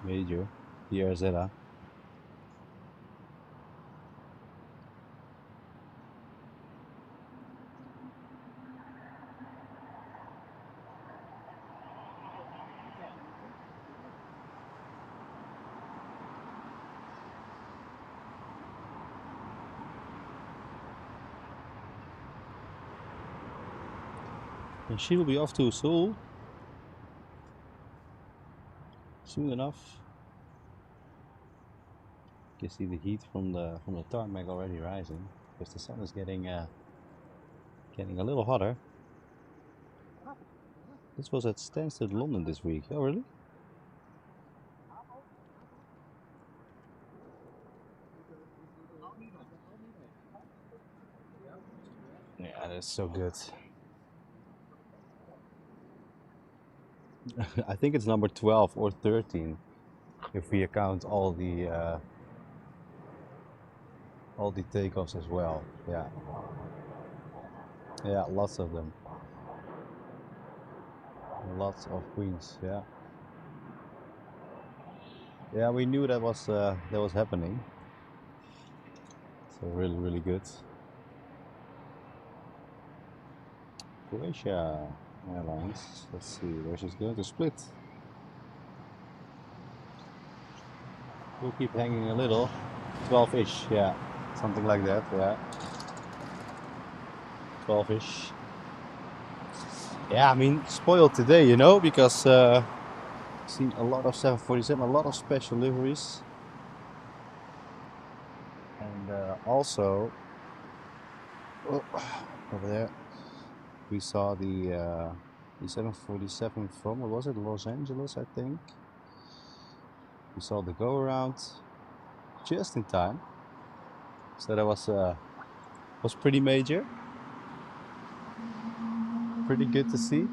Major Pierre Zeta. And she will be off to Seoul soon enough. You can see the heat from the tarmac already rising because the sun is getting a little hotter. This was at Stansted London this week. Oh really? Yeah, that's so good. I think it's number 12 or 13 if we account all the takeoffs as well. Yeah. Yeah, lots of them. Lots of queens. Yeah. Yeah, we knew that was happening. So really good. Croatia Airlines. Let's see where she's going to split. We'll keep hanging a little. 12-ish, yeah. Something like that, yeah. 12-ish. Yeah, I mean, spoiled today, you know, because seen a lot of 747, a lot of special liveries. And also, oh, over there, we saw the 747 from, what was it, Los Angeles, I think. We saw the go around just in time. So that was pretty major. Pretty good to see.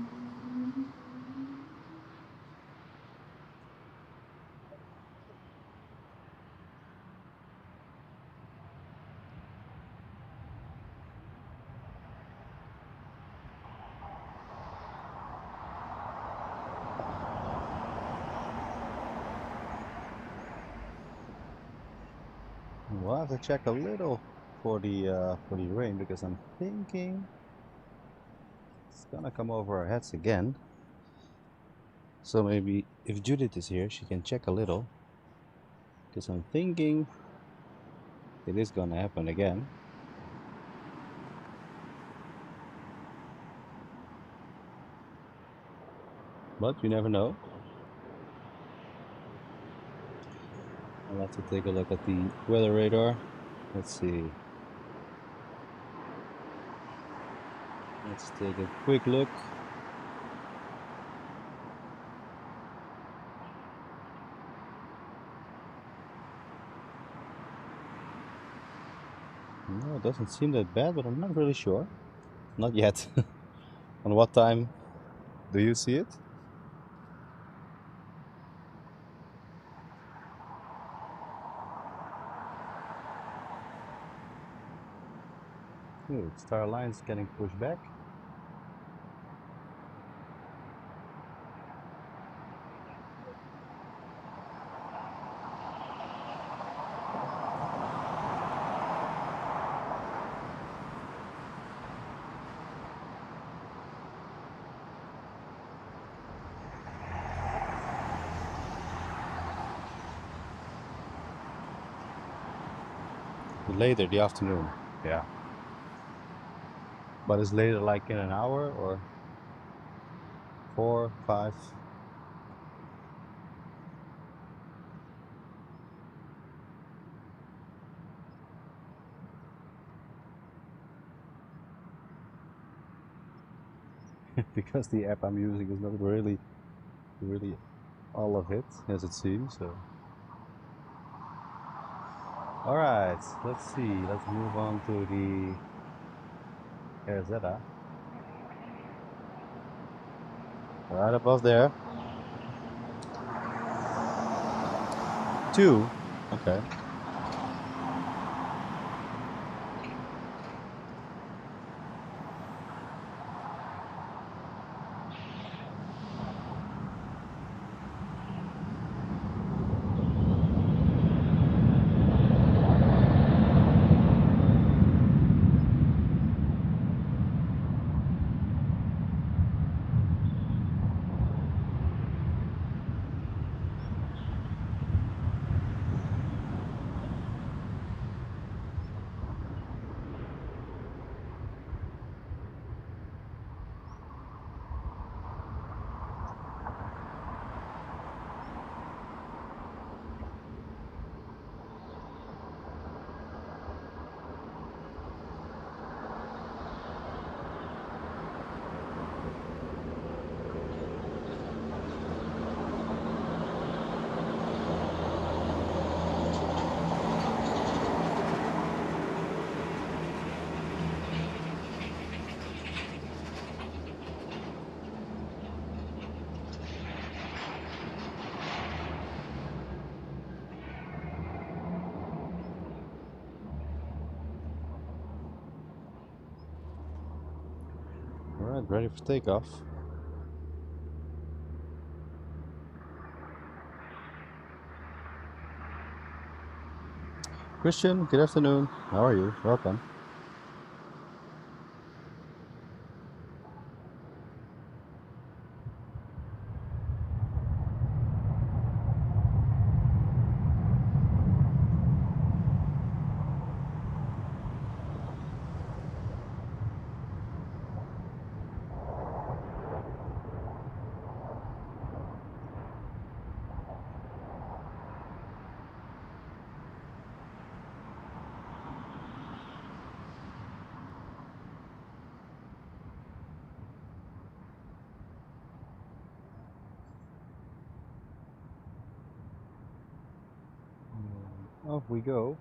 We'll have to check a little for the rain because I'm thinking it's gonna come over our heads again. So maybe if Judith is here, she can check a little because I'm thinking it is gonna happen again. But you never know. I'll have to take a look at the weather radar. Let's see. Let's take a quick look. No, it doesn't seem that bad, but I'm not really sure. Not yet. On what time do you see it? Ooh, Star Alliance getting pushed back. Later, the afternoon. Yeah. But it's later like in an hour or 4, 5? Because the app I'm using is not really all of it, as it seems. So, all right, let's see. Let's move on to the Air right above there. 2. Okay. All right, ready for takeoff. Christian, good afternoon. How are you? Welcome. Off we go.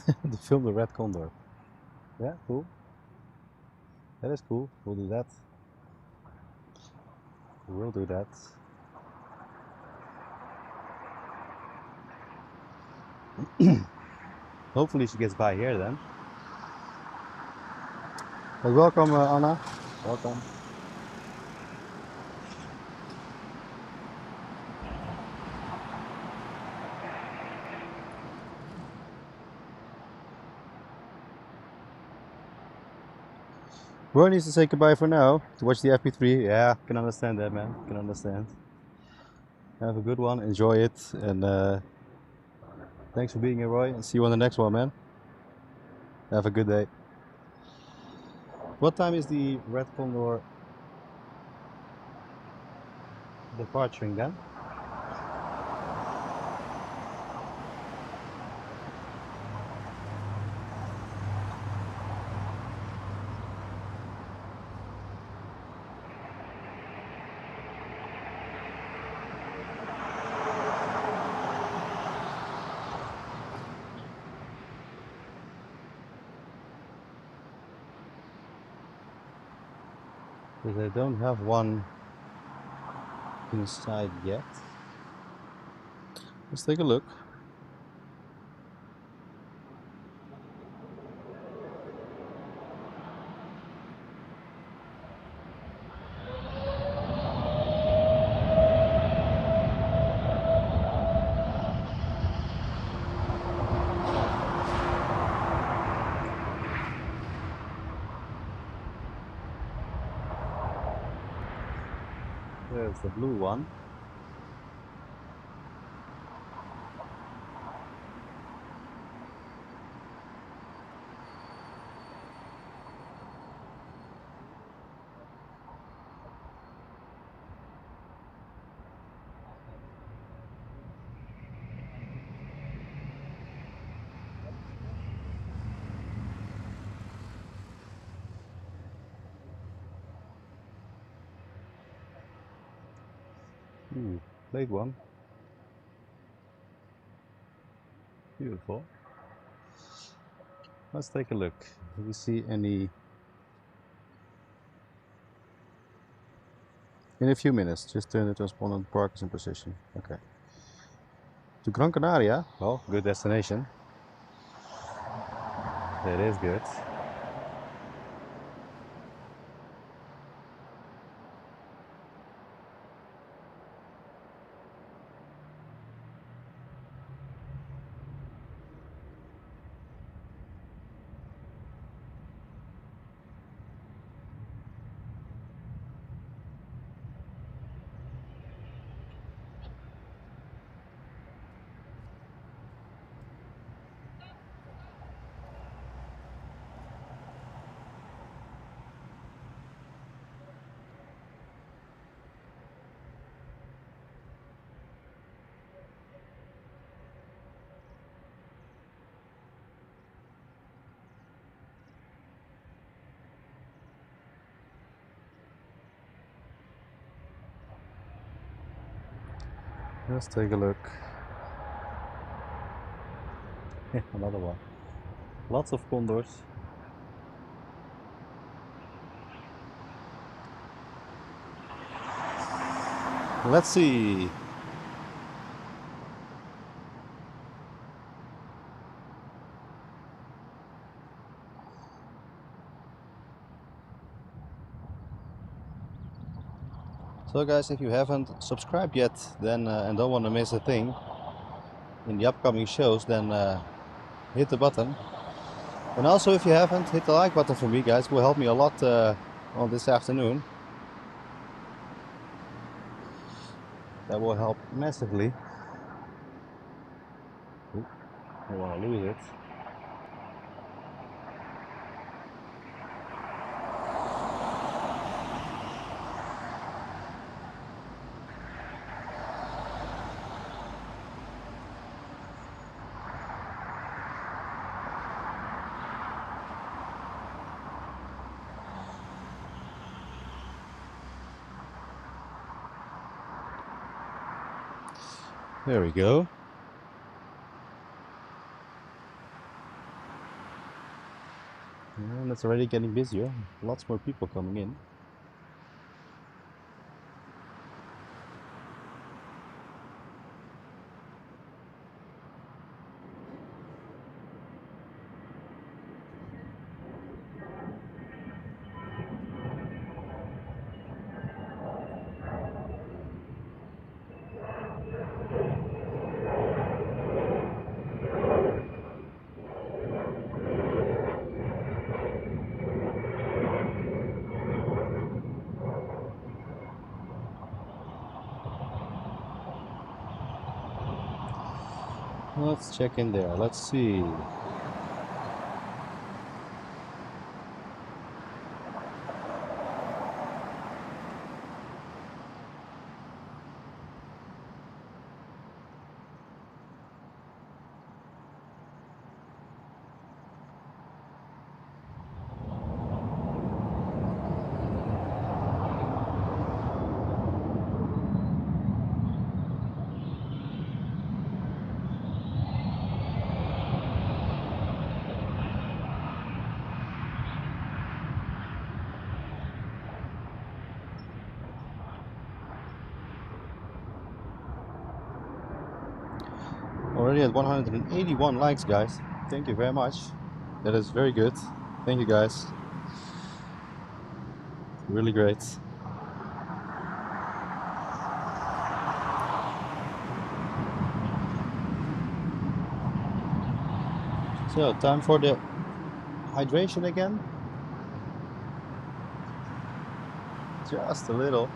To film the red condor. Yeah, cool. That is cool. We'll do that. We'll do that. Hopefully she gets by here then. But welcome, Anna. Welcome. Roy needs to say goodbye for now to watch the FP3. Yeah, can understand that, man. Can understand. Have a good one. Enjoy it. And thanks for being here, Roy. And see you on the next one, man. Have a good day. What time is the Red Condor departuring then? Because I don't have one inside yet. Let's take a look. There's the blue one. Plate one. Beautiful. Let's take a look. Do we see any? In a few minutes, just turn the transponder parkers in position. Okay. To Gran Canaria. Well, good destination. It is good. Let's take a look. Another one. Lots of condors. Let's see. So guys, if you haven't subscribed yet, then and don't want to miss a thing in the upcoming shows, then hit the button. And also, if you haven't, hit the like button for me, guys. It will help me a lot on this afternoon. That will help massively. Ooh, I don't want to lose it. There we go. And it's already getting busier. Lots more people coming in. Let's check in there. Let's see. Already at 181 likes, guys. Thank you very much. That is very good. Thank you, guys. Really great. So, time for the hydration again. Just a little.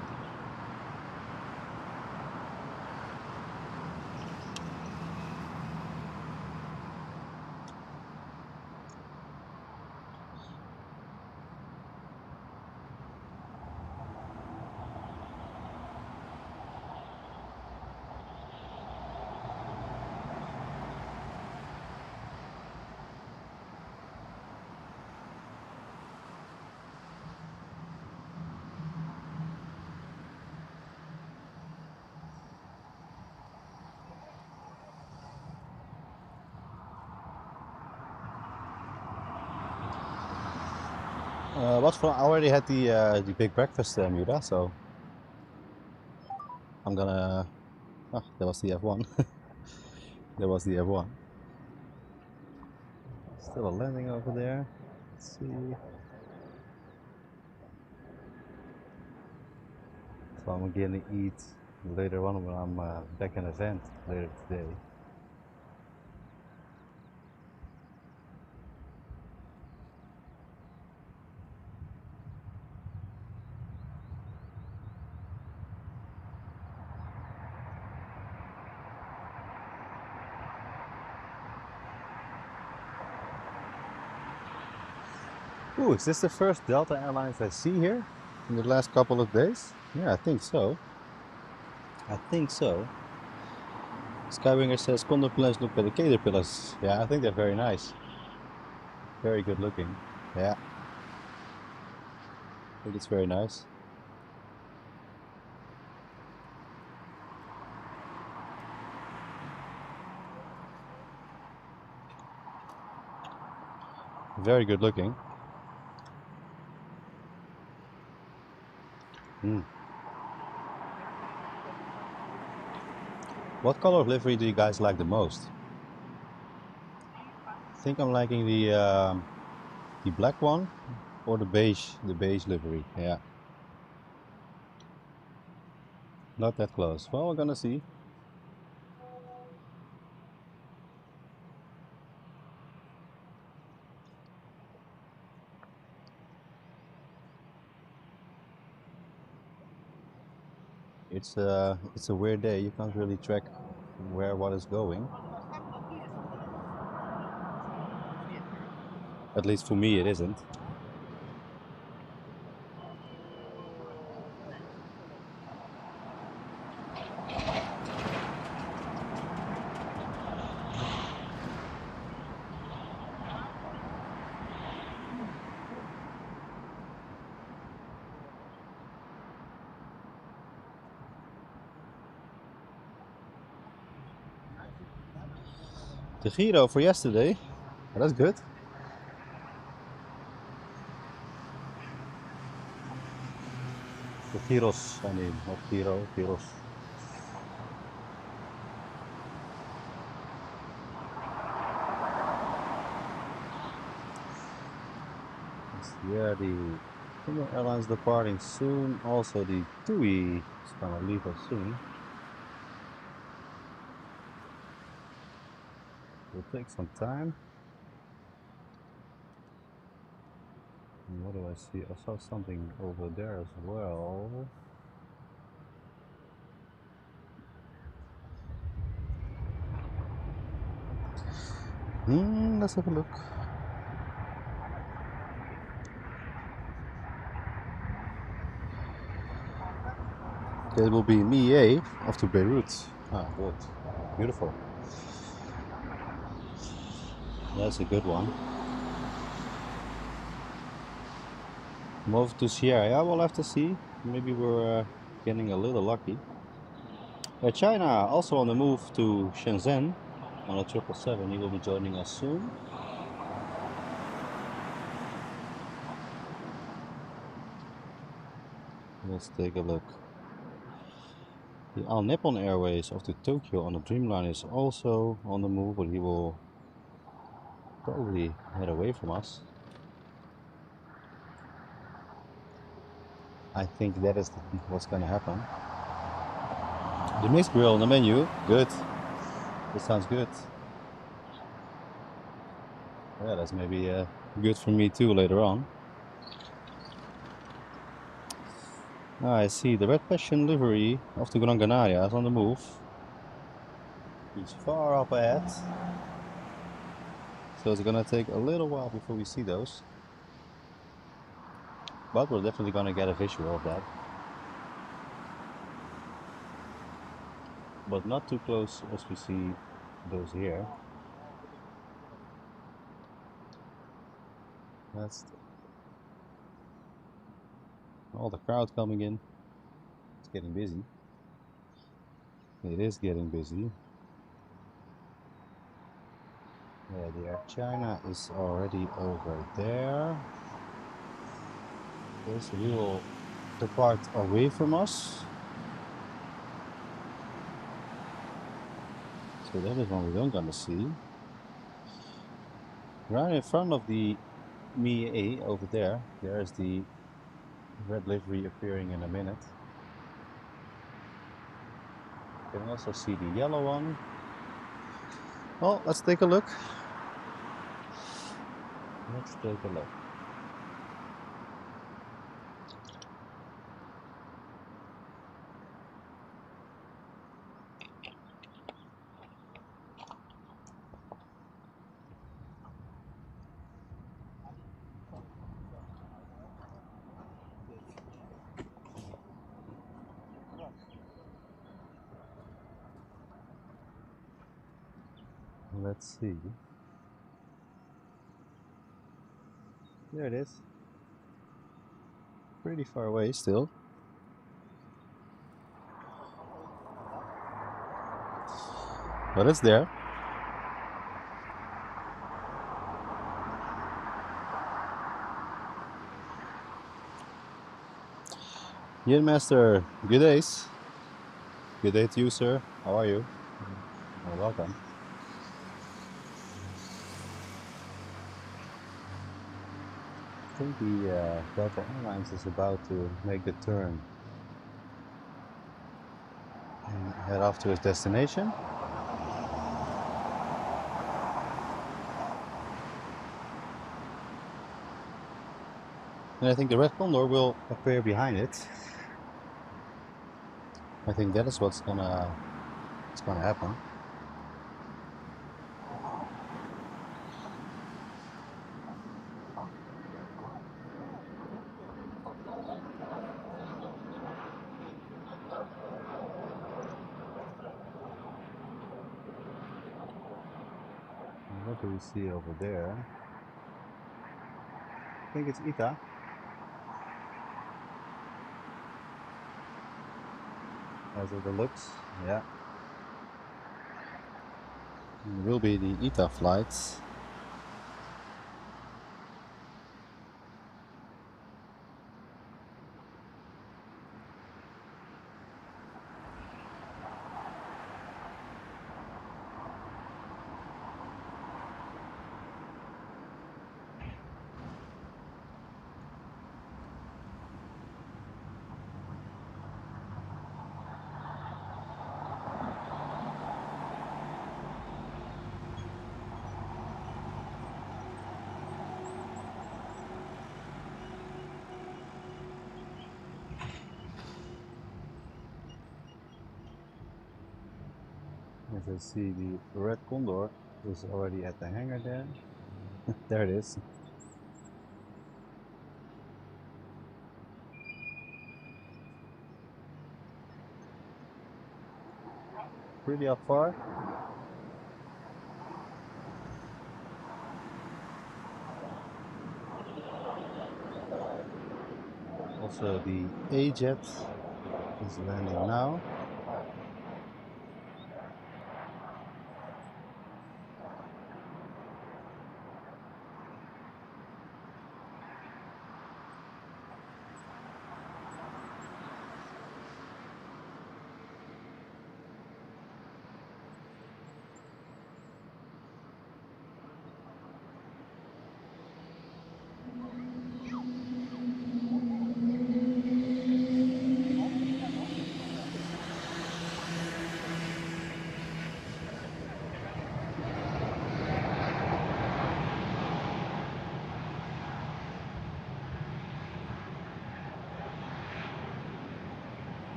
I already had the big breakfast, Mura, so I'm gonna. Ah, that was the F1. That was the F1. Still a landing over there. Let's see. So I'm gonna eat later on when I'm back in event later today. Ooh, is this the first Delta Airlines I see here in the last couple of days? Yeah, I think so. I think so. Skywinger says condor planes look better caterpillars. Yeah, I think they're very nice. Very good looking. Yeah. I think it's very nice. Very good looking. Mm. What color of livery do you guys like the most? I think I'm liking the black one or the beige livery. Yeah. Not that close. Well, we're gonna see. It's a weird day. You can't really track where what is going. At least for me, it isn't. The Giro for yesterday. Oh, that's good. The Giros, I mean, not Giro, Giros. Yeah, the Indian Airlines departing soon. Also, the TUI is gonna leave us soon. Will take some time. And what do I see? I saw something over there as well. Let's have a look. It will be MIA off to Beirut. Ah, good. Beautiful. That's a good one. Move to Sierra. Yeah, we'll have to see. Maybe we're getting a little lucky. China also on the move to Shenzhen on a 777. He will be joining us soon. Let's take a look. The All Nippon Airways off to Tokyo on the Dreamliner is also on the move, but he will probably head away from us. I think that is what's going to happen. The mixed grill on the menu, good. This sounds good. Yeah, that's maybe good for me too later on. I see the Red Passion livery of the Gran Canaria is on the move. He's far up ahead. So it's gonna take a little while before we see those. But we're definitely gonna get a visual of that. But not too close as we see those here. That's all the crowd coming in. It's getting busy. It is getting busy. Yeah, the Air China is already over there. Okay, so he will depart away from us. So that is one we don't gonna see. Right in front of the MIA over there, there is the red livery appearing in a minute. You can also see the yellow one. Well, let's take a look. Let's take a look. Let's see. There it is. Pretty far away still. But it's there. Yin Master, good days. Good day to you, sir. How are you? Well, welcome. I think the Delta Airlines is about to make the turn and head off to its destination. And I think the Red Condor will appear behind it. I think that is what's gonna happen. What do we see over there? I think it's ITA. As it looks, yeah. It will be the ITA flights. As I see the Red Condor It's already at the hangar there. There it is. Pretty up far. Also the A-Jet is landing now.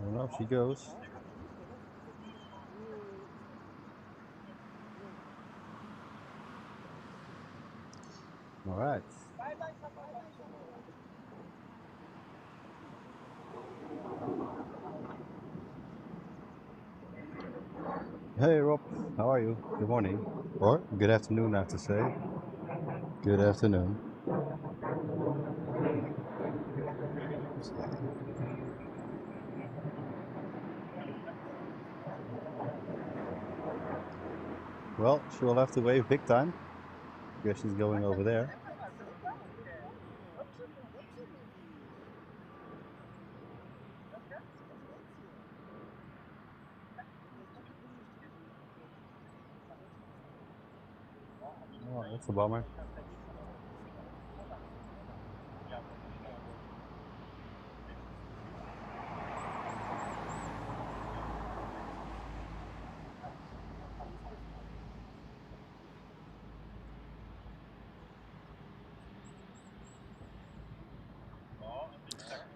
And off she goes. All right. Hey Rob, how are you? Good morning. Or good afternoon, I have to say. Good afternoon. Well, she will have to wave big time. Guess she's going over there. Oh, that's a bummer.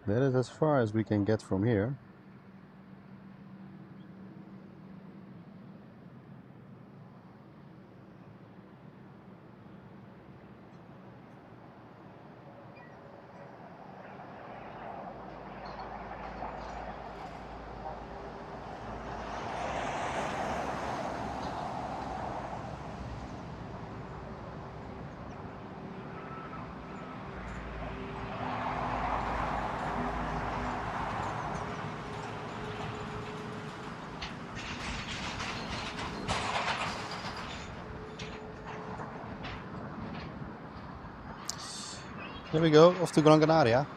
That is as far as we can get from here. There we go, off to Gran Canaria.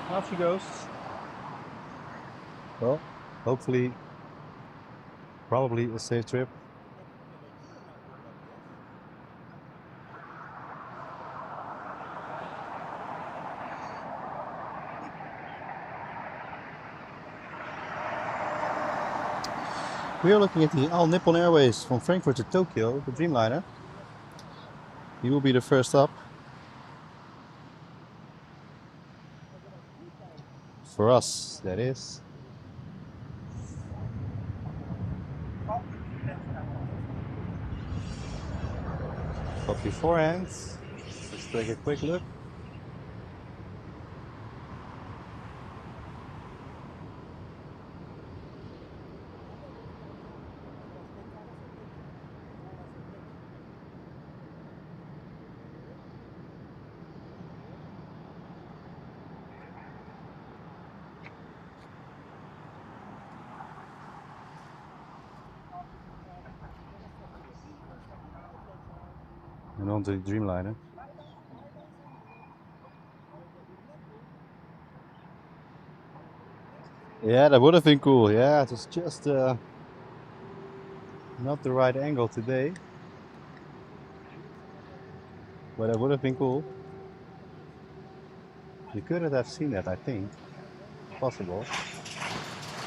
Off she goes. Well, hopefully, probably a safe trip. We are looking at the All Nippon Airways from Frankfurt to Tokyo, the Dreamliner. He will be the first up. For us, that is. Up beforehand. Let's take a quick look. and onto the Dreamliner. Yeah, that would have been cool. Yeah, it was just not the right angle today, but it would have been cool. You couldn't have seen that, I think. Possible.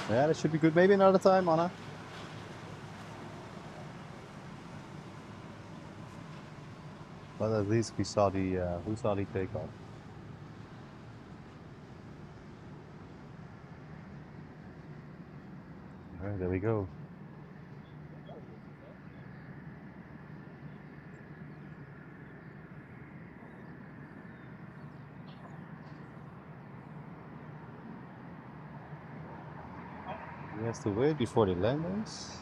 Yeah, that should be good. Maybe another time, Anna. But at least we saw the takeoff. All right, there we go. He has to wait before the landings.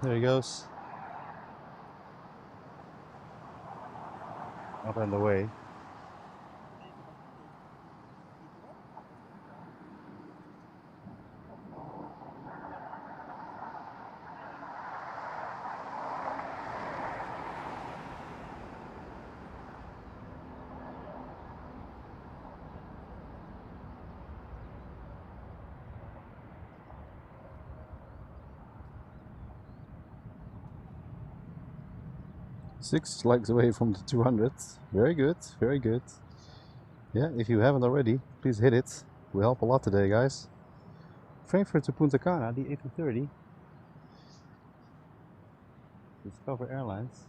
There he goes. Up and away. Six legs away from the 200. Very good, very good. Yeah, if you haven't already, please hit it. Will help a lot today, guys. Frankfurt to Punta Cana, the A330. Discover Airlines.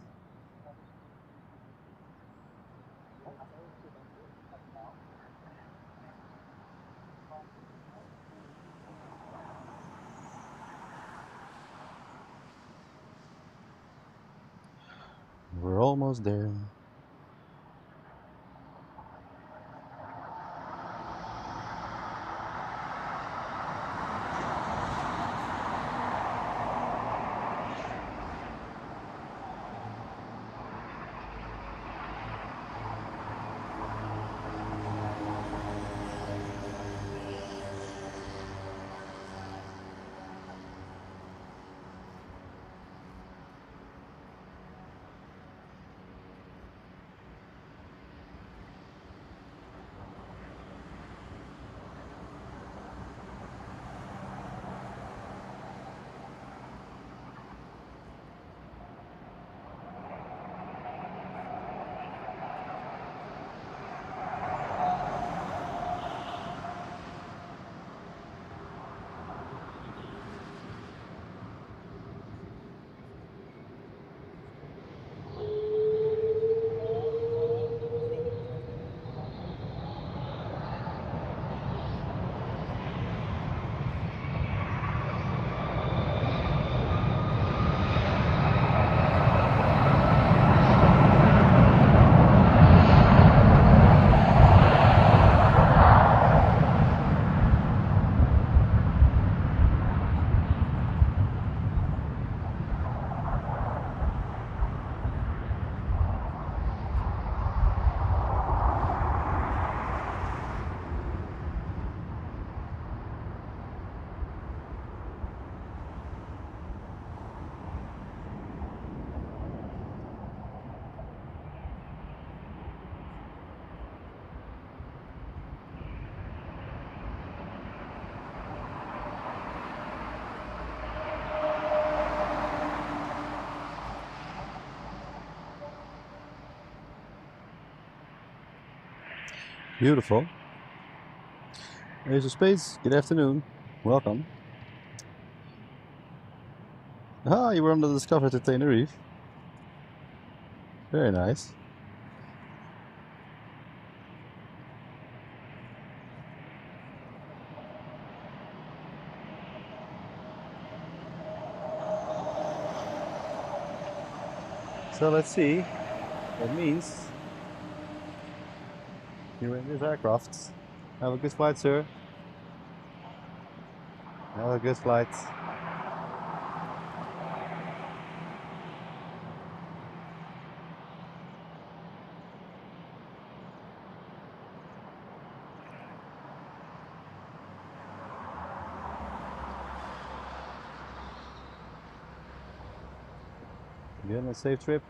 We're almost there. Beautiful. There's a space. Good afternoon. Welcome. Ah, you were on the Discover to Tenerife. Very nice. So let's see. That means you're in this aircraft. Have a good flight, sir. Have a good flight. Again, a safe trip.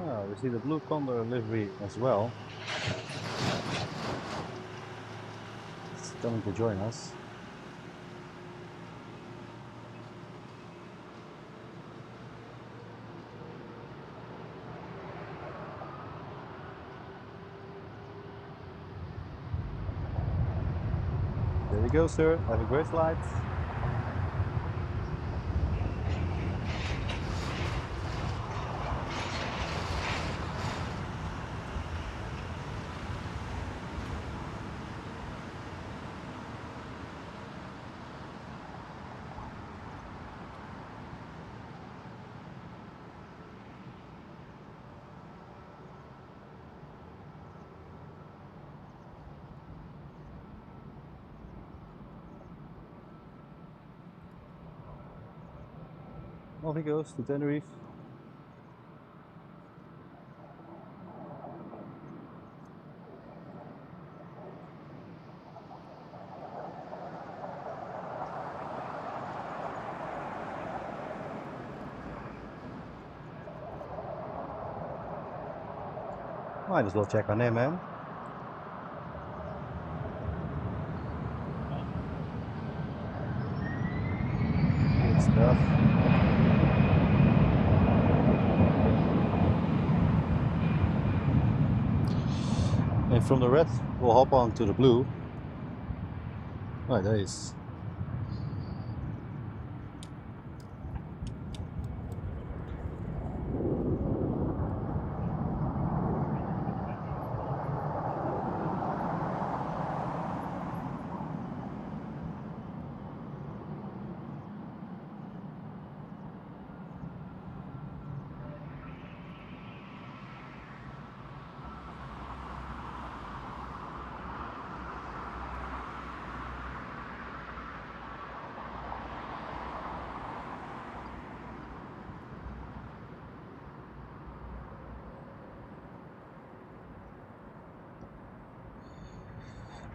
Oh, we see the blue condor livery as well. It's coming to join us. There you go, sir. Have a great flight. Off he goes to Tenerife. Might as well check on him, man. Good stuff. And from the red, we'll hop on to the blue. Oh, there is.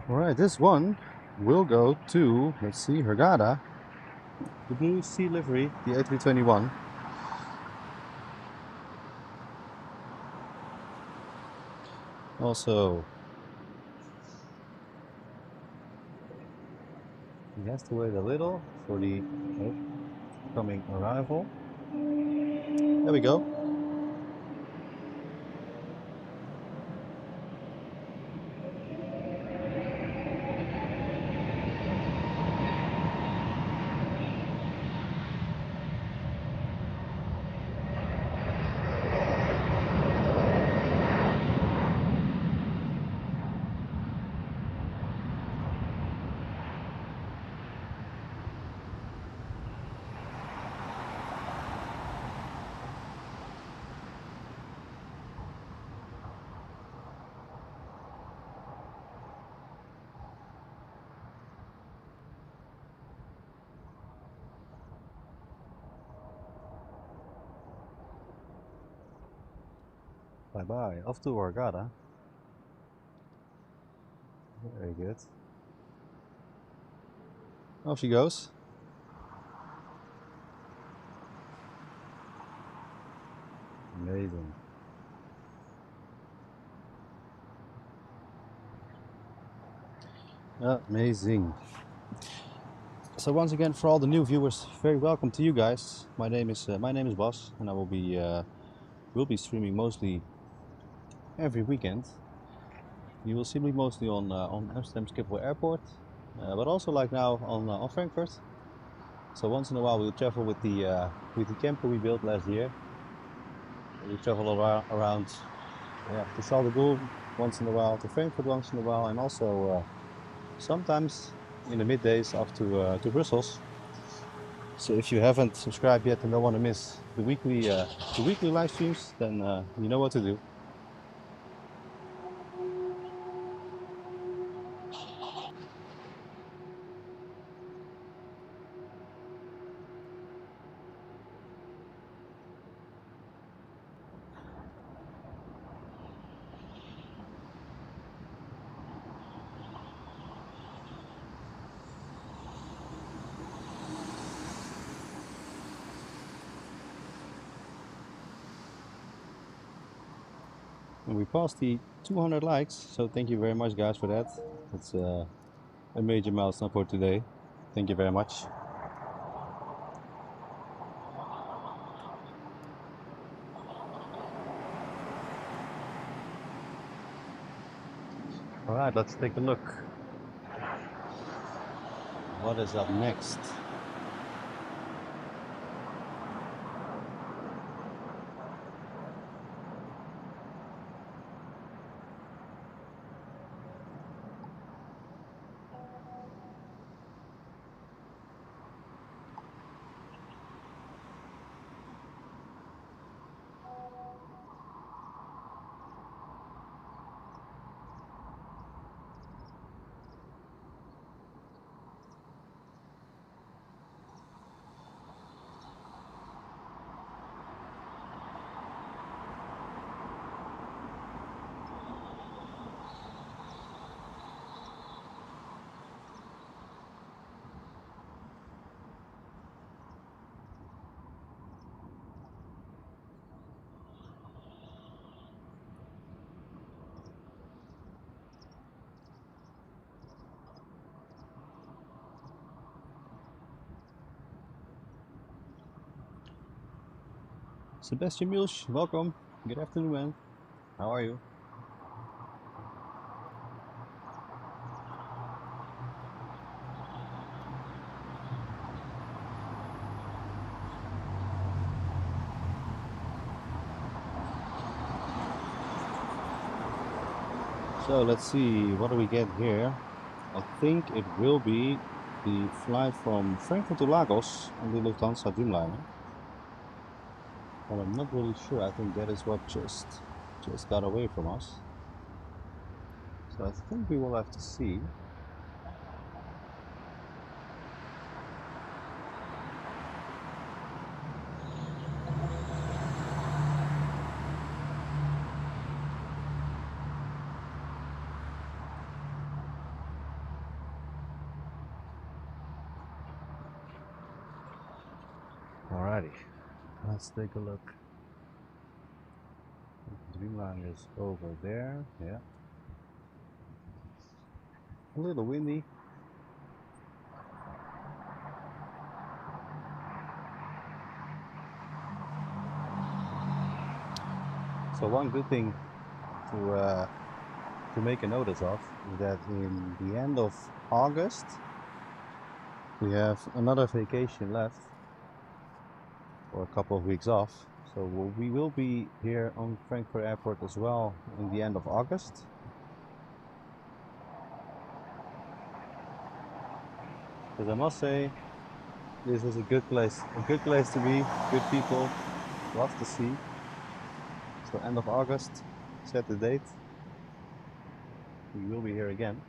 Alright, this one will go to, let's see, Hurghada, the blue sea livery, the A321. Also, he has to wait a little for the coming arrival. There we go. Bye bye. Off to Hurghada. Very good. Off she goes. Amazing. Amazing. So once again, for all the new viewers, very welcome to you guys. My name is Bas, and I will be streaming mostly every weekend. You will see me mostly on Amsterdam Schiphol Airport, but also like now on Frankfurt. So once in a while we'll travel with the camper we built last year. We travel around to Charles de Gaulle once in a while, to Frankfurt once in a while, and also sometimes in the middays off to Brussels. So if you haven't subscribed yet and don't want to miss the weekly live streams, then you know what to do. And we passed the 200 likes, so thank you very much, guys, for that. It's a major milestone for today. Thank you very much. All right, let's take a look. What is up next? Sebastian Milch, welcome. Good afternoon, man. How are you? So let's see, what do we get here? I think it will be the flight from Frankfurt to Lagos on the Lufthansa Dreamliner. But I'm not really sure. I think that is what just got away from us. So I think we will have to see. Alrighty, let's take a look. Dreamliner is over there, yeah. A little windy. So one good thing to make a notice of is that in the end of August we have another vacation left, or a couple of weeks off. So we will be here on Frankfurt Airport as well in the end of August. Because I must say, this is a good place to be, good people, lots to see. So end of August, set the date. We will be here again.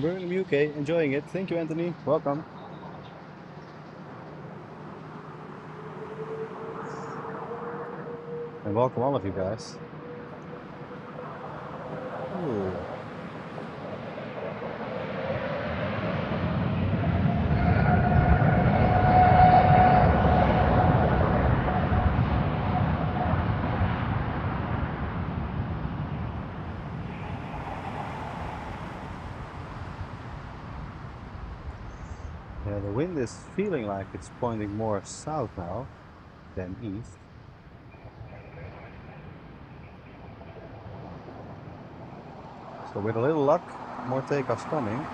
Birmingham, UK, enjoying it. Thank you, Anthony. Welcome. And welcome all of you guys. Ooh. Yeah, the wind is feeling like it's pointing more south now than east. So with a little luck, more takeoffs coming.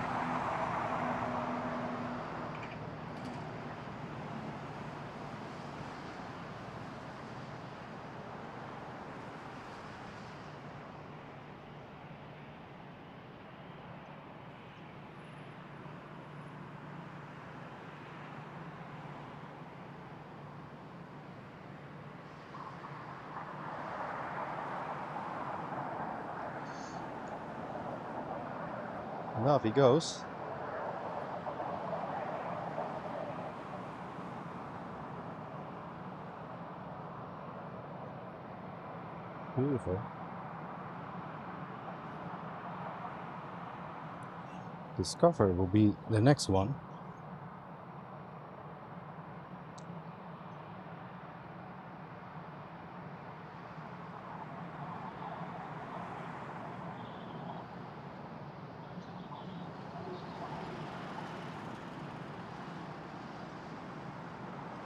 And off he goes. Beautiful. Discover will be the next one.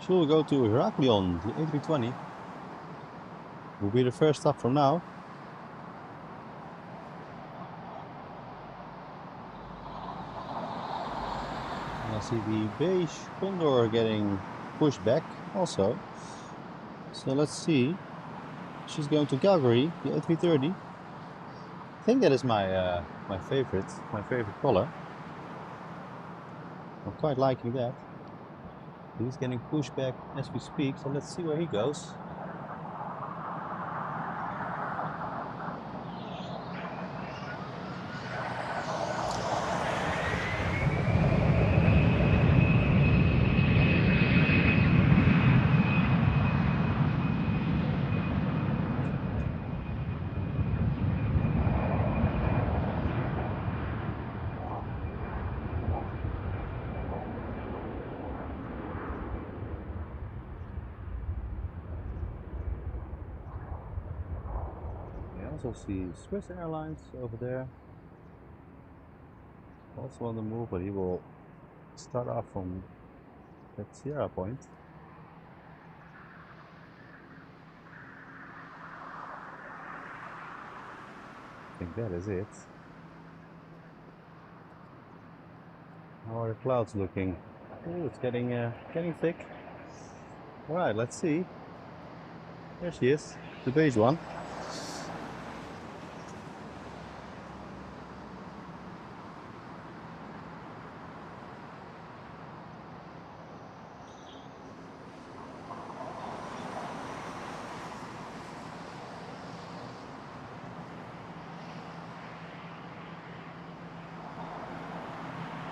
She'll go to Heraklion, the A320. Will be the first stop from now. And I see the beige Condor getting pushed back also. So let's see. She's going to Calgary, the A330. I think that is my my favorite color. I'm quite liking that. He's getting pushed back as we speak, so let's see where he goes. Also see Swiss Airlines over there, also on the move, but he will start off from that Sierra point. I think that is it. How are the clouds looking? Oh, it's getting thick. All right, let's see. There she is, the beige one.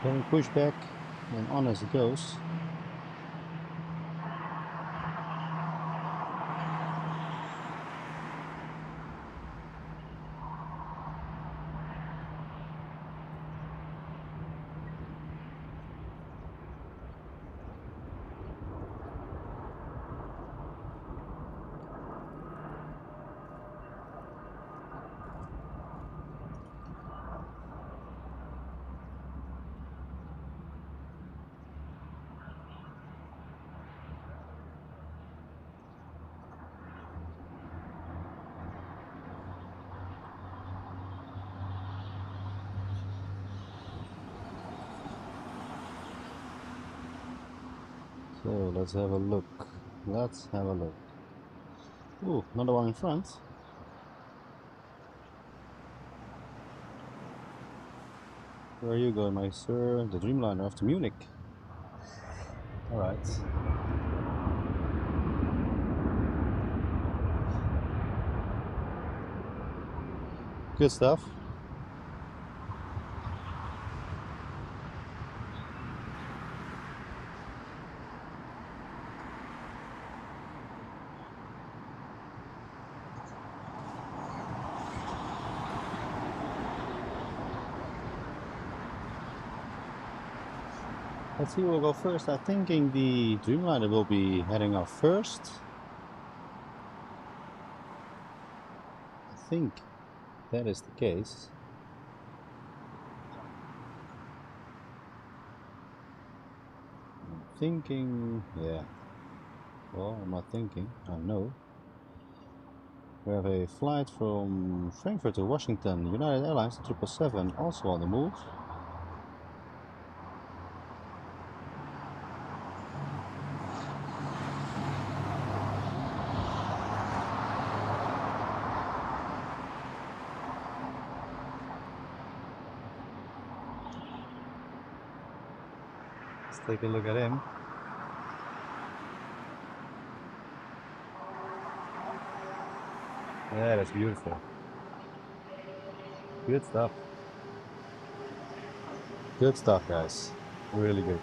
Getting pushed back and on as it goes. So let's have a look. Let's have a look. Ooh, another one in front. Where are you going, my sir? The Dreamliner off to Munich. Alright. Good stuff. Let's see who will go first. I'm thinking the Dreamliner will be heading off first. I think that is the case. I'm thinking, yeah. Well, I'm not thinking, I know. We have a flight from Frankfurt to Washington, United Airlines 777, also on the move. Let's take a look at him. Yeah, that's beautiful. Good stuff. Good stuff, guys. Really good.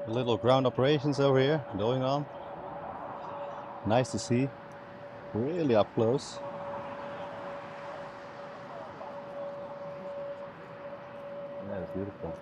A little ground operations over here going on. Nice to see. Really up close. Yeah, that's beautiful.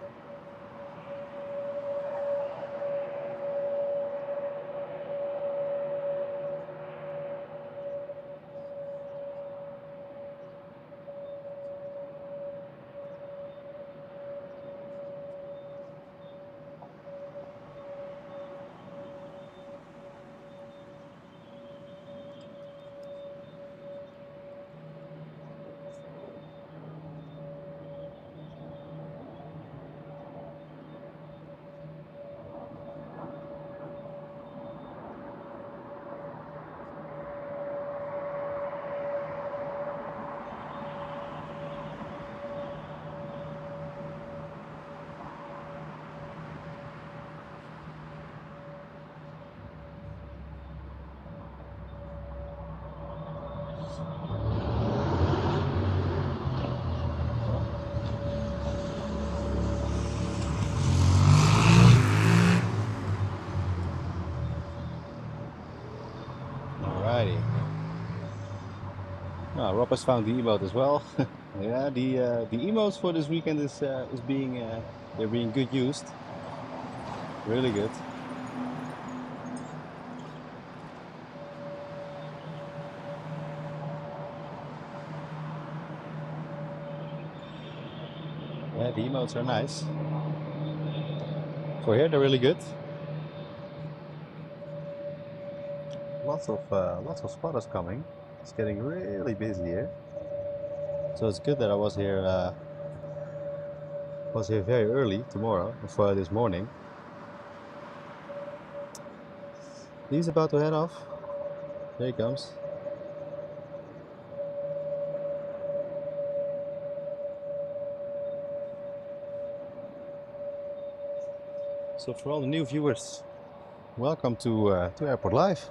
Alrighty. Rob has found the emote as well. Yeah, the emotes for this weekend is being they're being good used. Really good. Yeah, the emotes are nice. For here, they're really good. Lots of spotters coming. It's getting really busy here. So it's good that I was here very early tomorrow, for this morning. He's about to head off. There he comes. So for all the new viewers, welcome to Airport Live.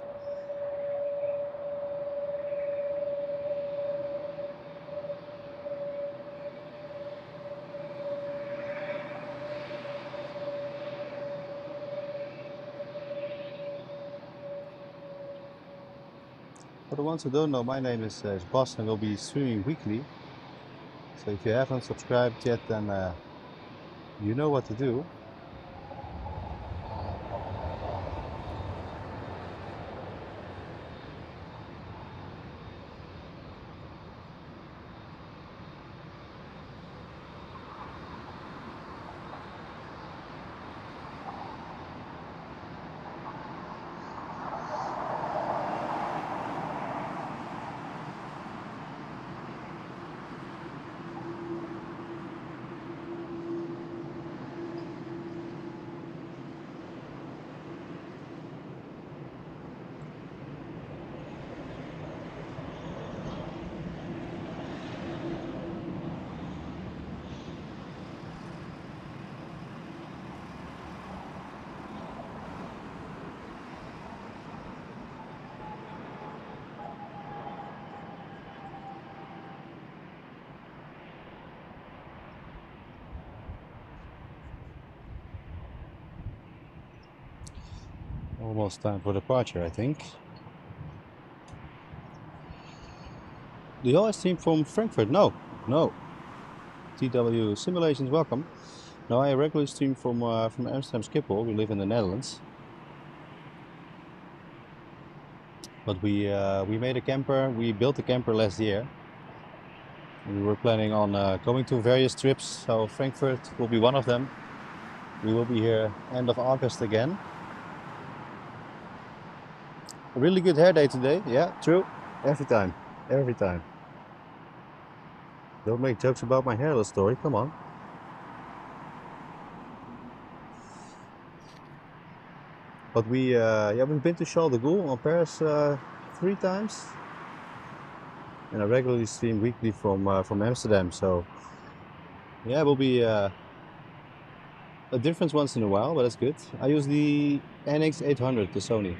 For the ones who don't know, my name is Bas and we'll be streaming weekly. So if you haven't subscribed yet, then you know what to do. Almost time for departure, I think. Do you all stream from Frankfurt? No. TW Simulations, welcome. No, I regularly stream from Amsterdam Schiphol. We live in the Netherlands. But we made a camper. We built a camper last year. We were planning on going to various trips, so Frankfurt will be one of them. We will be here end of August again. A really good hair day today. Yeah, true. Every time. Don't make jokes about my hairless story. Come on. But we've been to Charles de Gaulle on Paris 3 times, and I regularly stream weekly from Amsterdam. So yeah, it will be a difference once in a while, but that's good. I use the NX800, the Sony.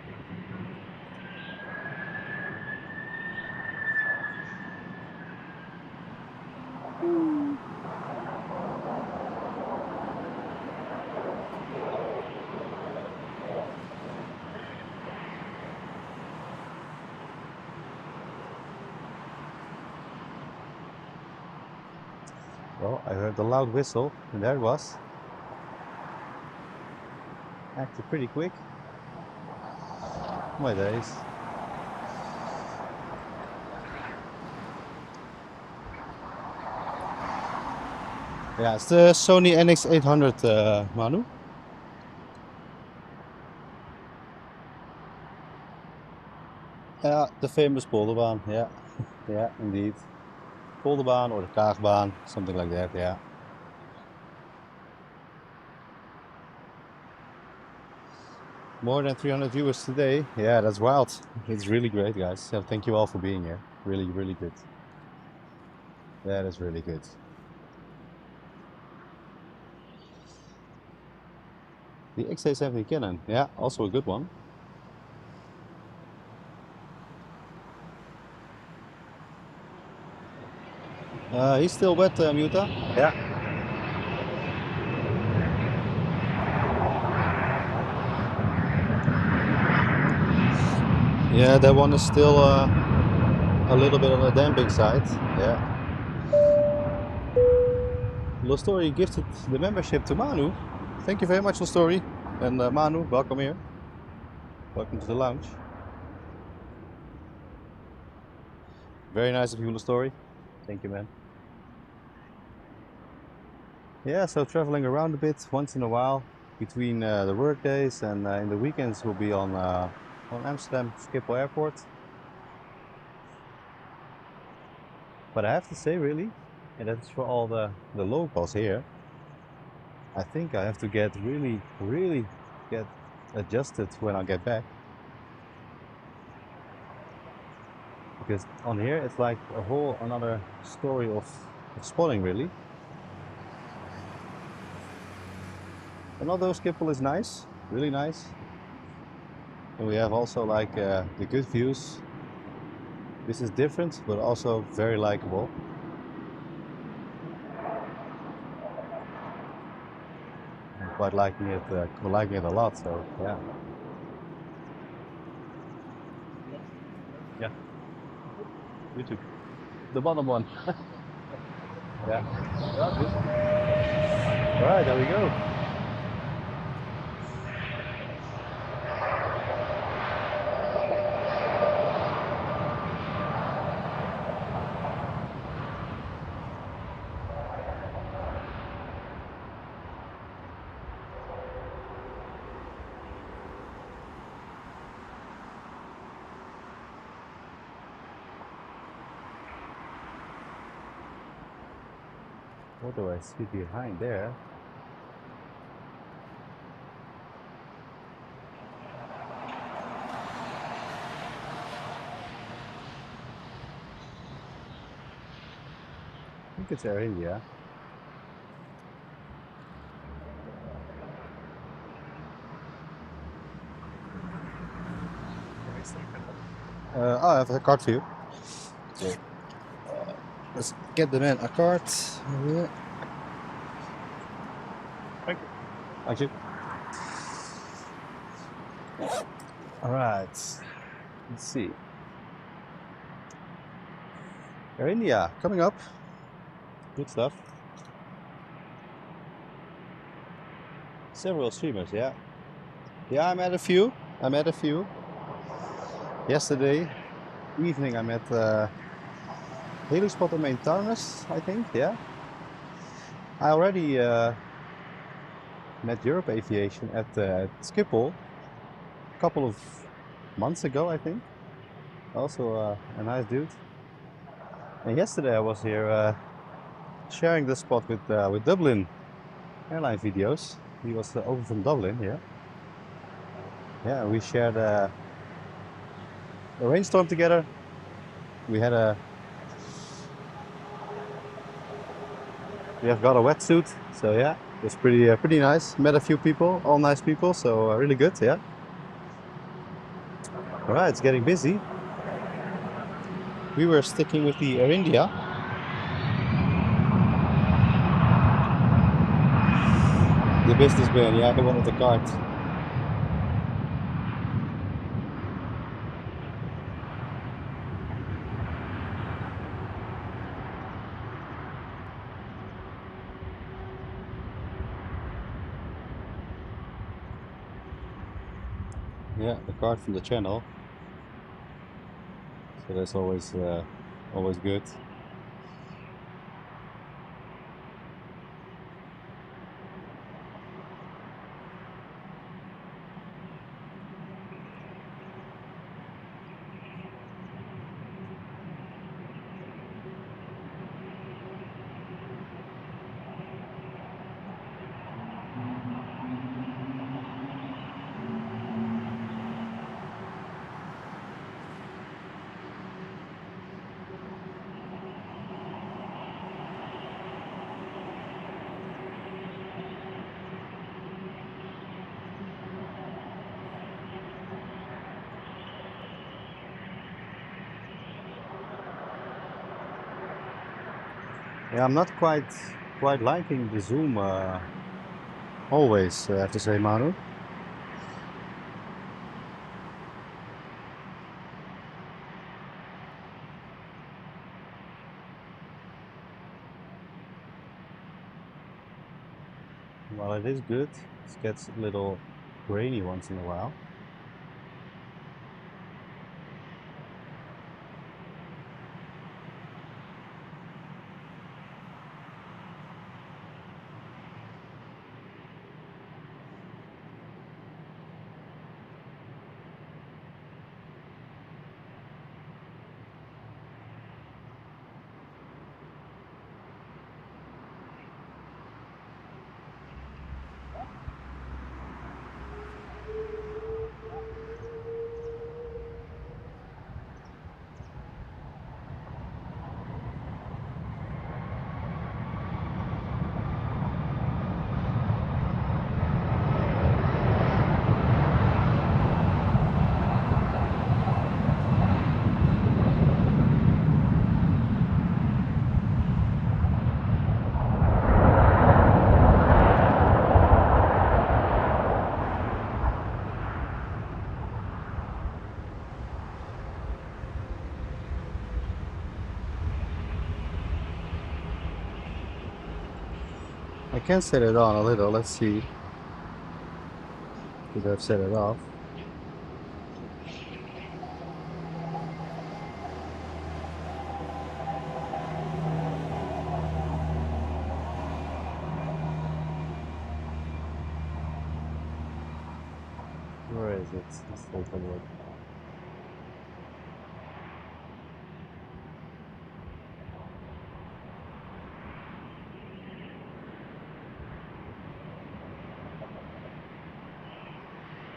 Well, I heard the loud whistle, and there it was. Acted pretty quick. My days. Yeah, it's the Sony NX800, Manu. Yeah, the famous Polderbaan. Yeah, yeah, indeed. Polderbaan or the Kaagbaan, something like that. Yeah. More than 300 viewers today. Yeah, that's wild. It's really great, guys. So thank you all for being here. Really, really good. That is really good. The XA70 Canon. Yeah, also a good one. He's still wet, Muta. Yeah. Yeah, that one is still a little bit on the damping side. Yeah. Lostori gifted the membership to Manu. Thank you very much, Lostori. And Manu, welcome here. Welcome to the lounge. Very nice of you, Lostori. Thank you, man. Yeah, so traveling around a bit once in a while between the work days, and in the weekends we'll be on Amsterdam Schiphol Airport. But I have to say, really, and that's for all the locals here, I think I have to get really get adjusted when I get back. Because on here it's like a whole another story of spotting, really. And although Schiphol is nice, really nice, and we have also like the good views, this is different but also very likable. I'm quite liking it a lot, so yeah. Yeah. YouTube. The bottom one. Yeah. Alright, there we go. What do I see behind there? I think it's Air India. I have a card for you. So, let's get the man a card. Yeah. Thank you. Thank you. All right, let's see. Air India coming up. Good stuff. Several streamers, yeah. Yeah, I met a few. Yesterday evening, I met Haley Spotter Main Taunus, I think, yeah. I already met Europe Aviation at Schiphol a couple of months ago, I think. Also a nice dude. And yesterday I was here sharing the spot with Dublin airline videos. He was over from Dublin, yeah. Yeah, we shared a rainstorm together. We had a we have got a wetsuit, so yeah, it was pretty nice. Met a few people, all nice people, so really good, yeah. All right, it's getting busy. We were sticking with the Air India. The businessman, yeah, he wanted the cart. Yeah, the cart from the channel. So that's always good. Yeah, I'm not quite liking the zoom always, I have to say, Manu. While it is good, it gets a little grainy once in a while. I can set it on a little, let's see. Because I've set it off. Where is it? Let's take a look.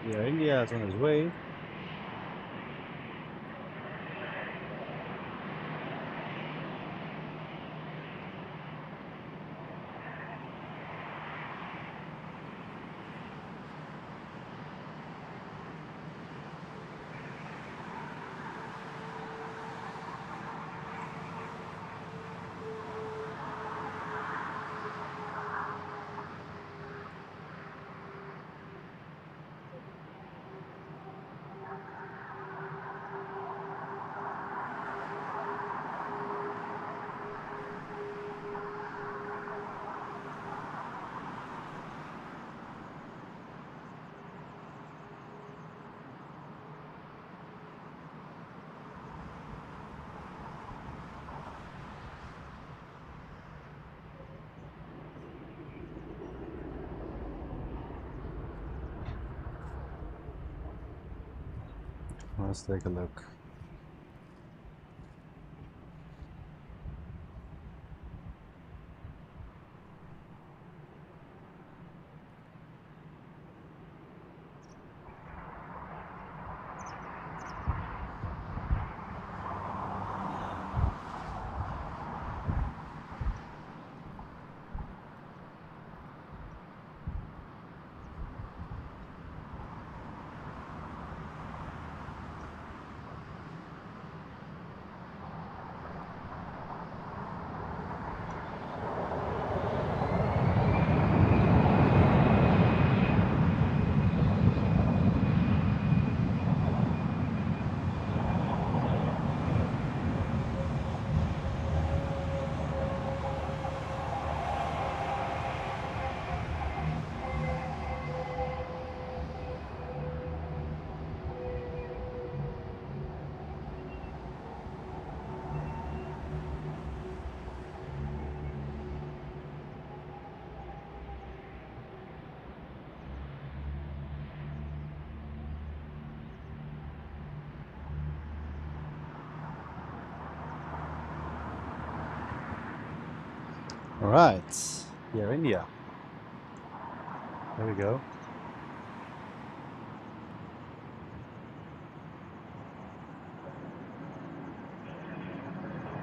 Yeah, India is on his way. Let's take a look. All right, here India. There we go.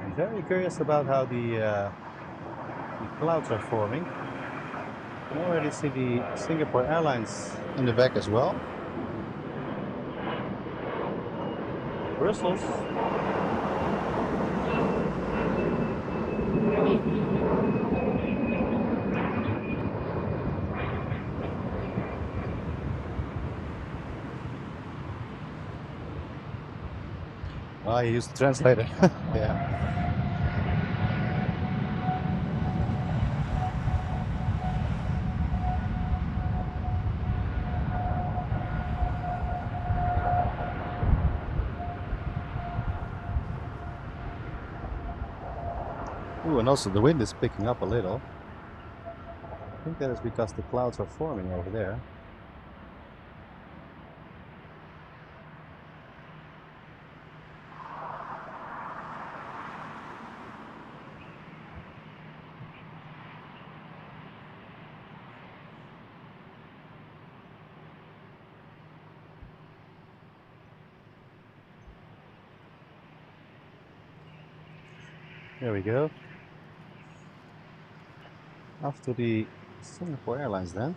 I'm very curious about how the clouds are forming. I can already see the Singapore Airlines in the back as well. Brussels. Ah, you used the translator. Yeah. Ooh, and also the wind is picking up a little. I think that is because the clouds are forming over there. There we go. After the Singapore Airlines then.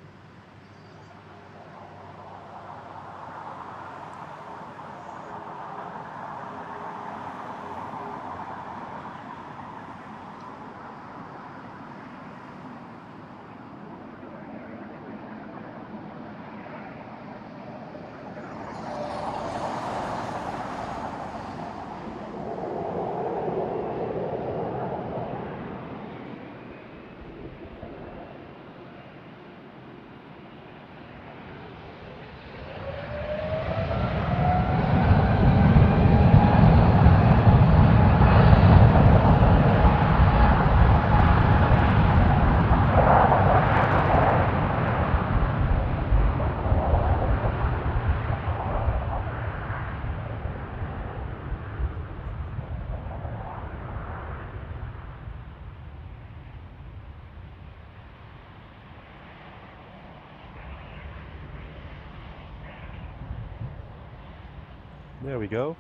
There we go.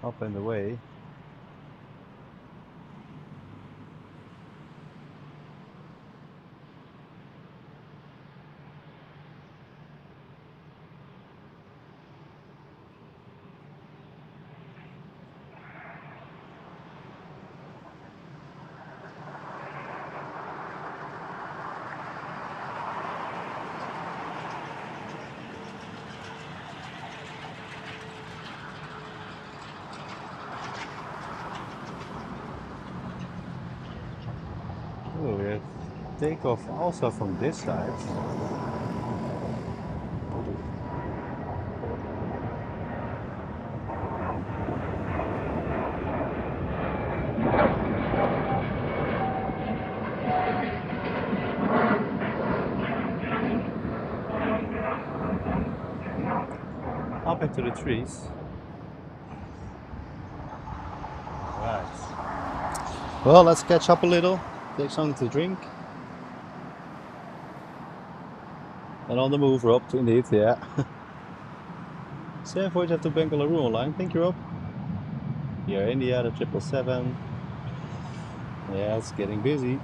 Up and away. Oh, we have takeoff also from this side. Up back to the trees. Right. Well, let's catch up a little, take something to drink. And on the move, Rob, indeed, yeah. 747 to Bangalore online, thank you, Rob. Here, India, the 777. Yeah, it's getting busy.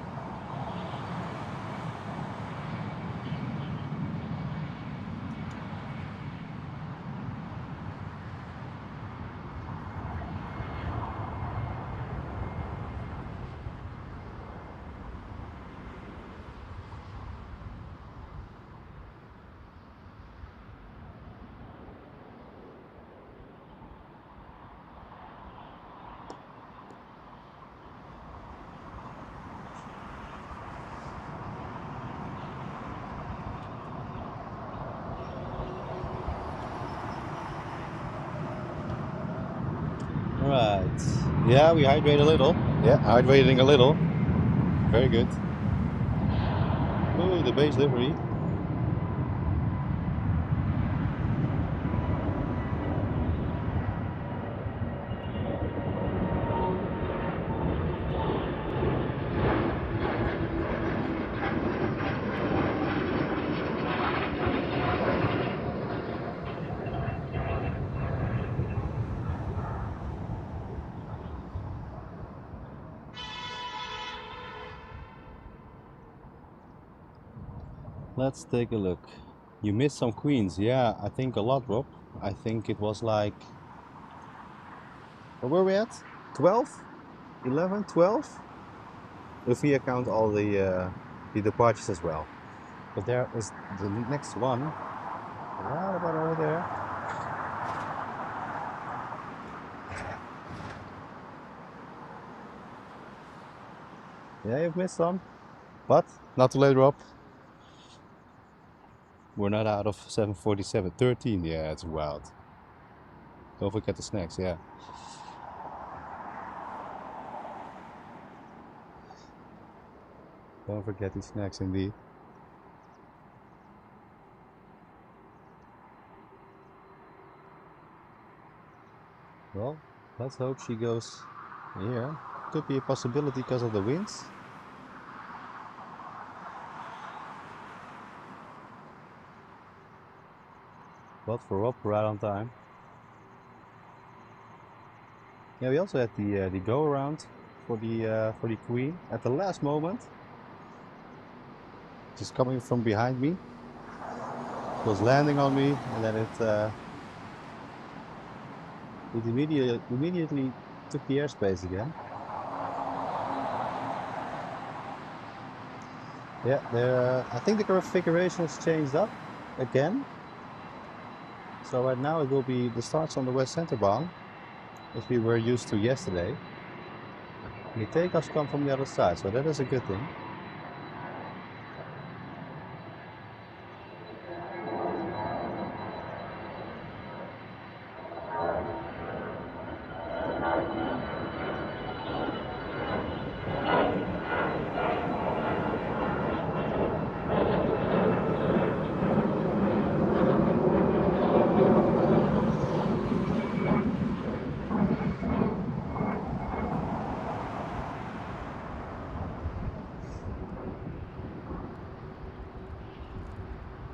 Right. Yeah, we hydrate a little. Yeah, hydrating a little. Very good. Ooh, the base livery. Let's take a look. You missed some queens. Yeah, I think a lot, Rob. I think it was like... Where were we at? 12? 11? 12? If we account all the departures as well. But there is the next one. Right about over there. Yeah, you've missed some. But not too late, Rob. We're not out of 747. 13, yeah, it's wild. Don't forget the snacks, yeah. Don't forget the snacks indeed. Well, let's hope she goes here. Could be a possibility because of the winds. But for Rob, right on time. Yeah, we also had the go around for the Queen at the last moment. Just coming from behind me. It was landing on me, and then it immediately took the airspace again. Yeah, I think the configuration has changed up again. So right now it will be the starts on the West Centerbahn, as we were used to yesterday. The takeoffs come from the other side, so that is a good thing.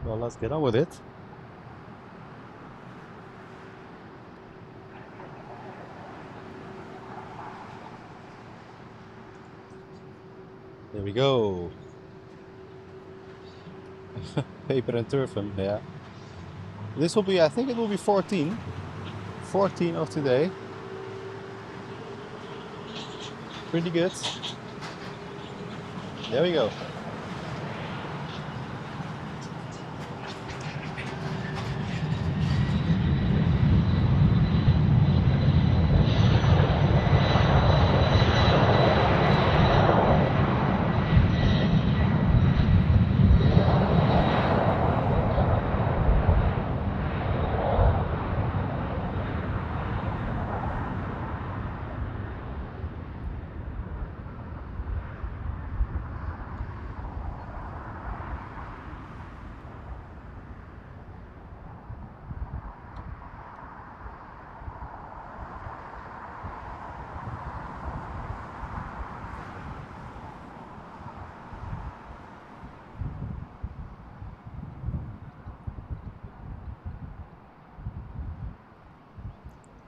Well, let's get on with it. There we go. Paper and turfing, yeah. This will be, I think it will be 14. 14 of today. Pretty good. There we go.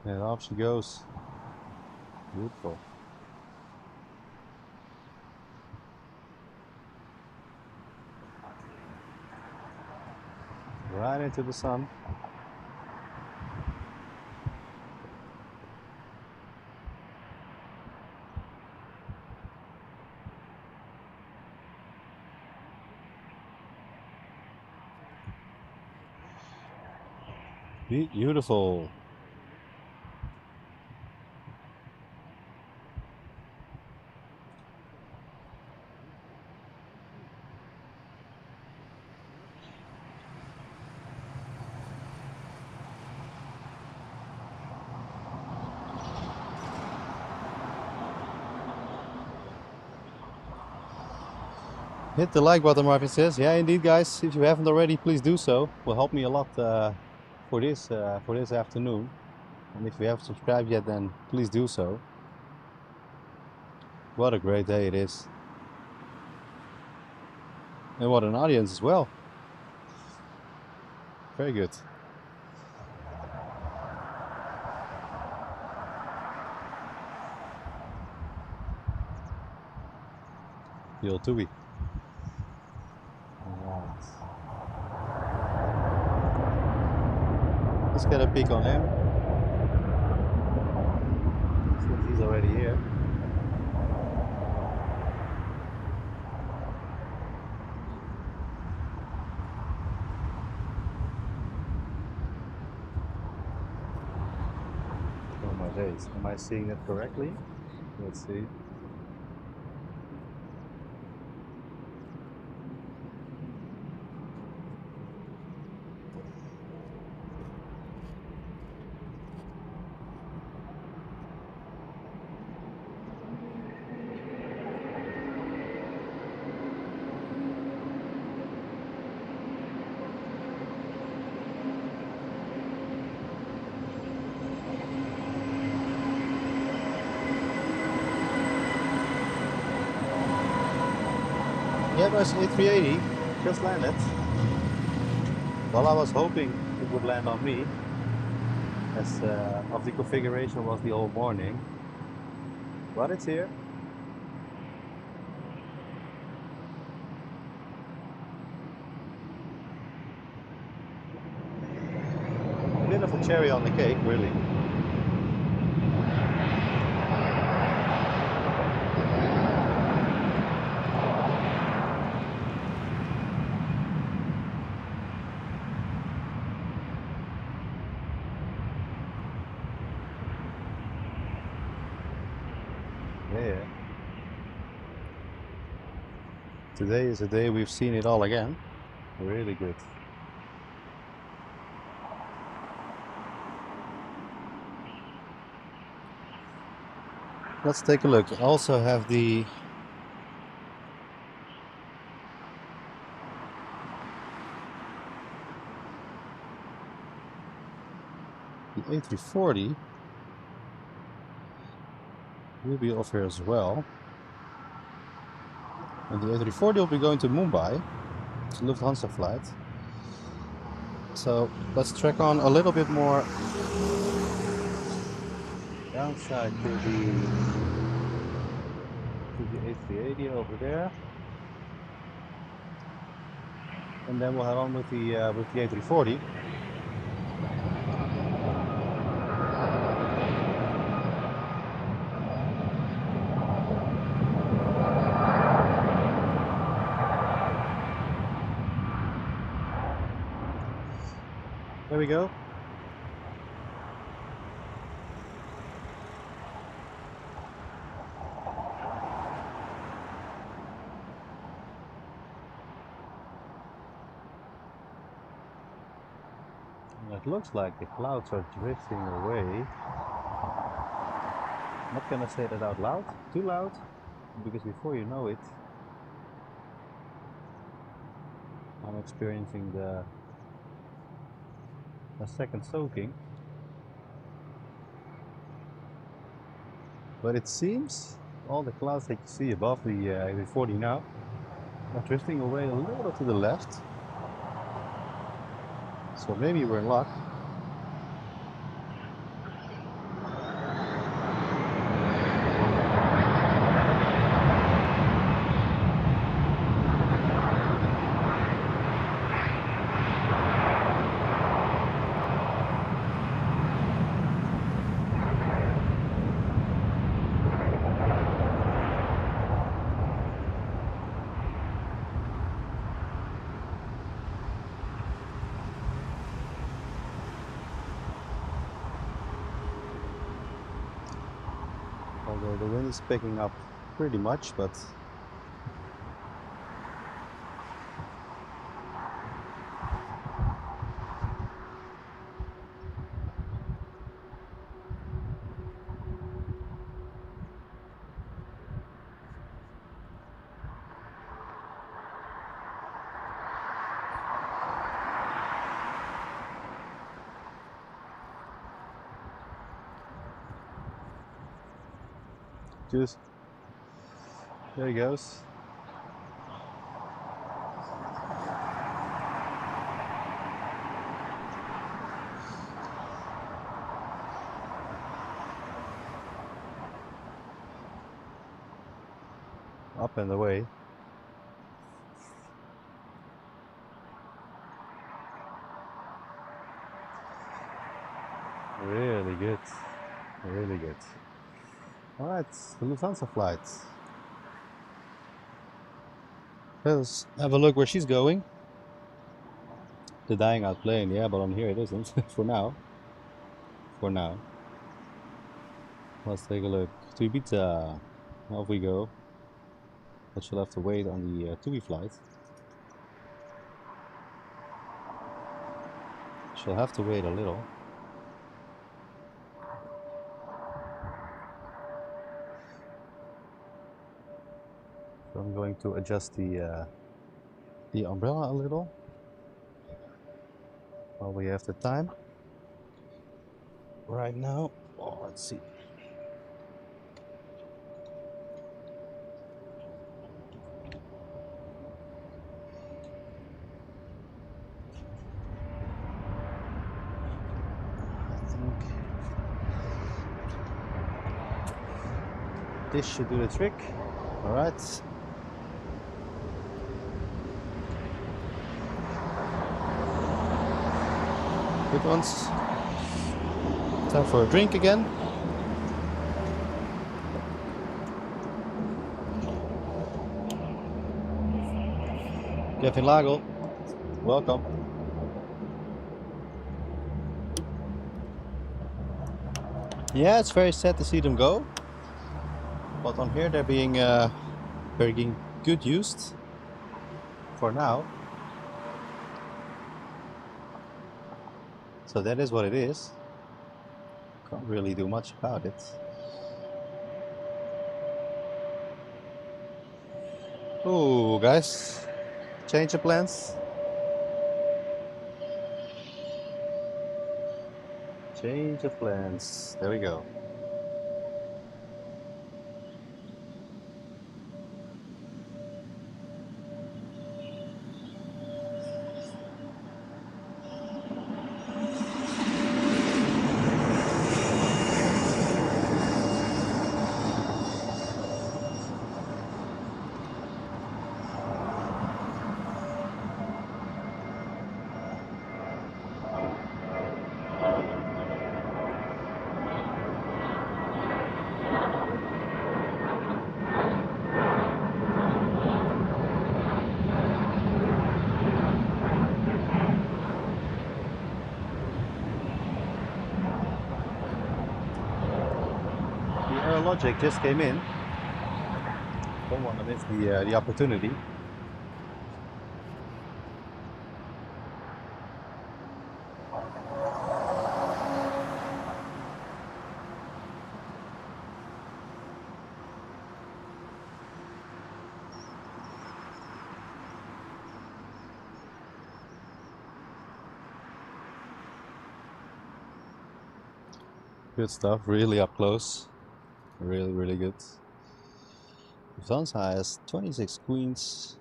And off she goes. Beautiful. Right into the sun. Beautiful. Hit the like button, Marvin says. Yeah, indeed, guys. If you haven't already, please do so. Will help me a lot for this afternoon. And if you haven't subscribed yet, then please do so. What a great day it is. And what an audience as well. Very good. The old Tui. Alright. Let's get a peek on him. Since he's already here. Oh my days. Am I seeing that correctly? Let's see. Yeah, but A380 just landed. Well, I was hoping it would land on me, as of the configuration was the whole morning. But it's here. A bit of a cherry on the cake, really. Yeah. Today is a day we've seen it all again. Really good. Let's take a look. I also have the A340 will be off here as well. And the A340 will be going to Mumbai. It's a Lufthansa flight. So let's track on a little bit more downside to the A380 over there. And then we'll head on with the A340. There we go. And it looks like the clouds are drifting away. I'm not gonna say that out loud, too loud, because before you know it, I'm experiencing a second soaking. But it seems all the clouds that you see above the A340 now are drifting away a little to the left. So maybe we're in luck. Although the wind is picking up pretty much, but just there he goes. Up and away. Really good. Really good. Alright, the Lufthansa flight. Let's have a look where she's going. The dying out plane, yeah, but on here it isn't. For now. For now. Let's take a look. To Ibiza. Off we go. But she'll have to wait on the TUI flight. She'll have to wait a little. So I'm going to adjust the umbrella a little while we have the time. Right now, oh, let's see. I think this should do the trick. All right. Good ones. Time for a drink again. Kevin Lagel, welcome. Yeah, it's very sad to see them go. But on here they're being very good used for now. So that is what it is. Can't really do much about it. Oh, guys, change of plans. Change of plans. There we go. Logic just came in. Don't want to miss the opportunity. Good stuff, really up close. Really good. Lufthansa has 26 queens,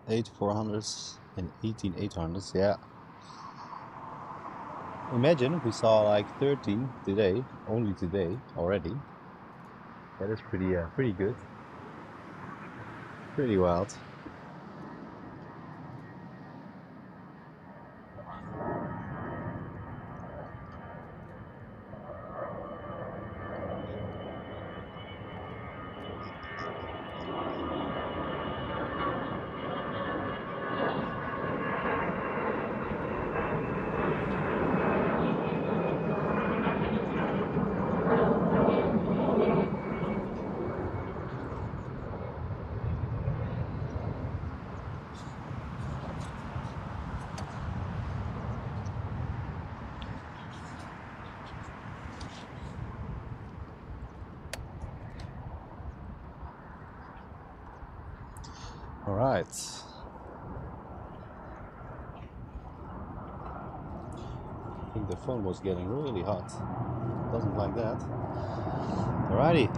8 400s and 18 800s. Yeah. Imagine if we saw like 13 today, only today already. That is pretty good. Pretty wild. All right. I think the phone was getting really hot. Doesn't like that. Alrighty.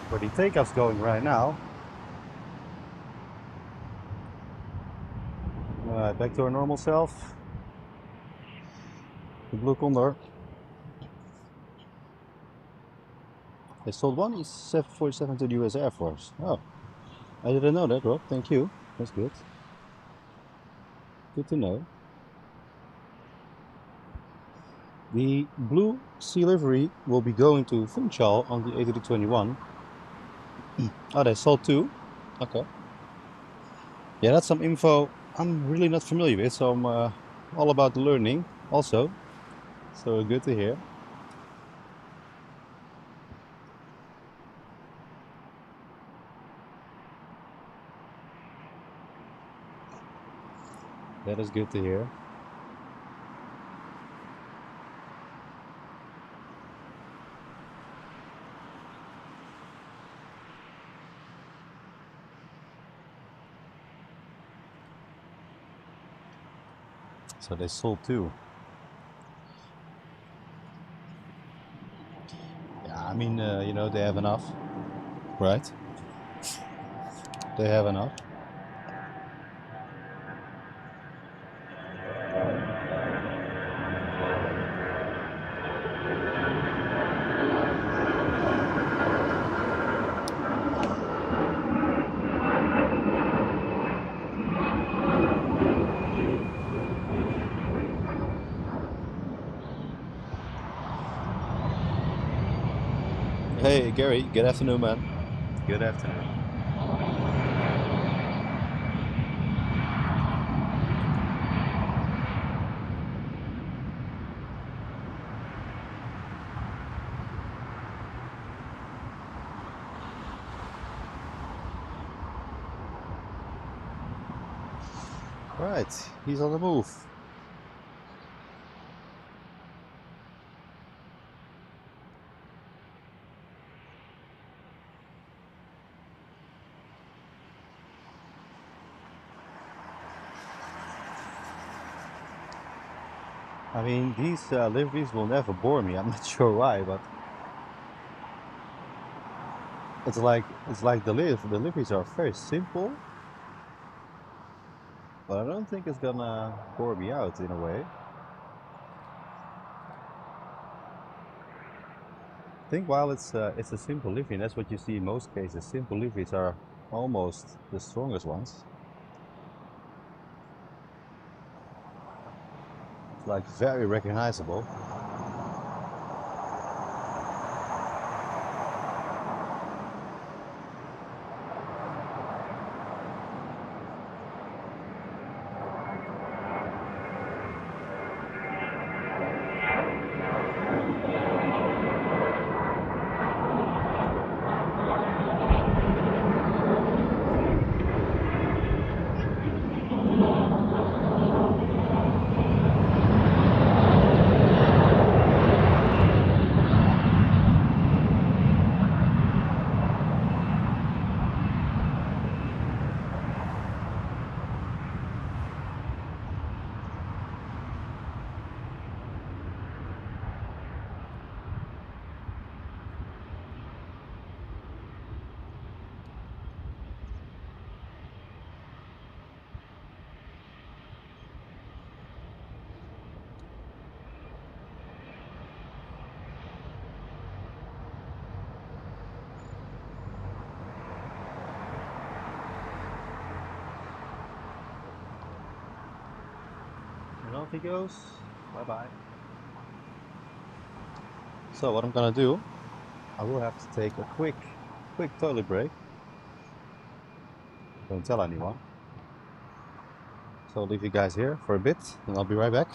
Where the takeoff's going right now. Back to our normal self. The blue condor. They sold one E747 to the US Air Force. Oh, I didn't know that, Rob. Thank you. That's good. Good to know. The blue sea livery will be going to Funchal on the A321. Oh, they sold two? Okay. Yeah, that's some info I'm really not familiar with, so I'm all about learning also. So good to hear. That is good to hear. So they sold two. Yeah, I mean, you know, they have enough, right? They have enough. Hey, Gary, good afternoon, man. Good afternoon. Right, he's on the move. I mean, these liveries will never bore me. I'm not sure why, but it's like the liveries are very simple, but I don't think it's gonna bore me out in a way. I think while it's a simple livery, and that's what you see in most cases. Simple liveries are almost the strongest ones. It's like very recognizable. And off he goes. Bye bye. So what I'm gonna do, I will have to take a quick toilet break. Don't tell anyone. So I'll leave you guys here for a bit, and I'll be right back.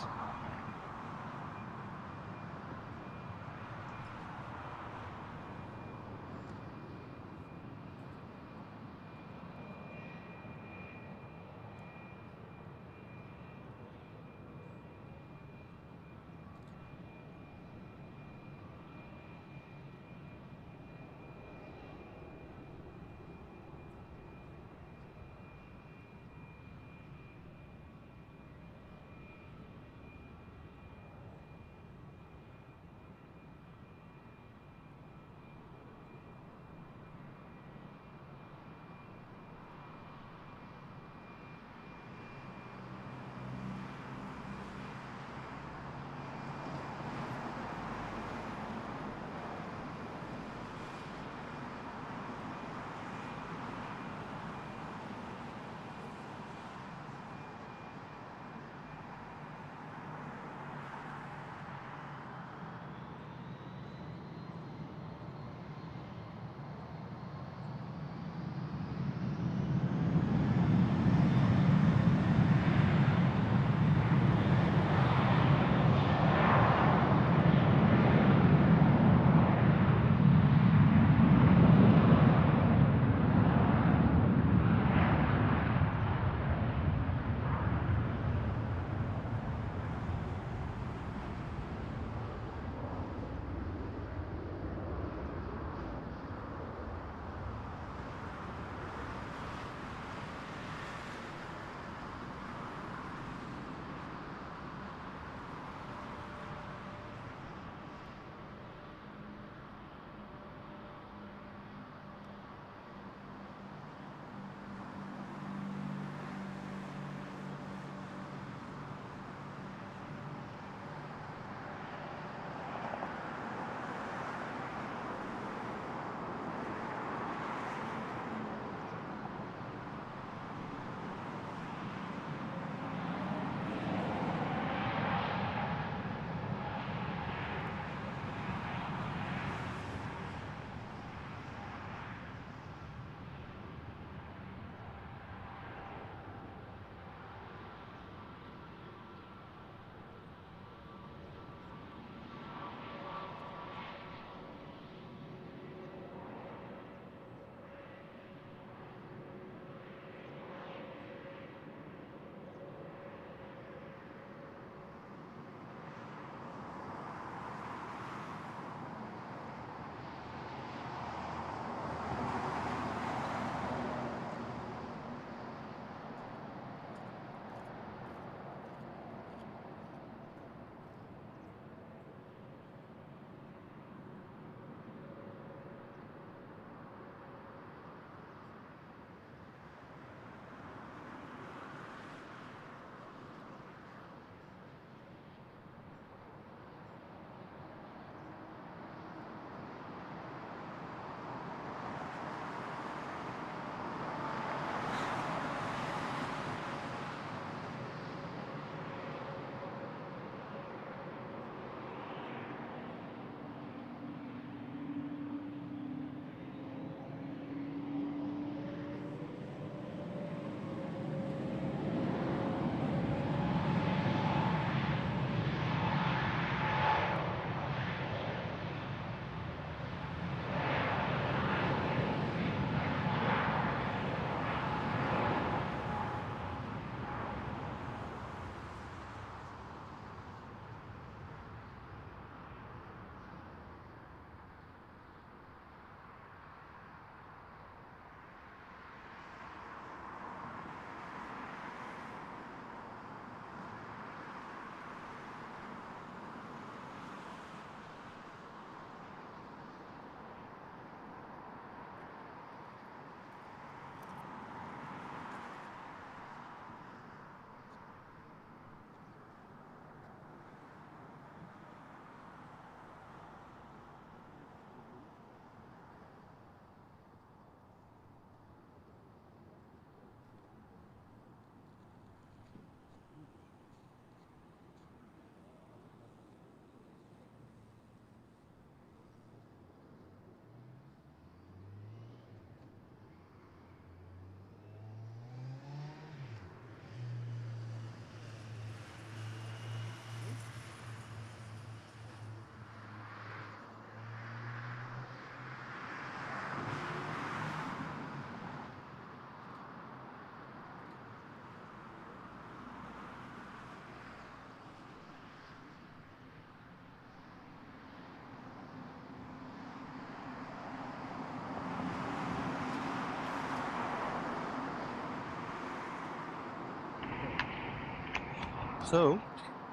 So,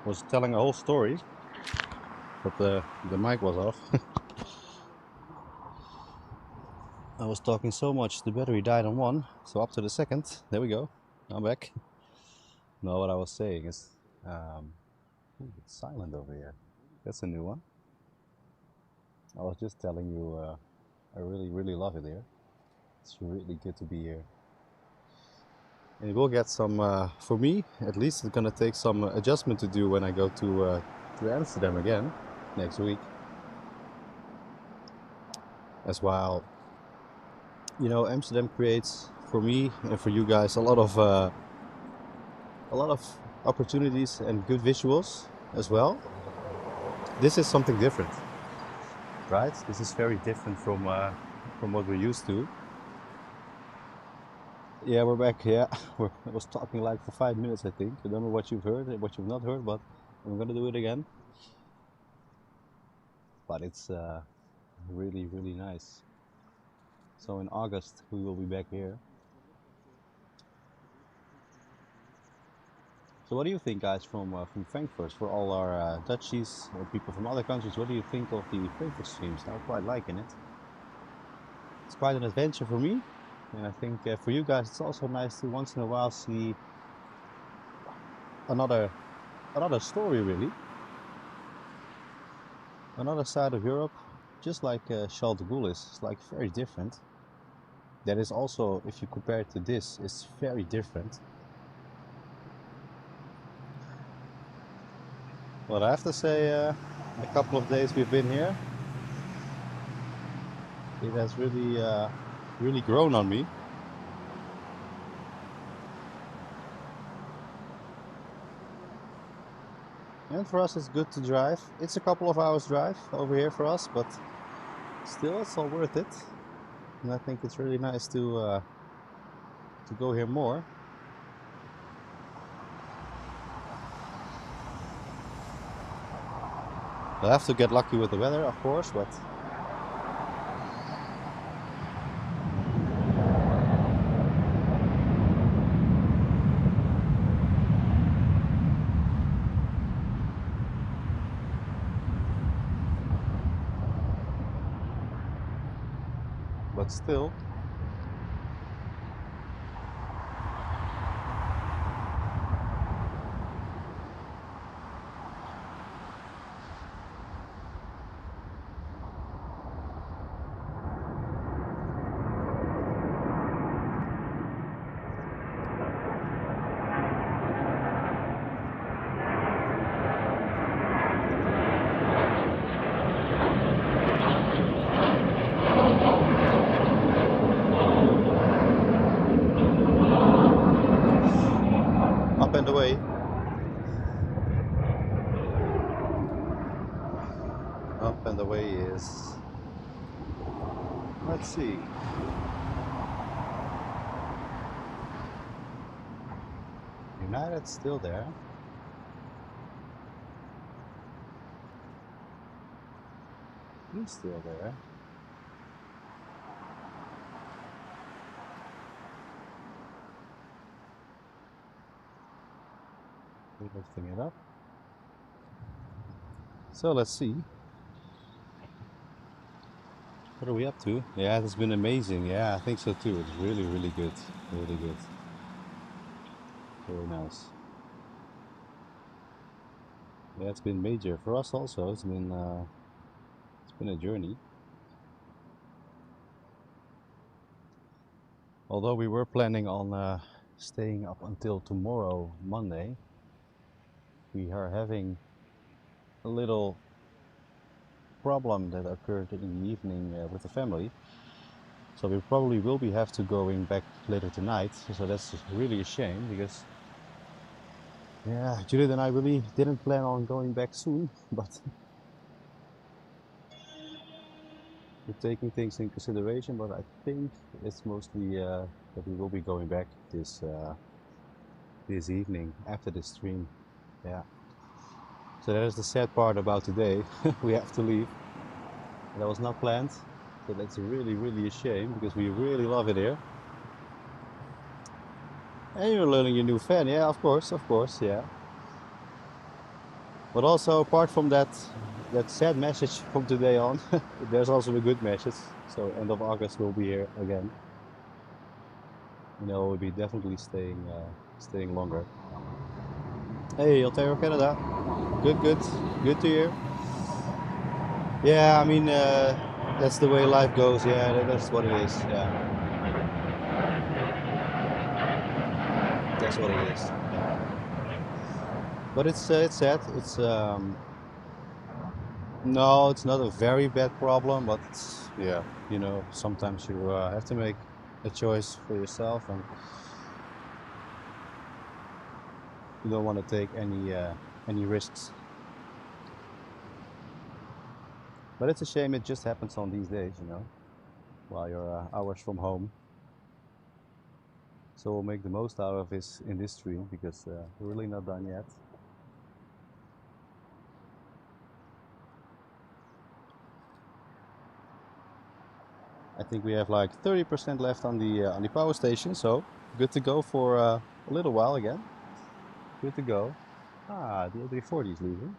was telling a whole story, but the mic was off. I was talking so much, the battery died on one, so up to the second. There we go. I'm back. No, what I was saying is, it's silent over here. That's a new one. I was just telling you, I really love it here. It's really good to be here. And it will get some, for me at least, it's gonna take some adjustment to do when I go to Amsterdam again next week. As well, you know, Amsterdam creates for me and for you guys a lot of opportunities and good visuals as well. This is something different, right? This is very different from what we're used to. Yeah, we're back. Yeah, I was talking like for 5 minutes, I think. I don't know what you've heard, what you've not heard, but I'm gonna do it again. But it's really nice. So in August we will be back here. So what do you think, guys, from Frankfurt? For all our Dutchies or people from other countries, what do you think of the Frankfurt streams? I'm quite liking it. It's quite an adventure for me, and I think for you guys it's also nice to once in a while see another story, really, another side of Europe, just like Charles de Gaulle is. It's like very different. That is also, if you compare it to this, it's very different. But I have to say, a couple of days we've been here, it has really grown on me. And for us it's good to drive. It's a couple of hours drive over here for us, but still it's all worth it. And I think it's really nice to go here more. We'll have to get lucky with the weather, of course, but still. Up and away. Up and away is, let's see. United's still there. He's still there. We're lifting it up. So let's see. What are we up to? Yeah, it's been amazing. Yeah, I think so too. It's really good. Really good. Very nice. Yeah, it's been major for us also. It's been a journey. Although we were planning on staying up until tomorrow, Monday, we are having a little problem that occurred in the evening with the family. So we probably will have to going back later tonight. So that's really a shame because, yeah, Judith and I really didn't plan on going back soon, but we're taking things in consideration. But I think it's mostly that we will be going back this evening after the stream. Yeah. So that is the sad part about today. We have to leave. That was not planned. So that's really a shame because we really love it here. And you're learning your new fan, yeah, of course, yeah. But also, apart from that sad message from today on, there's also a good message. So end of August we'll be here again. You know, we'll be definitely staying longer. Hey, Ontario, Canada. Good to hear. Yeah, I mean, that's the way life goes. Yeah, that's what it is. Yeah, that's what it is. Yeah. But it's sad. No, it's not a very bad problem, but yeah, you know, sometimes you have to make a choice for yourself, and you don't want to take any risks. But it's a shame it just happens on these days, you know, while you're hours from home. So we'll make the most out of this in this stream because we're really not done yet. I think we have like 30% left on the power station, so good to go for a little while again. Good to go. Ah, the A340 is leaving.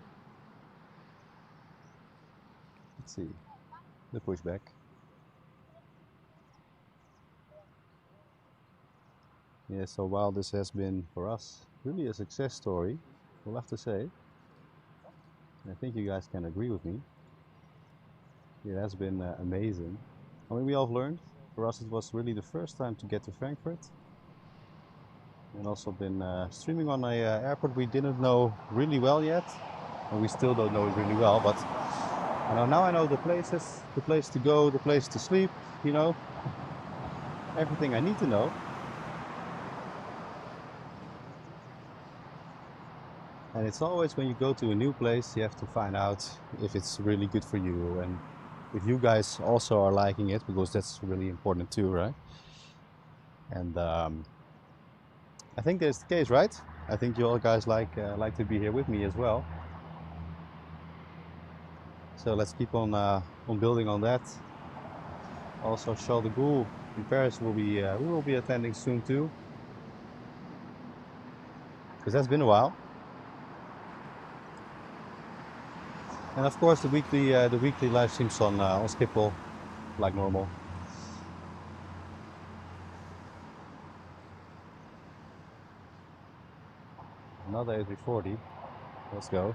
Let's see the pushback. Yeah, so while this has been for us really a success story, we'll have to say, I think you guys can agree with me. It has been amazing. I mean, we all learned. For us, it was really the first time to get to Frankfurt, and also been streaming on a airport we didn't know really well yet, and we still don't know it really well. But you know, now I know the places, the place to go, the place to sleep. You know, everything I need to know. And it's always when you go to a new place, you have to find out if it's really good for you and if you guys also are liking it, because that's really important too, right? And I think that's the case, right? I think you all guys like to be here with me as well. So let's keep on building on that. Also, Charles de Gaulle in Paris we will be attending soon too, because that's been a while. And of course, the weekly live streams on Schiphol, like normal. Another A340. Let's go.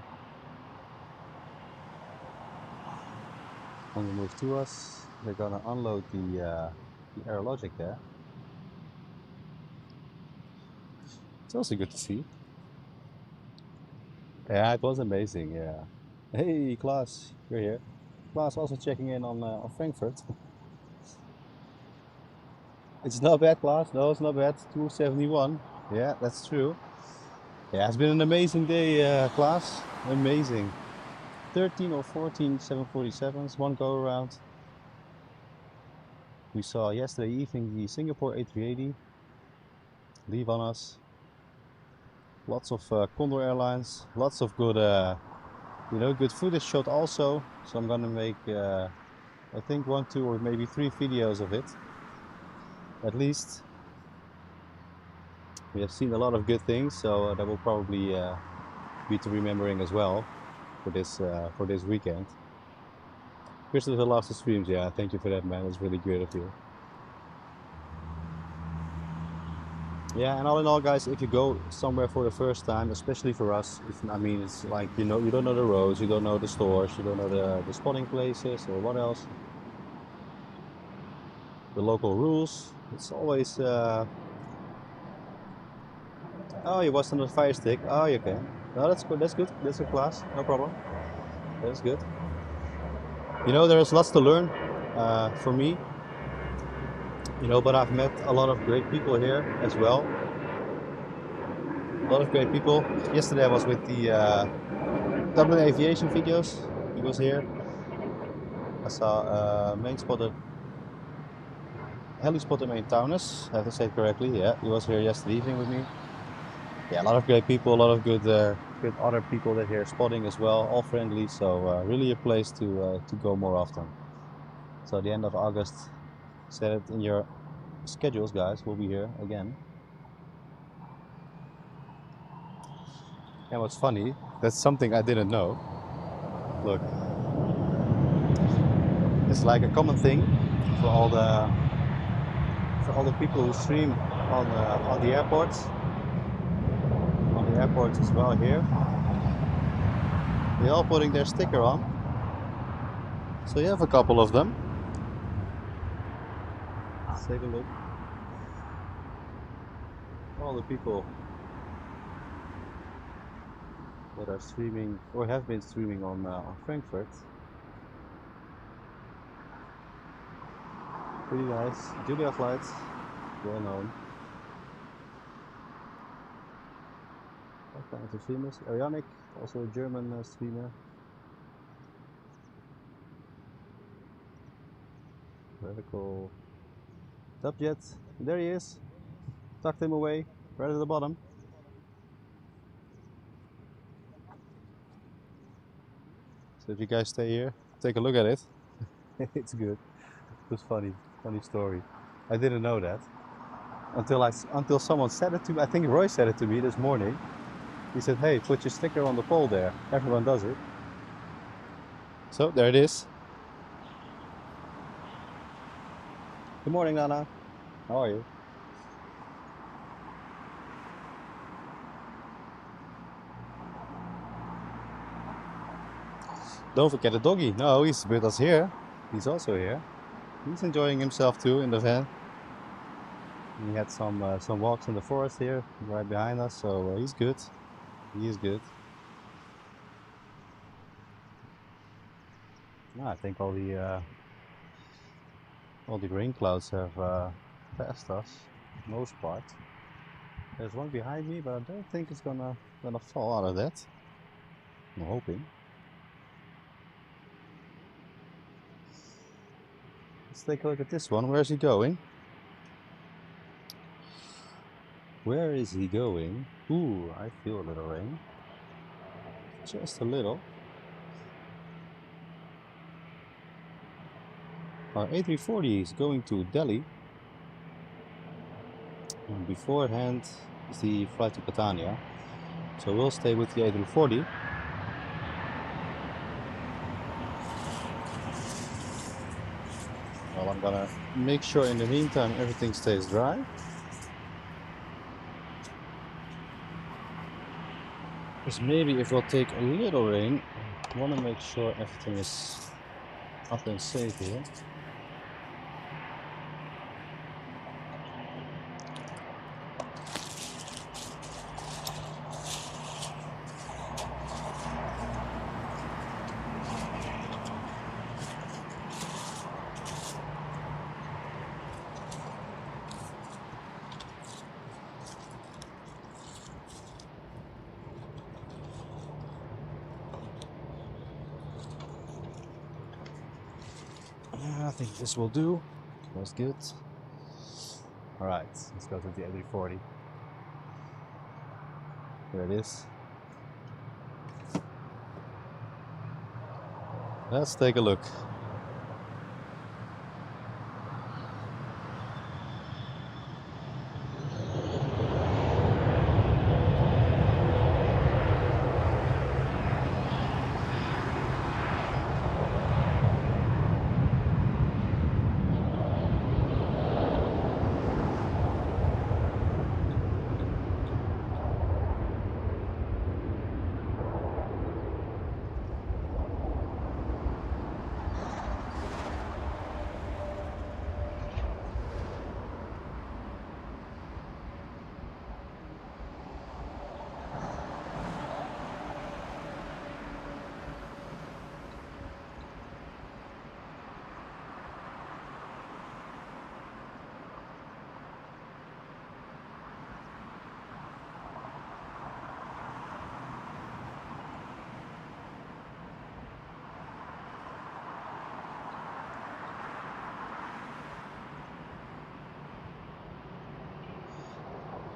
On the move to us, they're gonna unload the air logic there. It's also good to see. Yeah, it was amazing. Yeah. Hey, Klaas, you're here. Klaas also checking in on Frankfurt. It's not bad, Klaas. No, it's not bad. 271. Yeah, that's true. Yeah, it's been an amazing day, Klaas. Amazing. 13 or 14 747s, one go around. We saw yesterday evening the Singapore A380 leave on us. Lots of Condor Airlines, lots of good, you know, good footage shot also. So I'm gonna make, I think 1, 2, or maybe 3 videos of it, at least. We have seen a lot of good things, so that will probably be to remembering as well for this weekend. Christopher loves the streams, yeah. Thank you for that, man. It's really great of you. Yeah, and all in all, guys, if you go somewhere for the first time, especially for us, I mean, it's like, you know, you don't know the roads, you don't know the stores, you don't know the spotting places or what else, the local rules. It's always, oh, you watched on the Fire Stick. Oh, you can. No, that's good. That's good. That's a class. No problem. That's good. You know, there's lots to learn for me. You know, but I've met a lot of great people here as well. A lot of great people. Yesterday I was with the Dublin Aviation videos. He was here. I saw main spotter, heli spotter main Taunus. I have to say it correctly. Yeah, he was here yesterday evening with me. Yeah, a lot of great people, a lot of good other people that here spotting as well, all friendly. So really a place to go more often. So the end of August, set it in your schedules, guys. We'll be here again. And what's funny, that's something I didn't know. Look, it's like a common thing for all the people who stream on the airports, as well here. They're all putting their sticker on. So you have a couple of them. Let's take a look. All the people that are streaming or have been streaming on Frankfurt. Pretty nice. Julia flights, well known. All kinds of streamers. Arianic, also a German streamer. Vertical Subjet. There he is. Tucked him away, right at the bottom. So if you guys stay here, take a look at it. It's good. It was funny story. I didn't know that until someone said it to me. I think Roy said it to me this morning. He said, "Hey, put your sticker on the pole there. Everyone does it." So there it is. Good morning, Nana. How are you? Don't forget the doggy. No, he's with us here. He's also here. He's enjoying himself too in the van. He had some walks in the forest here, right behind us. So he's good. He is good. I think all the rain clouds have passed us, most part. There's one behind me, but I don't think it's gonna fall out of that. I'm hoping. Let's take a look at this one. Where is he going? Where is he going? Ooh, I feel a little rain. Just a little. Our A340 is going to Delhi. And beforehand is the flight to Catania. So we'll stay with the A340. Well, I'm gonna make sure in the meantime everything stays dry. Because maybe if we'll take a little rain, I want to make sure everything is up and safe here. I think this will do. That's good. Alright, let's go to the A340. There it is. Let's take a look.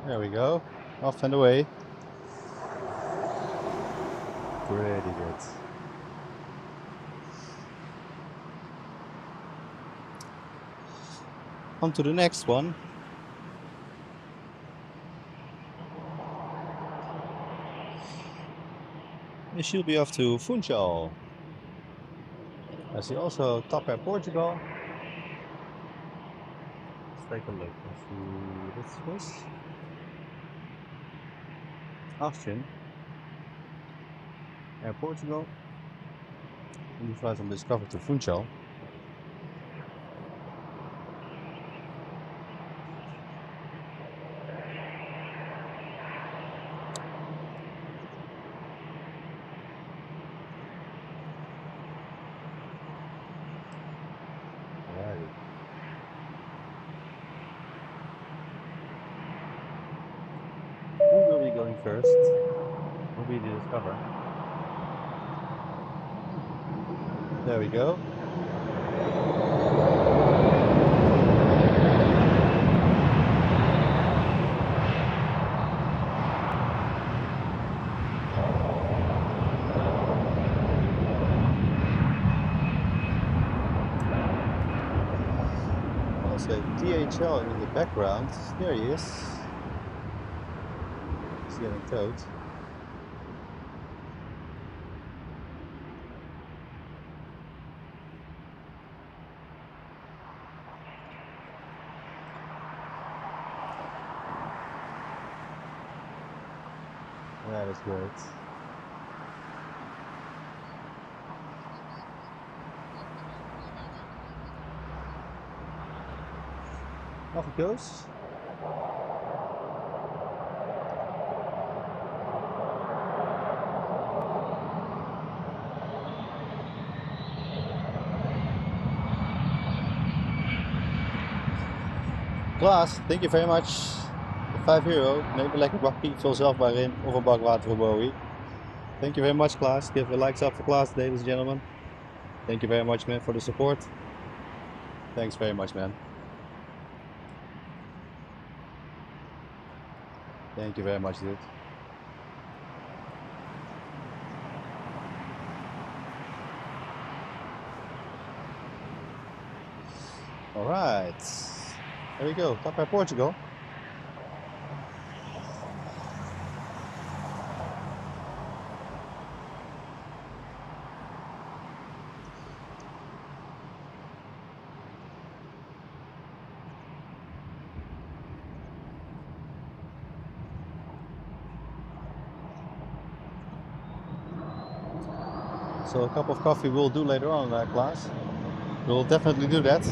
There we go. Off and away. Pretty good. On to the next one. And she'll be off to Funchal. I see also Top Air Portugal. Let's take a look. Let's see, what's this? Austrian Air Portugal. And he flies on Discover to Funchal. Alrighty. Who will be going first? Will be the Discover. There we go. Also DHL in the background. There he is. He's getting towed. That is great. Off it goes. Klaas, thank you very much. De €5. Neem een lekker bakje, vul zelf maar in. Of een bak water voor Bowie. Thank you very much, Klaas. Give the likes up for Klaas, ladies and gentlemen. Thank you very much, man, for the support. Thanks very much, man. Thank you very much, dude. All right. There we go. Top Air Portugal. So a cup of coffee we'll do later on, Klaas. We'll definitely do that.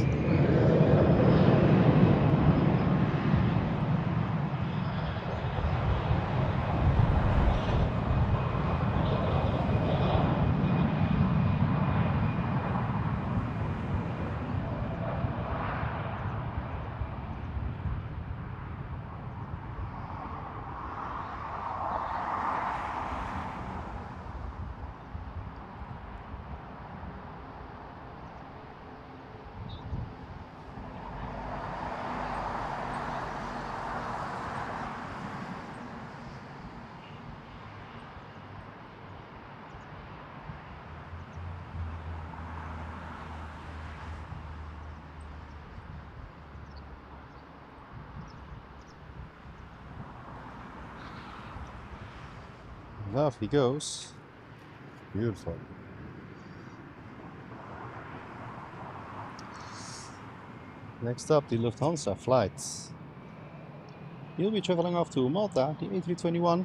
Off he goes. Beautiful. Next up, the Lufthansa flight. He'll be traveling off to Malta, the A321.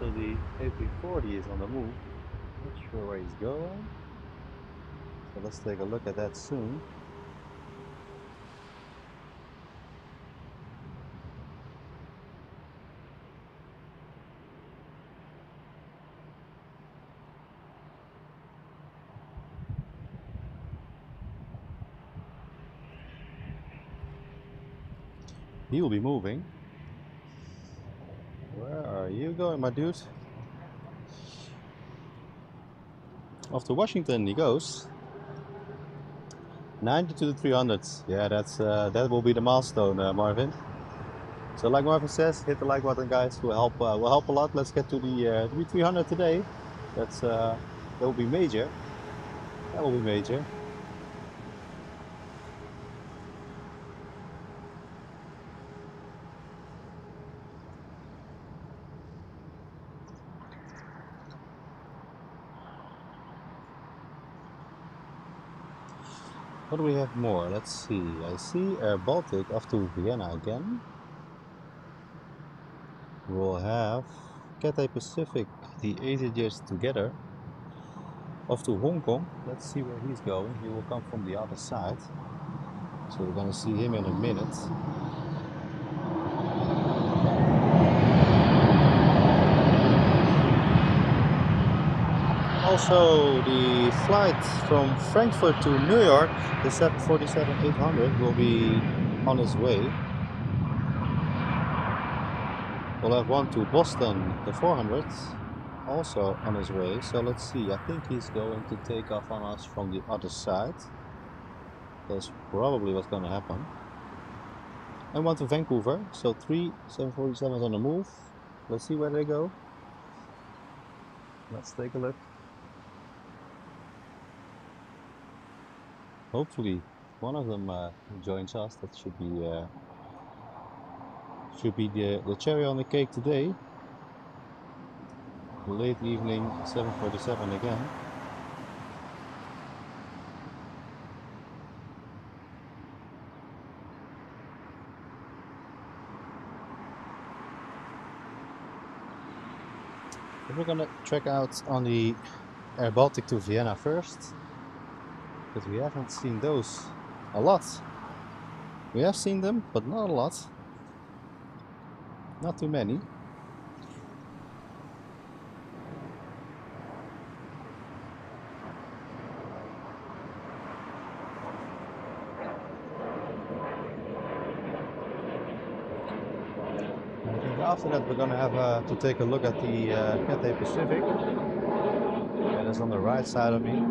So the A340 is on the move. Not sure where he's going. So let's take a look at that soon. He will be moving. Where are you going, my dude? Off to Washington he goes. 90 to the 300. Yeah, that will be the milestone, Marvin. So like Marvin says, hit the like button, guys. Will help a lot. Let's get to the 300 today. That will be major. That will be major. What do we have more? Let's see. I see Air Baltic off to Vienna again. We'll have Cathay Pacific, the EDDF together, off to Hong Kong. Let's see where he's going. He will come from the other side. So we're gonna see him in a minute. Also, the flight from Frankfurt to New York, the 747-800, will be on its way. We'll have one to Boston, the 400, also on his way. So let's see, I think he's going to take off on us from the other side. That's probably what's going to happen. And one to Vancouver, so 3 747s on the move. Let's see where they go. Let's take a look. Hopefully one of them joins us. That should be the cherry on the cake today. Late evening 747 again. But we're gonna check out on the Air Baltic to Vienna first, because we haven't seen those a lot. We have seen them, but not a lot. Not too many. I think after that we're gonna have to take a look at the Cathay Pacific. That is on the right side of me.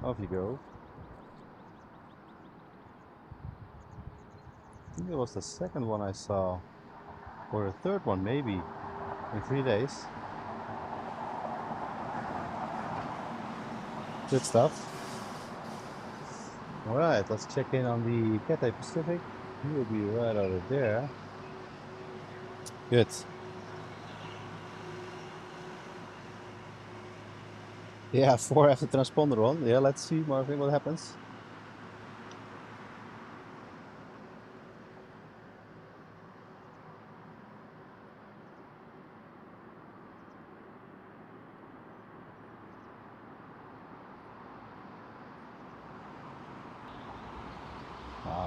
Off you go. I think it was the second one I saw, or the third one maybe, in 3 days. Good stuff. Alright, let's check in on the Cathay Pacific. He will be right over there. Good. Yeah, 4 after transponder on. Yeah, let's see, Marvin, what happens.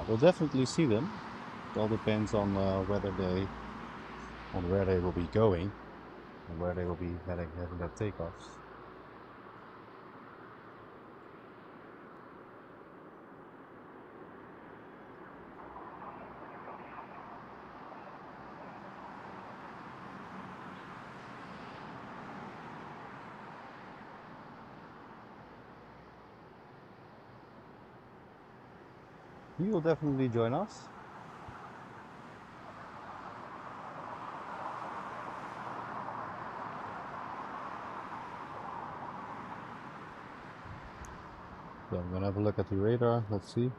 We'll definitely see them. It all depends on where they will be going and where they will be having their takeoffs. He will definitely join us. So I'm gonna have a look at the radar. Let's see.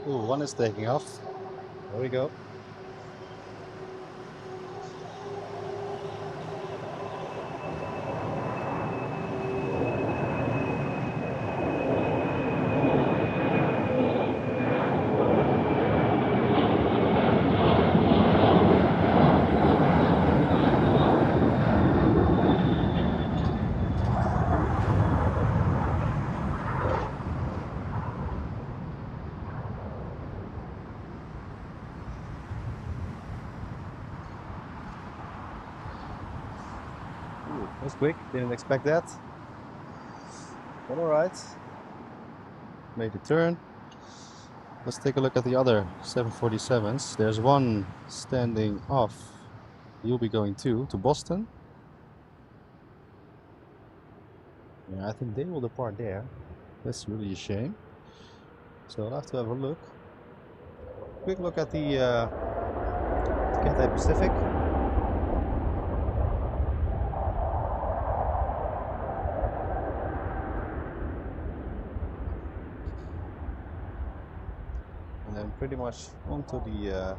Ooh, one is taking off. There we go. Ooh, that's quick, didn't expect that. But alright. Made the turn. Let's take a look at the other 747s. There's one standing off. You'll be going to Boston. Yeah, I think they will depart there. That's really a shame. So I'll have to have a look. Quick look at the Cathay Pacific. And then pretty much onto the,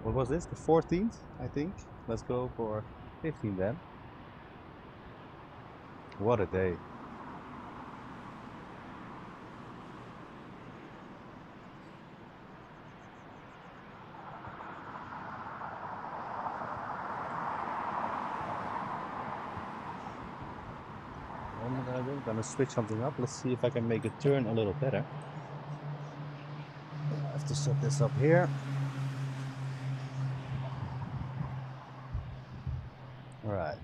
what was this? The 14th, I think. Let's go for 15 then. What a day. I'm gonna switch something up. Let's see if I can make it turn a little better. I have to set this up here. Alright.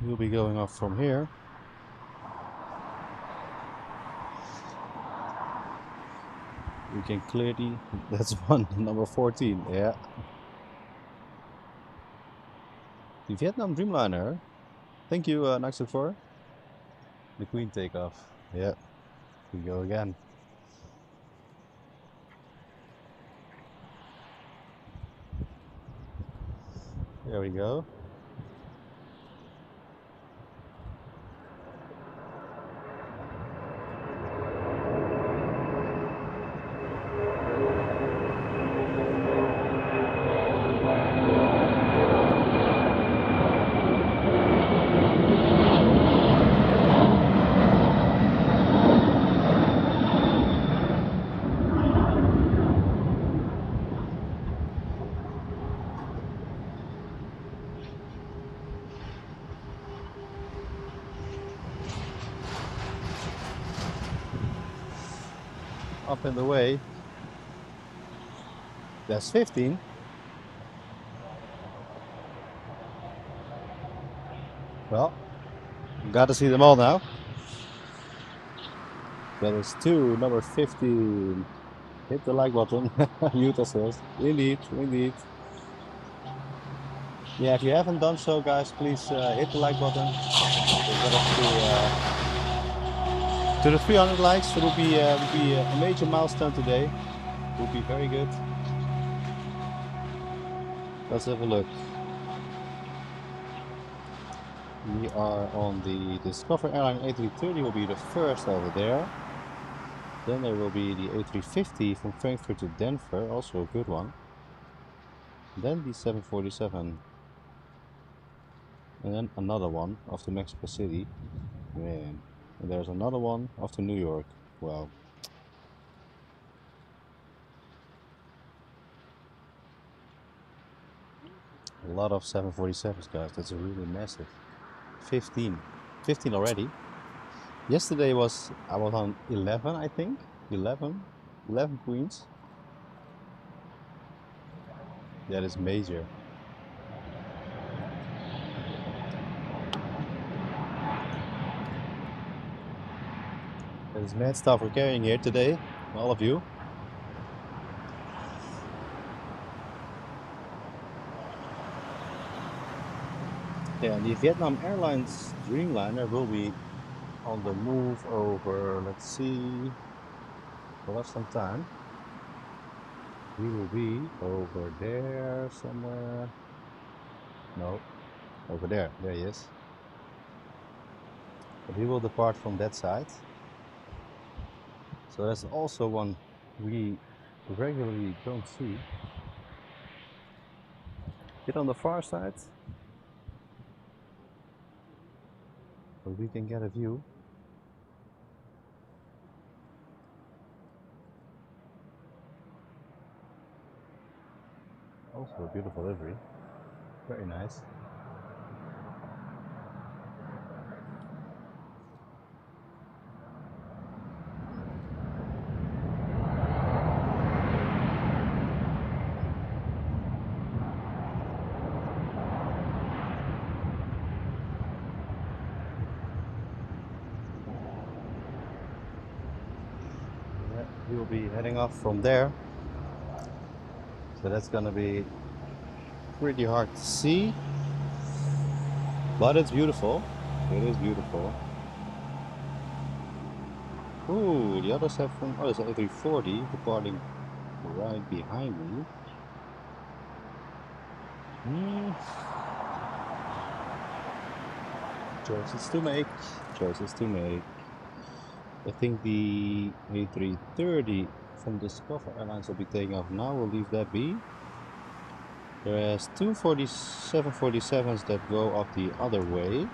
We'll be going off from here. We can clearly, that's one, number 14, yeah. The Vietnam Dreamliner. Thank you, Naxel, for the Queen takeoff. Yeah, we go again. There we go. Up and away. That's 15. Well, gotta see them all now. That is 2, number 15. Hit the like button. Mute ourselves. Indeed, indeed. Yeah, if you haven't done so, guys, please hit the like button. We'll get us to the 300 likes. It will be a major milestone today. It will be very good. Let's have a look. We are on the Discover Airline A330, will be the first over there. Then there will be the A350 from Frankfurt to Denver, also a good one. Then the 747. And then another one off to Mexico City. Man. And there's another one off to New York. Wow. A lot of 747s, guys. That's really massive. 15 already. Yesterday I was on 11, I think. 11 queens. That is major. That is mad stuff we're carrying here today, all of you. Yeah, the Vietnam Airlines Dreamliner will be on the move over, let's see, we'll have some time. We will be over there somewhere. No, over there. There he is. But he will depart from that side. So that's also one we regularly don't see. Get on the far side, so we can get a view. Also a beautiful livery. Very nice. will be heading off from there. So that's gonna be pretty hard to see. But it's beautiful. It is beautiful. Ooh, the others have from, oh, there's an A340 departing right behind me. Choices to make. Choices to make. I think the A330 from Discover Airlines will be taking off now. We'll leave that be. There's two 747s that go up the other way.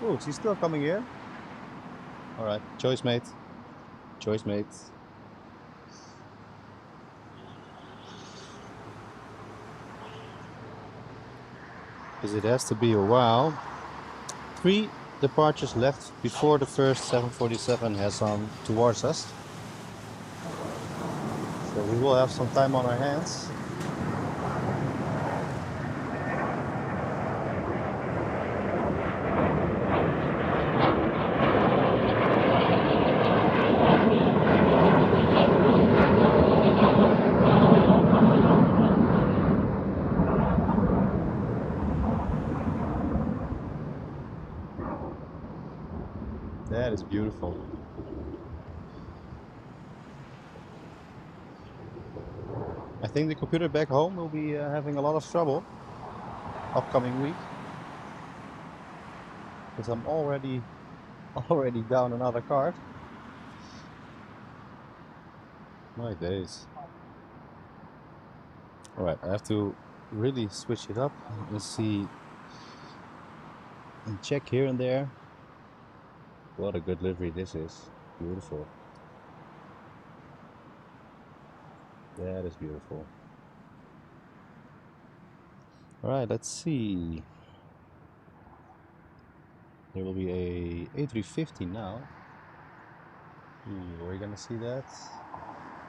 Oh, is he still coming here? Alright, choice mate. Choice mate. Because it has to be a while. 3 departures left before the first 747 has on towards us. So we will have some time on our hands. That is beautiful. I think the computer back home will be having a lot of trouble upcoming week. Because I'm already down another card. My days. Alright, I have to really switch it up and see and check here and there. What a good livery this is. Beautiful. That is beautiful. Alright, let's see. There will be a A350 now. Are we gonna see that?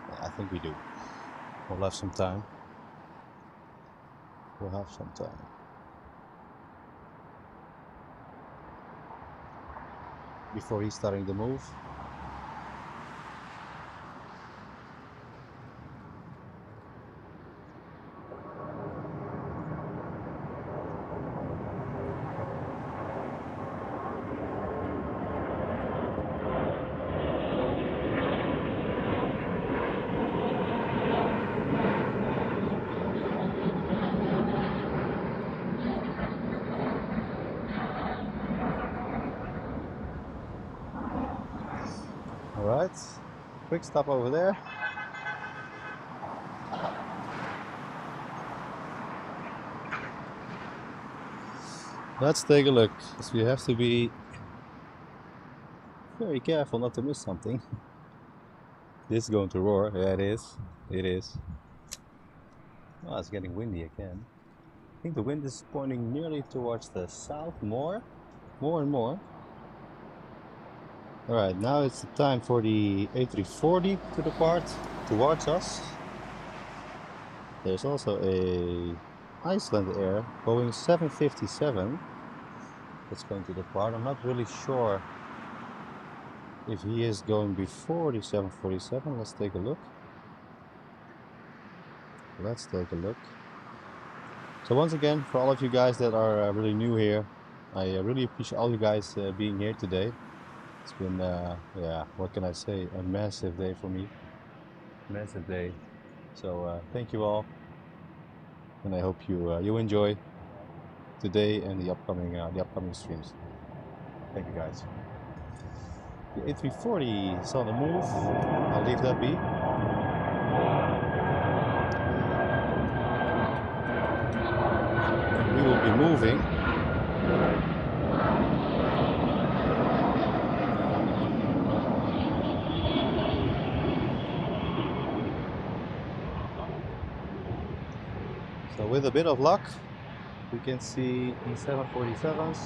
Yeah, I think we do. We'll have some time. We'll have some time. Before he's starting the move. Alright, quick stop over there. Let's take a look, because we have to be very careful not to miss something. This is going to roar. Yeah, it is. It is. Oh, it's getting windy again. I think the wind is pointing nearly towards the south more and more. Alright, now it's the time for the A340 to depart towards us. There's also a Iceland Air Boeing 757 that's going to depart. I'm not really sure if he is going before the 747. Let's take a look. Let's take a look. So once again, for all of you guys that are really new here, I really appreciate all you guys being here today. It's been, yeah, what can I say, a massive day for me. Massive day. So thank you all, and I hope you enjoy today and the upcoming streams. Thank you guys. The A340 is on the move. I'll leave that be. We will be moving. So with a bit of luck, we can see the 747s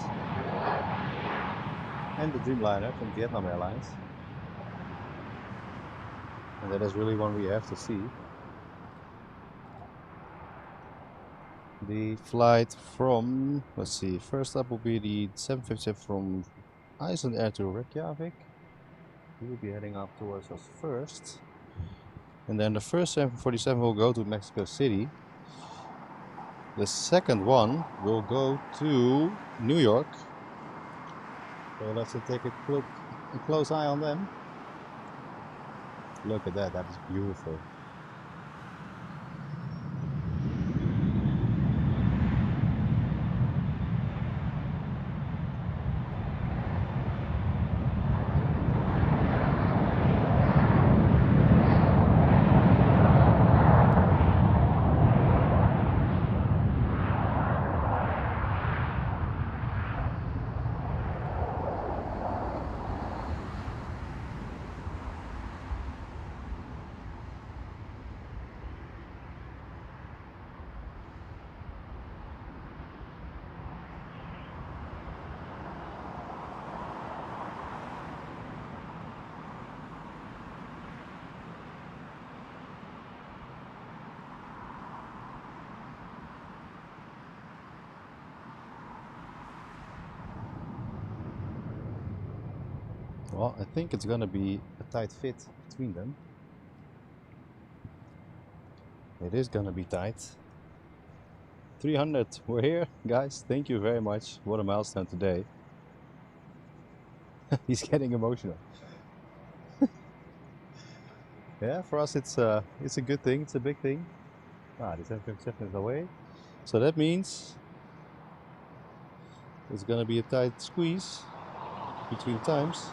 and the Dreamliner from Vietnam Airlines. And that is really one we have to see. The flight from, let's see, first up will be the 757 from Iceland Air to Reykjavik. He will be heading up towards us first. And then the first 747 will go to Mexico City. The second one will go to New York. So let's take a close eye on them. Look at that, that is beautiful. Well, I think it's gonna be a tight fit between them. It is gonna be tight. 300, we're here, guys. Thank you very much. What a milestone today. He's getting emotional. Yeah, for us it's a good thing. It's a big thing. Ah, the 757 is away. So that means it's gonna be a tight squeeze between times.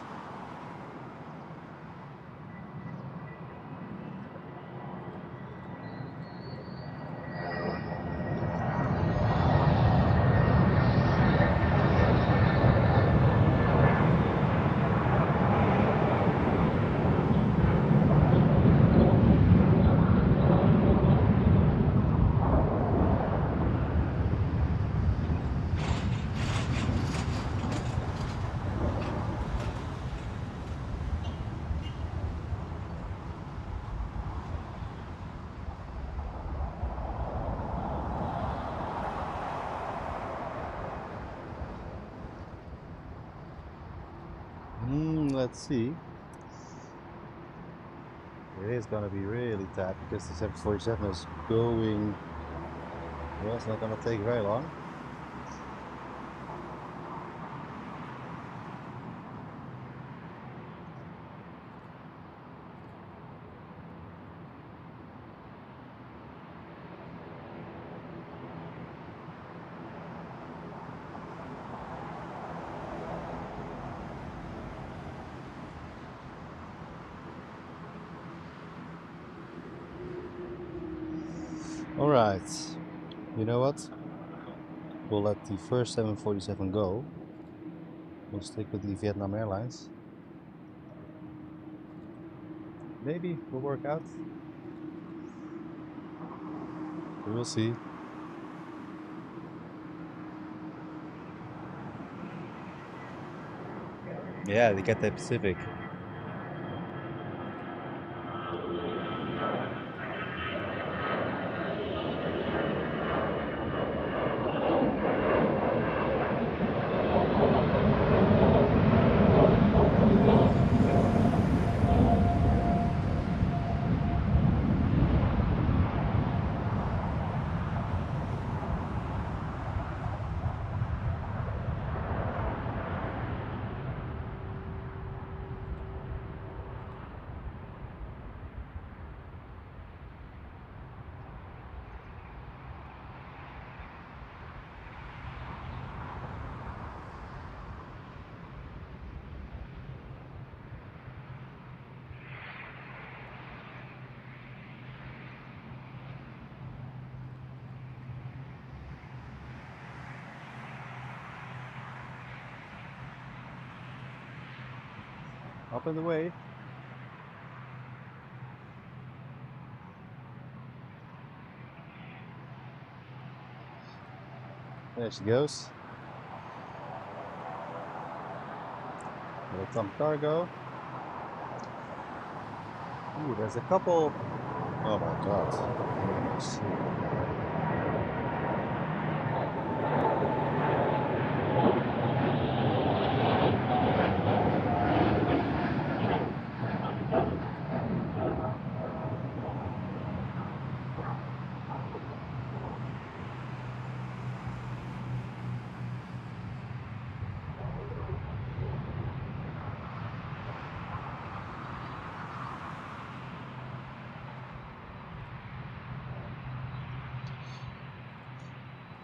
Let's see. It is gonna be really tight because the 747 is going. Well, it's not gonna take very long. All right. You know what? We'll let the first 747 go. We'll stick with the Vietnam Airlines. Maybe we'll work out. We will see. Yeah, the Cathay Pacific. Up and away. There she goes. Little Tom cargo. Ooh, there's a couple. Oh my god. Let's see.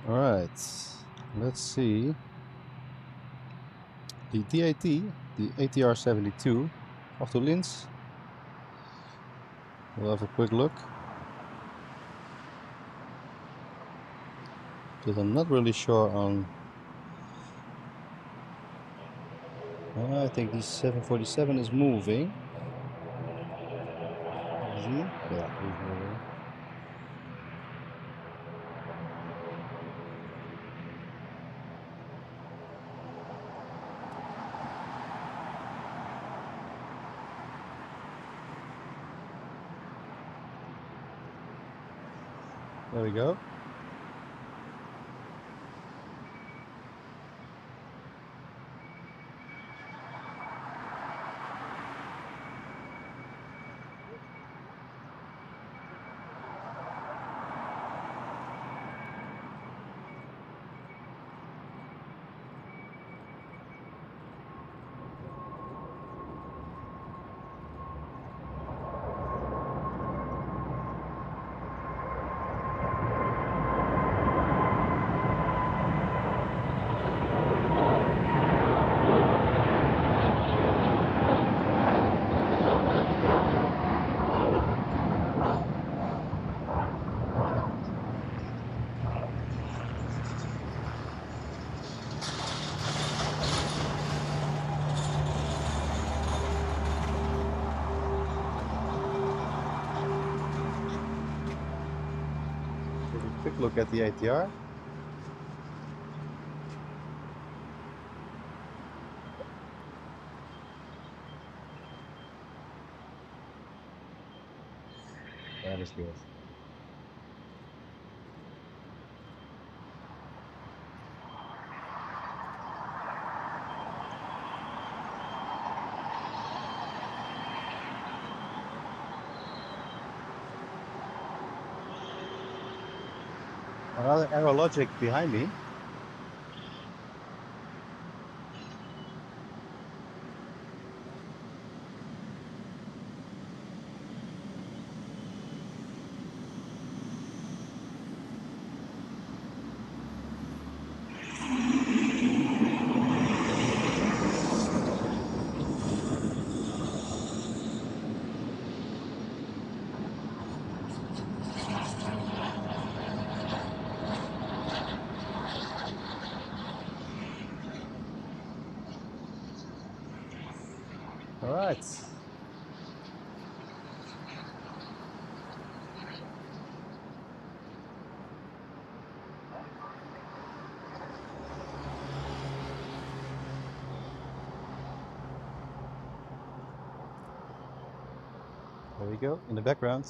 Alright, let's see. The DAT, the ATR 72, off to Linz. We'll have a quick look. Because I'm not really sure on... I think the 747 is moving. Is he? Yeah, he's moving. There we go. Take a quick look at the ATR. That is good. Another aerologic behind me. All right. There we go, in the background.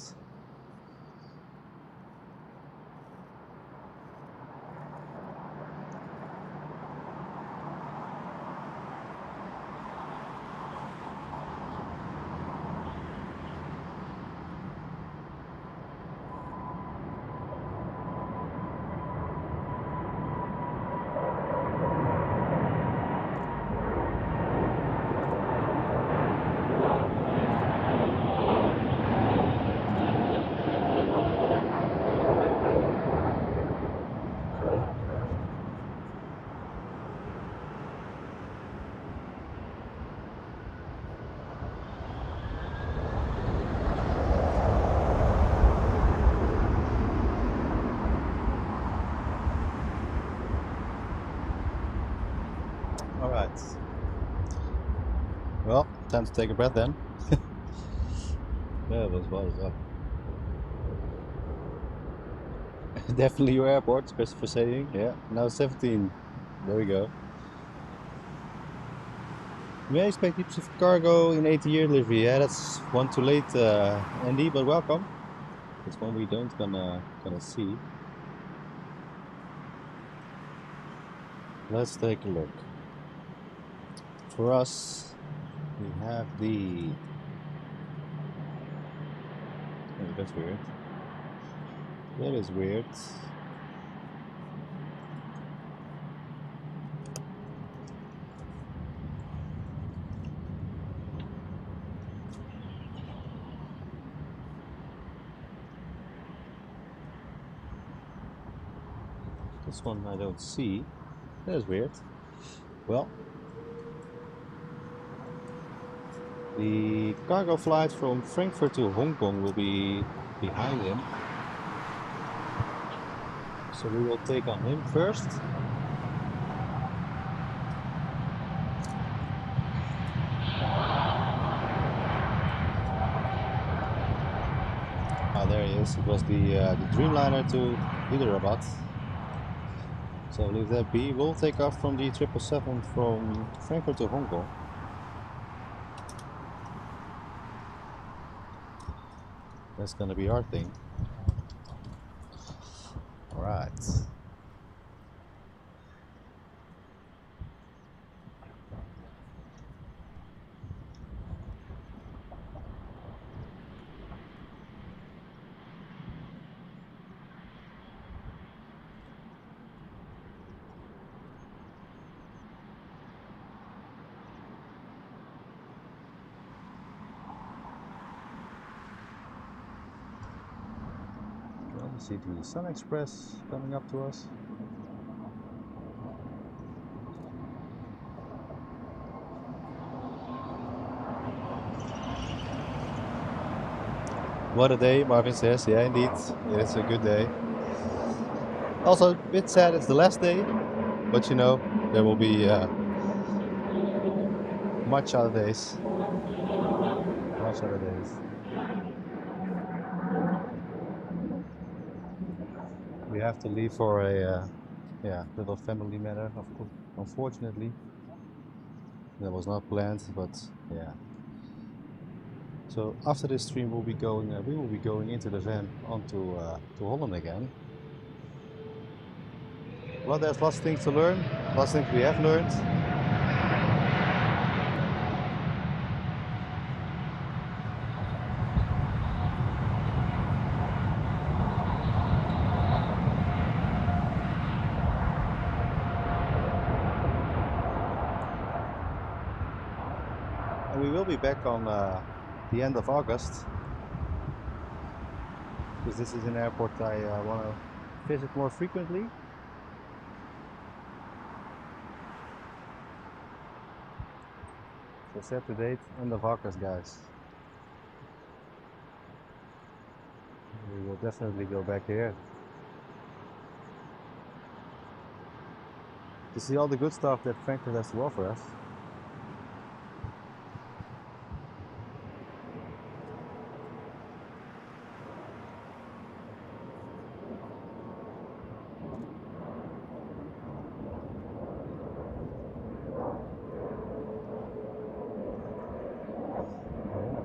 All right. Well, time to take a breath then. Yeah, that was up. Definitely your airport, Christopher saying. Yeah, now 17. There we go. May I expect heaps of cargo in 80-year delivery. Yeah, that's one too late, Andy, but welcome. It's one we don't gonna see. Let's take a look. For us, we have the... Oh, that's weird. That is weird. This one I don't see. That is weird. Well, the cargo flight from Frankfurt to Hong Kong will be behind him. So we will take on him first. Ah, there he is. It was the Dreamliner to Hyderabad. So leave that be. We'll take off from the 777 from Frankfurt to Hong Kong. That's gonna be our thing. All right. Well, we see the Sun Express coming up to us. What a day, Marvin says. Yeah, indeed. It's a good day. Also, a bit sad it's the last day, but you know, there will be much other days. Much other days. We have to leave for a yeah, little family matter, of course. Unfortunately, that was not planned, but yeah. So after this stream, we'll be going. We will be going into the van onto to Holland again. Well, there's lots of things to learn. Lots of things we have learned. And we will be back on the end of August, because this is an airport I want to visit more frequently. So set the date, end of August, guys. We will definitely go back here to see all the good stuff that Frankfurt has to offer us.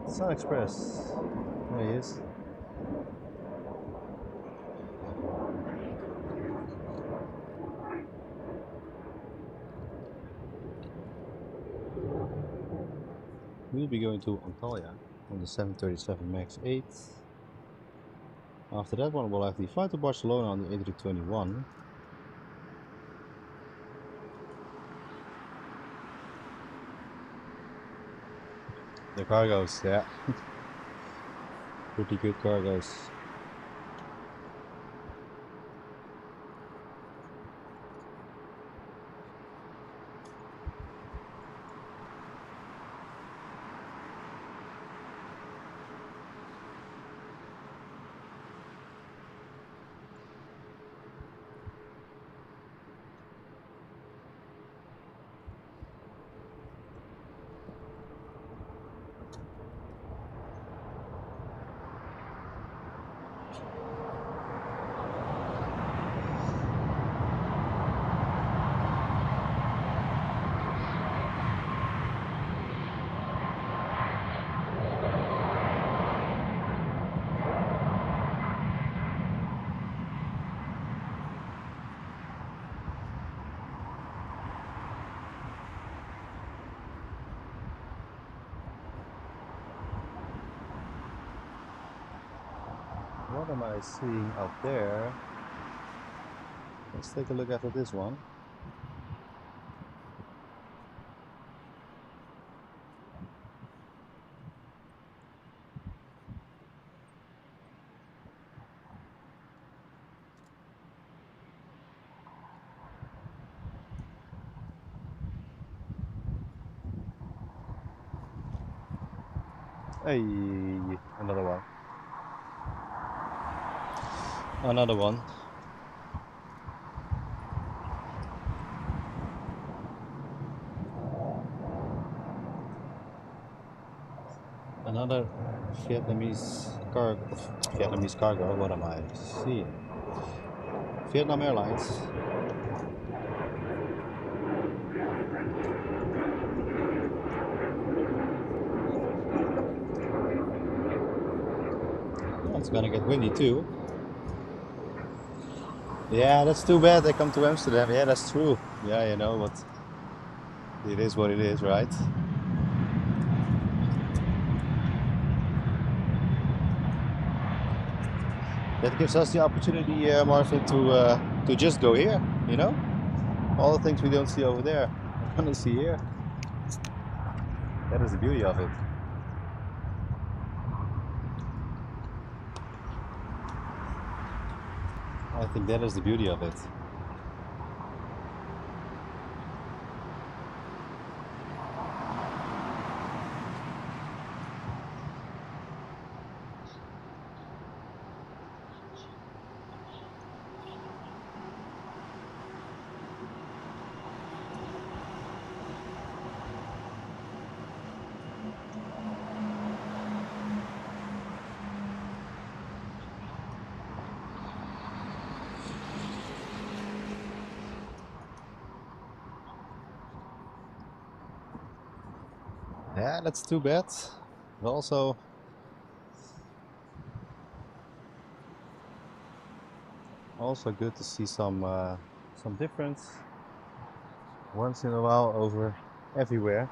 Sun Express. There he is. We'll be going to Antalya on the 737 MAX 8. After that one, we'll have the flight to Barcelona on the A321. The cargos, yeah. Pretty good cargos. What am I seeing out there? Let's take a look at this one. Hey, another one. Another one. Another Vietnamese cargo. What am I seeing? Vietnam Airlines. Oh, it's gonna get windy too. Yeah, that's too bad. They come to Amsterdam. Yeah, that's true. Yeah, you know, but it is what it is, right? That gives us the opportunity, Marvin, to just go here. You know, all the things we don't see over there, we're gonna see here. That is the beauty of it. I think that is the beauty of it. Yeah, that's too bad. But also good to see some difference once in a while over everywhere.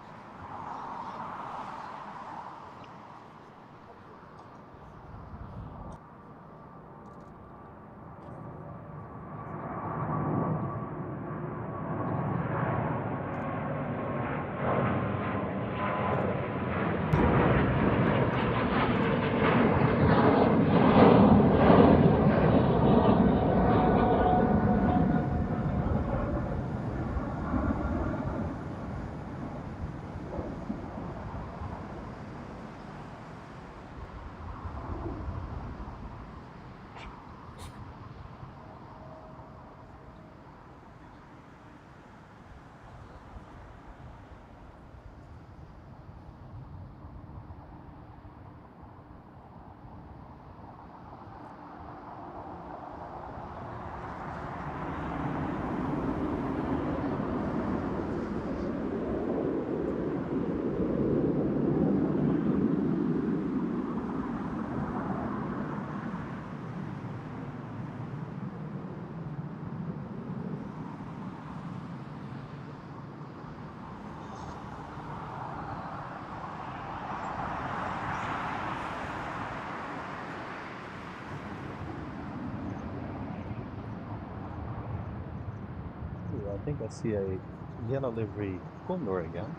Ooh, I think I see a yellow livery condor again.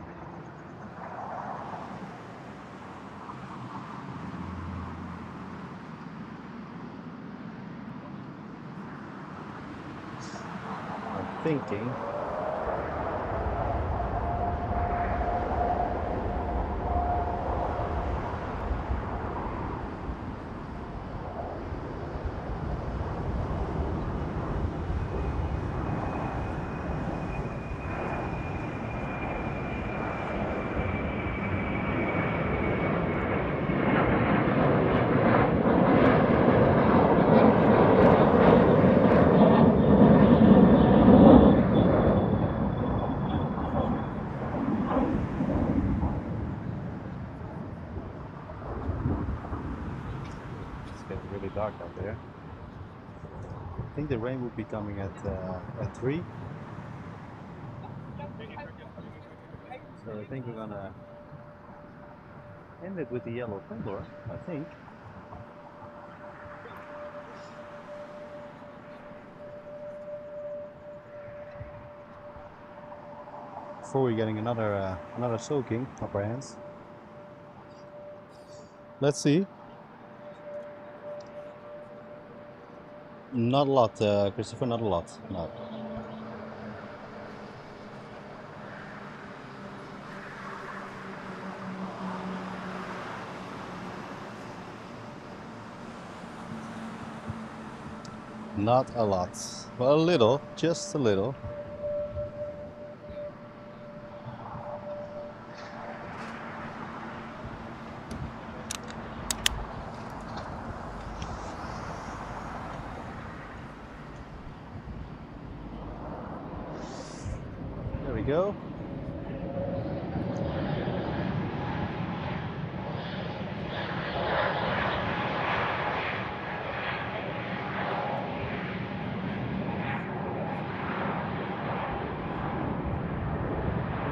I'm thinking it's getting really dark out there. I think the rain will be coming at 3. So I think we're gonna end it with the yellow condor, I think. Before we're getting another soaking up our hands. Let's see. Not a lot, Christopher, not a lot. No. Not a lot, but a little, just a little. There we go.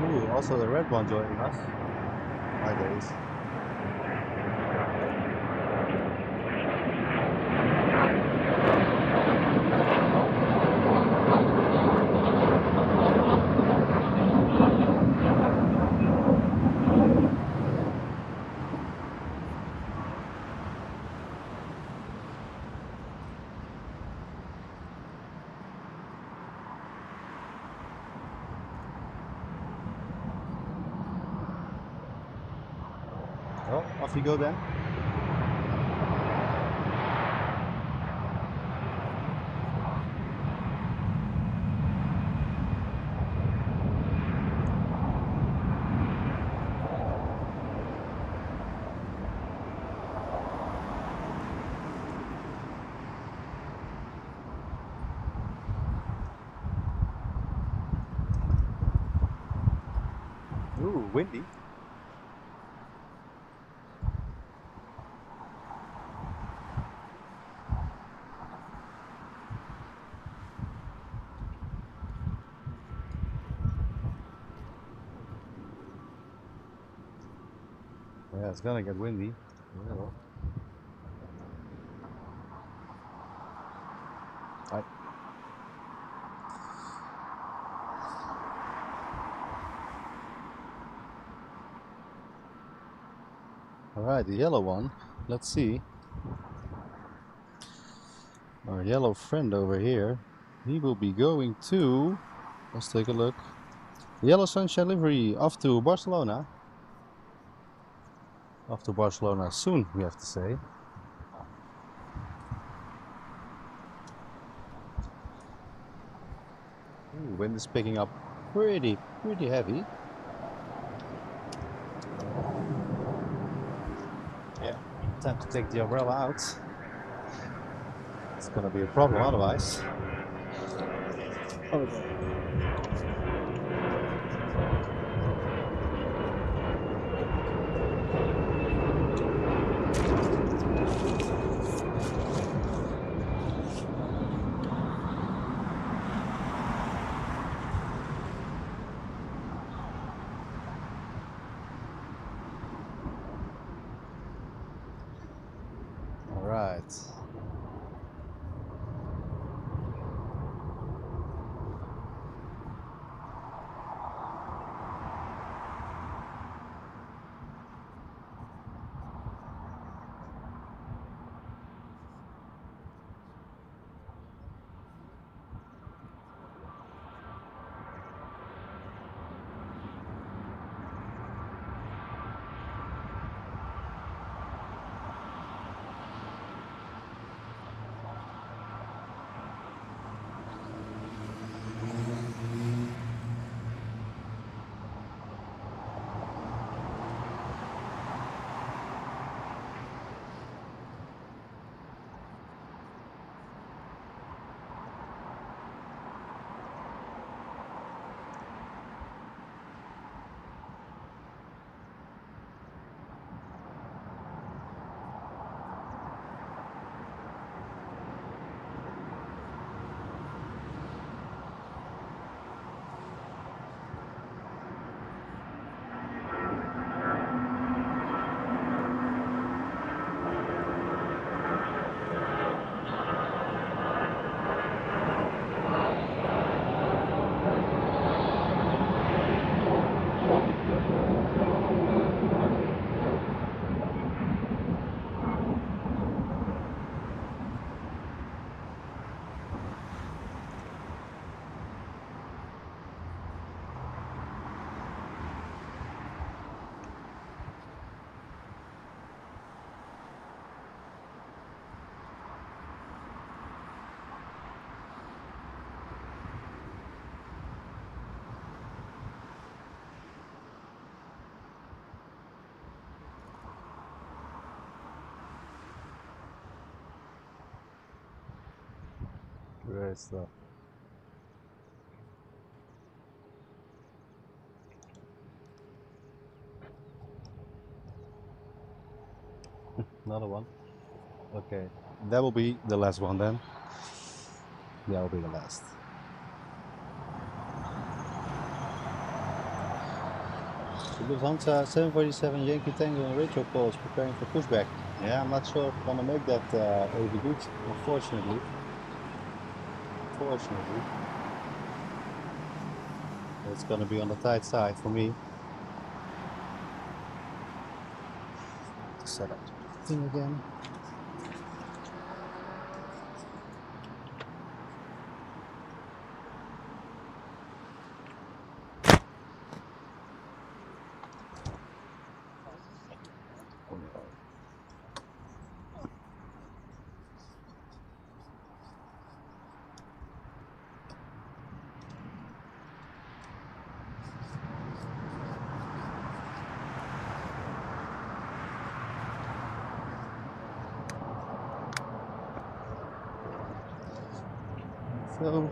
Ooh, also the red one joining us. My days. Well, off you go then. Ooh, windy. Yeah, it's gonna get windy. Yeah. Right. Alright, the yellow one. Let's see. Our yellow friend over here. He will be going to... Let's take a look. The Yellow Sunshine livery off to Barcelona. Off to Barcelona soon, we have to say. Ooh, wind is picking up pretty heavy. Yeah, time to take the umbrella out. It's gonna be a problem otherwise. Okay. Alright. Great stuff. Another one. Okay, that will be the last one then. That will be the last. Lufthansa 747 Yankee Tango on Rachel calls preparing for pushback. Yeah, I'm not sure if I'm gonna make that good, unfortunately. Fortunately. It's gonna be on the tight side for me. To set up the thing again. So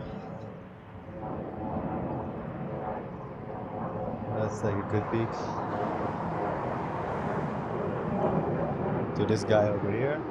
let's take a good peek to this guy over here.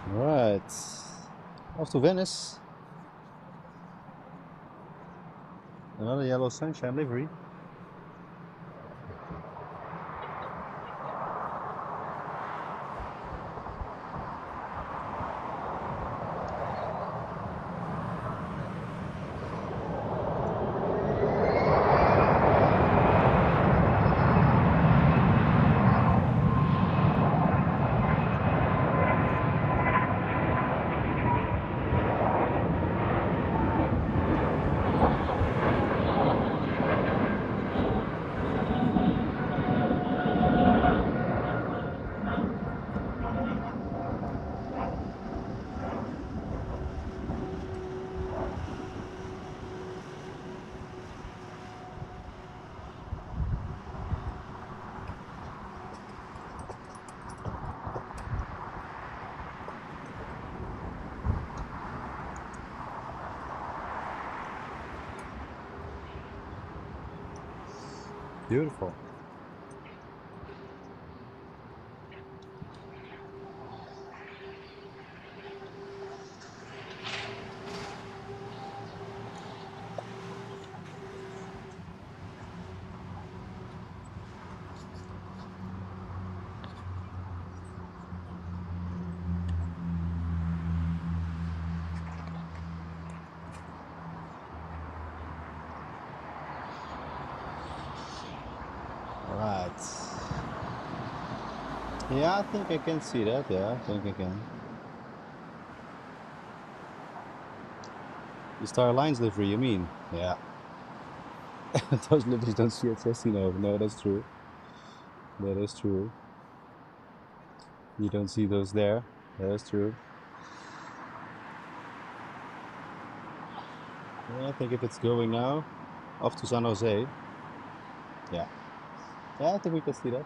Right, off to Venice. Another yellow sunshine livery. Beautiful. Right. Yeah, I think I can see that. Yeah, I think I can. The Star Alliance livery, you mean? Yeah. Those liveries don't see at 16 over. No, that's true. That is true. You don't see those there. That is true. Yeah, I think if it's going now, off to San Jose. Yeah. Yeah, I think we can see that.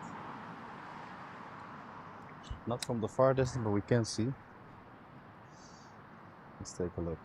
Not from the far distance, but we can see. Let's take a look.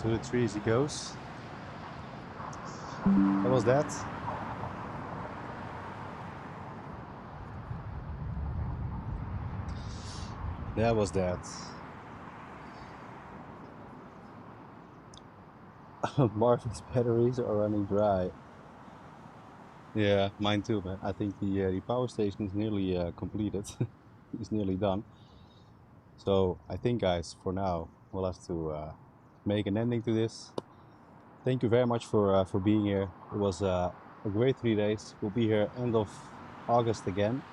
to the trees he goes. That was that. That was that. Marvin's batteries are running dry. Yeah, mine too, man. I think the power station is nearly completed. It's nearly done. So I think, guys, for now we'll have to make an ending to this. Thank you very much for being here. It was a great 3 days. We'll be here end of August again.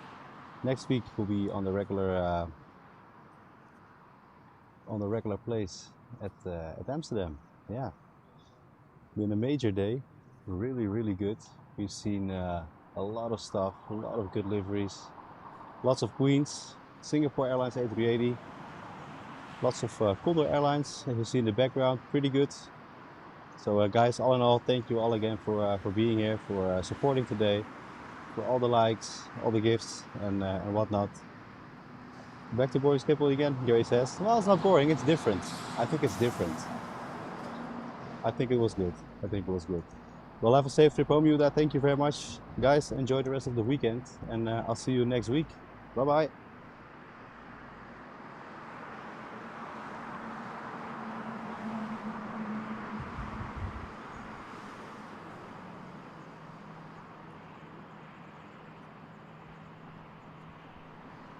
Next week we'll be on the regular place at Amsterdam. Yeah, been a major day. Really good. We've seen a lot of stuff, a lot of good liveries, lots of Queens, Singapore Airlines A380, lots of Condor Airlines, as you see in the background, pretty good. So guys, all in all, thank you all again for being here, for supporting today, for all the likes, all the gifts, and whatnot. Back to boring Schiphol again, Gary says. Well, it's not boring, it's different. I think it's different. I think it was good. I think it was good. Well, have a safe trip home, Yuda. Thank you very much. Guys, enjoy the rest of the weekend, and I'll see you next week. Bye-bye.